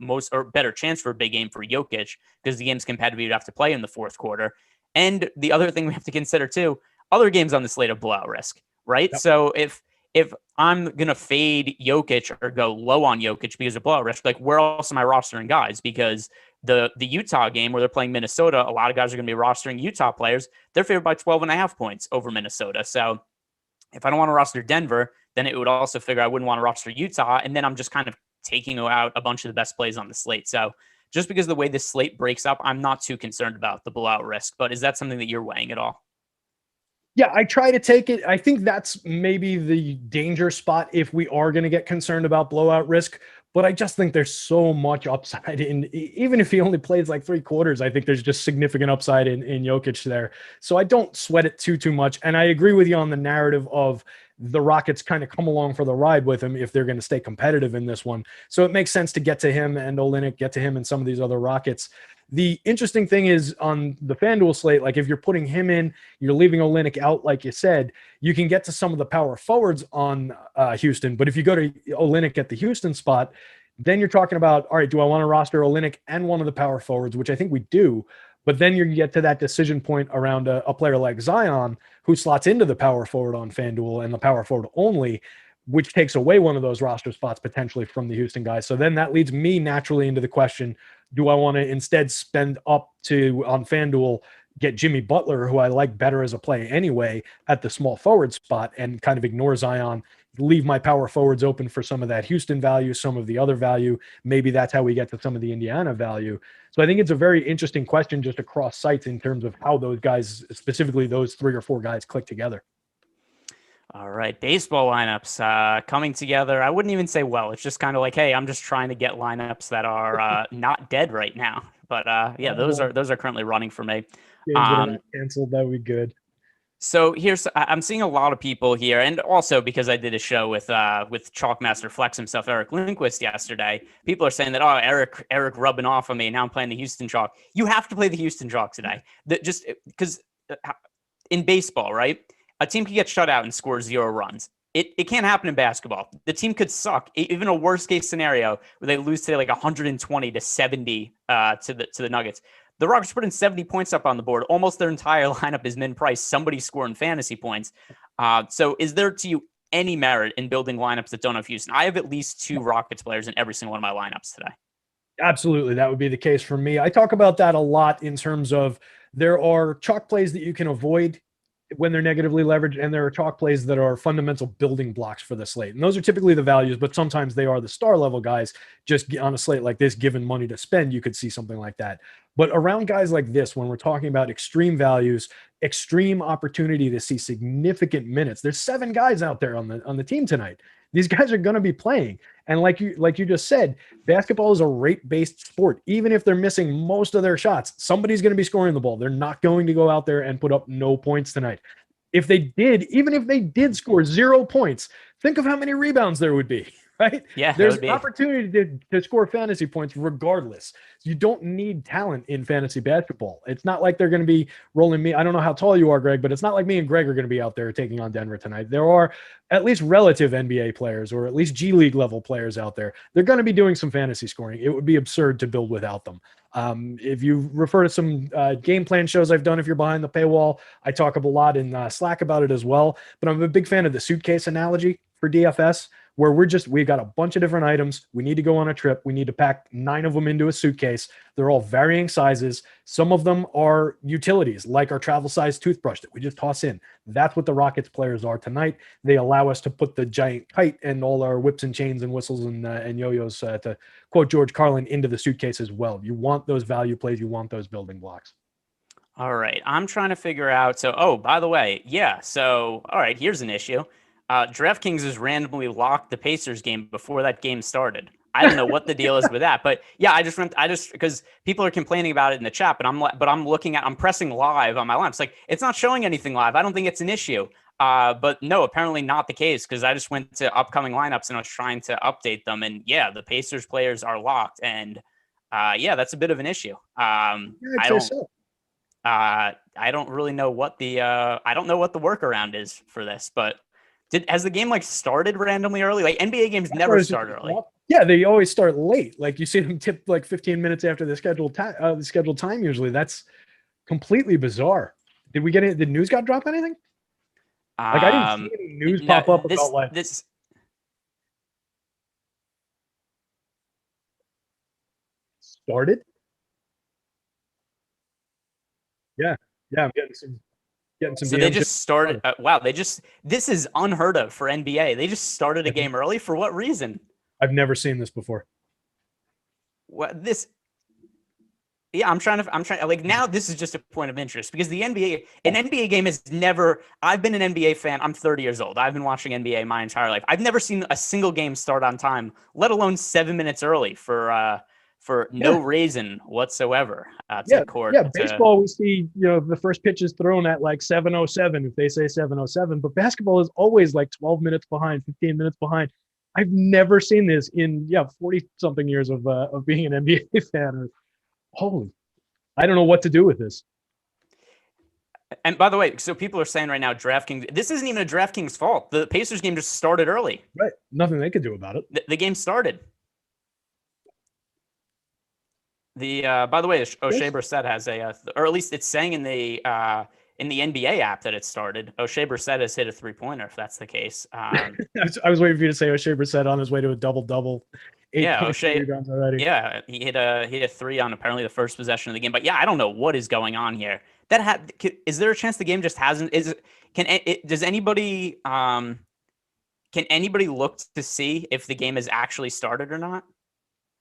better chance for a big game for Jokic because the game's competitive. You'd have to play in the fourth quarter. And the other thing we have to consider too, other games on the slate of blowout risk, right? Yep. So if I'm going to fade Jokic or go low on Jokic because of blowout risk, like where else am I rostering guys? Because the Utah game where they're playing Minnesota, a lot of guys are going to be rostering Utah players. They're favored by 12.5 points over Minnesota. So if I don't want to roster Denver, then it would also figure I wouldn't want to roster Utah. And then I'm just kind of taking out a bunch of the best plays on the slate. So just because of the way this slate breaks up, I'm not too concerned about the blowout risk. But is that something that you're weighing at all? Yeah, I try to take it. I think that's maybe the danger spot if we are going to get concerned about blowout risk. But I just think there's so much upside in, even if he only plays like 3 quarters, I think there's just significant upside in Jokic there. So I don't sweat it too much. And I agree with you on the narrative of the Rockets kind of come along for the ride with him if they're going to stay competitive in this one. So it makes sense to get to him and Olynyk, get to him and some of these other Rockets. The interesting thing is on the FanDuel slate, like if you're putting him in, you're leaving Olynyk out, like you said, you can get to some of the power forwards on Houston. But if you go to Olynyk at the Houston spot, then you're talking about, all right, do I want to roster Olynyk and one of the power forwards, which I think we do. But then you get to that decision point around a player like Zion, who slots into the power forward on FanDuel and the power forward only, which takes away one of those roster spots potentially from the Houston guys. So then that leads me naturally into the question, do I want to instead spend up to, on FanDuel, get Jimmy Butler, who I like better as a play anyway, at the small forward spot and kind of ignore Zion, leave my power forwards open for some of that Houston value, some of the other value. Maybe that's how we get to some of the Indiana value. So I think it's a very interesting question just across sites in terms of how those guys, specifically those 3 or 4 guys, click together. All right, baseball lineups coming together. I wouldn't even say well. It's just kind of like, hey, I'm just trying to get lineups that are not dead right now. But yeah, those are currently running for me. Canceled, that would be good. So I'm seeing a lot of people here, and also because I did a show with Chalkmaster Flex himself, Eric Lindquist, yesterday. People are saying that, oh, Eric rubbing off on me. Now I'm playing the Houston Chalk. You have to play the Houston Chalk today, just because in baseball, right? A team can get shut out and score 0 runs. It can't happen in basketball. The team could suck, even a worst case scenario where they lose today like 120 to 70 to the Nuggets. The Rockets put in 70 points up on the board. Almost their entire lineup is min price. Somebody's scoring fantasy points. So is there to you any merit in building lineups that don't have Houston? I have at least 2 Rockets players in every single one of my lineups today. Absolutely. That would be the case for me. I talk about that a lot in terms of there are chalk plays that you can avoid when they're negatively leveraged, and there are chalk plays that are fundamental building blocks for the slate. And those are typically the values, but sometimes they are the star level guys. Just on a slate like this, given money to spend, you could see something like that. But around guys like this, when we're talking about extreme values, extreme opportunity to see significant minutes, there's 7 guys out there on the team tonight. These guys are going to be playing. And like you just said, basketball is a rate-based sport. Even if they're missing most of their shots, somebody's going to be scoring the ball. They're not going to go out there and put up no points tonight. If they did, even if they did score 0 points, think of how many rebounds there would be, right? Yeah, there's an opportunity to score fantasy points regardless. You don't need talent in fantasy basketball. It's not like they're going to be rolling me. I don't know how tall you are, Greg, but it's not like me and Greg are going to be out there taking on Denver tonight. There are at least relative NBA players or at least G League level players out there. They're going to be doing some fantasy scoring. It would be absurd to build without them. If you refer to some game plan shows I've done, if you're behind the paywall, I talk a lot in Slack about it as well. But I'm a big fan of the suitcase analogy for DFS, where we got a bunch of different items. We need to go on a trip. We need to pack 9 of them into a suitcase. They're all varying sizes. Some of them are utilities, like our travel size toothbrush that we just toss in. That's what the Rockets players are tonight. They allow us to put the giant kite and all our whips and chains and whistles and yo-yos, to quote George Carlin, into the suitcase as well. You want those value plays. You want those building blocks. All right. I'm trying to figure out. So, oh, by the way, yeah. So, all right, here's an issue. DraftKings has randomly locked the Pacers game before that game started. I don't know what the deal is with that, but yeah, I just because people are complaining about it in the chat, but I'm pressing live on my line. It's like, it's not showing anything live. I don't think it's an issue. But no, apparently not the case, because I just went to upcoming lineups and I was trying to update them. And yeah, the Pacers players are locked. And yeah, that's a bit of an issue. I don't really know what the workaround is for this, but has the game like started randomly early? Like NBA games never start early. Yeah, they always start late. Like you see them tip like 15 minutes after the scheduled time usually. That's completely bizarre. Did news got drop anything? Like I didn't see any news pop up about like this. Started. Yeah, I'm getting some. So they just started. Wow, this is unheard of for NBA. They just started a game early. For what reason? I've never seen this before. What this? Yeah, I'm trying like now this is just a point of interest because an NBA game is never, I've been an NBA fan. I'm 30 years old. I've been watching NBA my entire life. I've never seen a single game start on time, let alone 7 minutes early for no reason whatsoever. Baseball, we see, the first pitch is thrown at like 7:07 if they say 7:07, but basketball is always like 12 minutes behind, 15 minutes behind. I've never seen this in 40 something years of being an NBA fan. Holy, I don't know what to do with this. And by the way, so people are saying right now, DraftKings, this isn't even a DraftKings fault. The Pacers game just started early. Right. Nothing they could do about it. The game started. By the way, O'Shea Brissett has or at least it's saying in the NBA app that it started. O'Shea Brissett has hit a 3-pointer, if that's the case. I was waiting for you to say O'Shea Brissett on his way to a double-double. O'Shea. Yeah, he hit a 3 on apparently the first possession of the game. But yeah, I don't know what is going on here. Is there a chance the game just hasn't? Does anybody can anybody look to see if the game has actually started or not?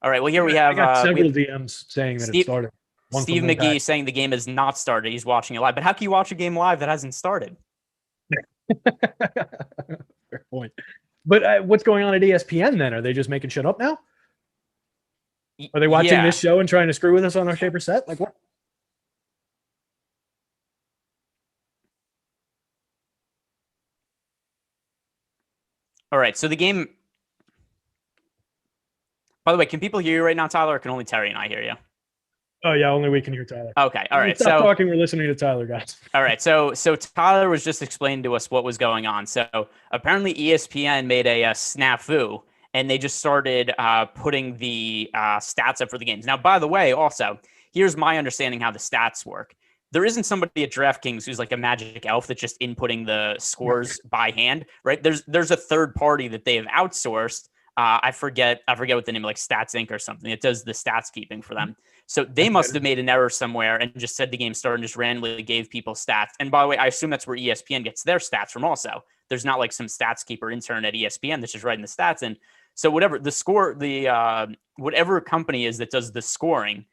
All right. Well, here we have I got several DMs saying that it started. Steve McGee saying the game has not started. He's watching it live. But how can you watch a game live that hasn't started? Fair point. But what's going on at ESPN then? Are they just making shit up now? Are they watching this show and trying to screw with us on our O'Shea Brissett? Like what? All right. So the game. By the way, can people hear you right now, Tyler? Or can only Terry and I hear you? Oh yeah, only we can hear Tyler. Okay, all right. Stop talking. We're listening to Tyler, guys. All right, so Tyler was just explaining to us what was going on. So apparently ESPN made a snafu, and they just started putting the stats up for the games. Now, by the way, also here's my understanding how the stats work. There isn't somebody at DraftKings who's like a magic elf that's just inputting the scores by hand, right? There's a third party that they have outsourced. I forget what the name, like Stats Inc. or something. It does the stats keeping for them. So they must have made an error somewhere and just said the game started and just randomly gave people stats. And by the way, I assume that's where ESPN gets their stats from also. There's not like some stats keeper intern at ESPN that's just writing the stats in. So whatever the score, whatever company is that does the scoring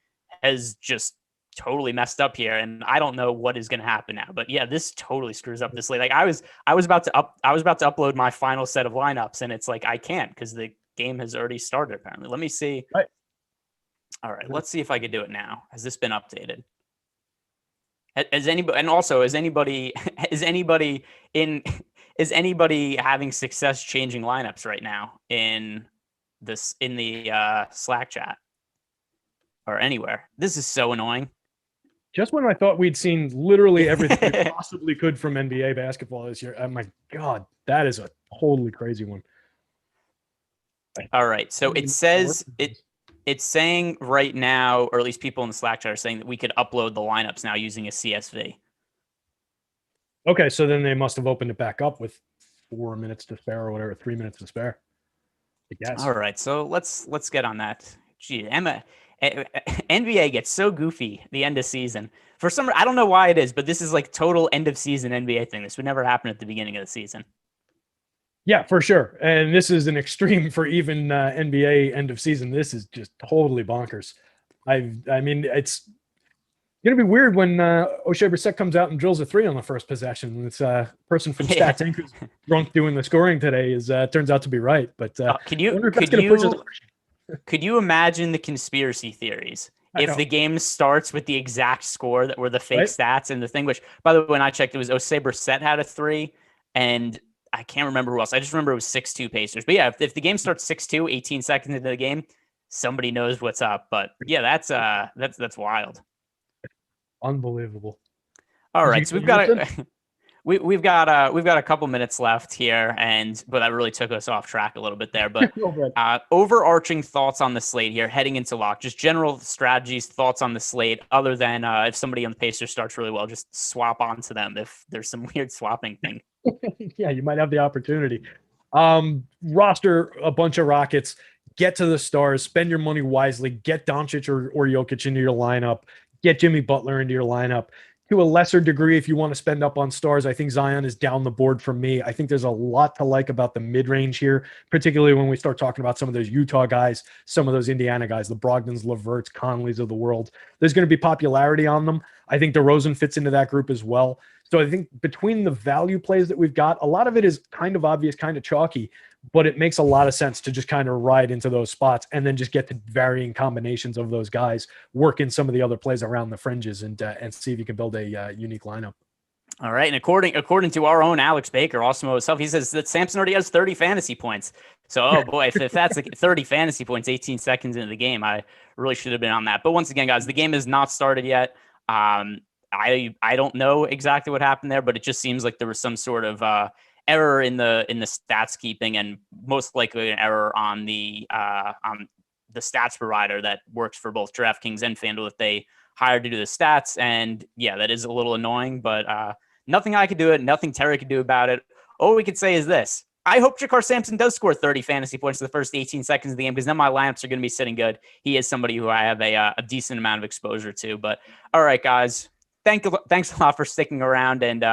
has just totally messed up here. And I don't know what is going to happen now. But yeah, this totally screws up this late. Like I was about to upload my final set of lineups, and it's like I can't because the game has already started apparently. Let me see. Right. All right, let's see if I could do it now. Has this been updated? Is anybody having success changing lineups right now in the Slack chat or anywhere? This is so annoying. Just when I thought we'd seen literally everything we possibly could from NBA basketball this year, oh my God, that is a totally crazy one. All right, so it says it's saying right now, or at least people in the Slack chat are saying that we could upload the lineups now using a CSV. Okay, so then they must have opened it back up with 4 minutes to spare or whatever, 3 minutes to spare. I guess. All right, so let's get on that. Gee, NBA gets so goofy the end of season. For some, I don't know why it is, but this is like total end of season NBA thing. This would never happen at the beginning of the season. Yeah, for sure. And this is an extreme for even NBA end of season. This is just totally bonkers. I mean, it's going to be weird when O'Shea Brissett comes out and drills a 3 on the first possession. This person from Stats Inc. who's drunk doing the scoring today turns out to be right. But could you imagine the conspiracy theories? If the game starts with the exact score that were the fake stats and the thing, which, by the way, when I checked, it was O'Shea Brissett had a 3, and I can't remember who else. I just remember it was 6-2 Pacers. But yeah, if the game starts 6-2, 18 seconds into the game, somebody knows what's up. But yeah, that's wild. Unbelievable. All right, so we've got a couple minutes left here, but that really took us off track a little bit there. But overarching thoughts on the slate here, heading into lock, just general strategies, thoughts on the slate, other than if somebody on the Pacers starts really well, just swap onto them if there's some weird swapping thing. Yeah, you might have the opportunity. Roster a bunch of Rockets, get to the stars, spend your money wisely, get Doncic or Jokic into your lineup, get Jimmy Butler into your lineup. To a lesser degree, if you want to spend up on stars, I think Zion is down the board for me. I think there's a lot to like about the mid-range here, particularly when we start talking about some of those Utah guys, some of those Indiana guys, the Brogdons, LeVerts, Conleys of the world. There's going to be popularity on them. I think DeRozan fits into that group as well. So I think between the value plays that we've got, a lot of it is kind of obvious, kind of chalky, but it makes a lot of sense to just kind of ride into those spots and then just get to varying combinations of those guys, work in some of the other plays around the fringes, and see if you can build a unique lineup. All right, and according to our own Alex Baker, Awesemo himself, he says that Sampson already has 30 fantasy points. So, oh boy, if that's like 30 fantasy points, 18 seconds into the game, I really should have been on that. But once again, guys, the game has not started yet. I don't know exactly what happened there, but it just seems like there was some sort of error in the stats keeping, and most likely an error on the stats provider that works for both DraftKings and FanDuel that they hired to do the stats. And yeah, that is a little annoying, but nothing I could do it, nothing Terry could do about it. All we could say is this: I hope Jakar Sampson does score 30 fantasy points in the first 18 seconds of the game, because then my lineups are going to be sitting good. He is somebody who I have a decent amount of exposure to. But all right, guys, thanks a lot for sticking around, and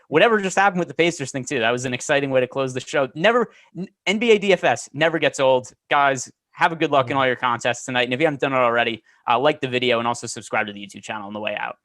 whatever just happened with the Pacers thing too. That was an exciting way to close the show. NBA DFS never gets old. Guys, have a good luck in all your contests tonight. And if you haven't done it already, like the video and also subscribe to the YouTube channel on the way out.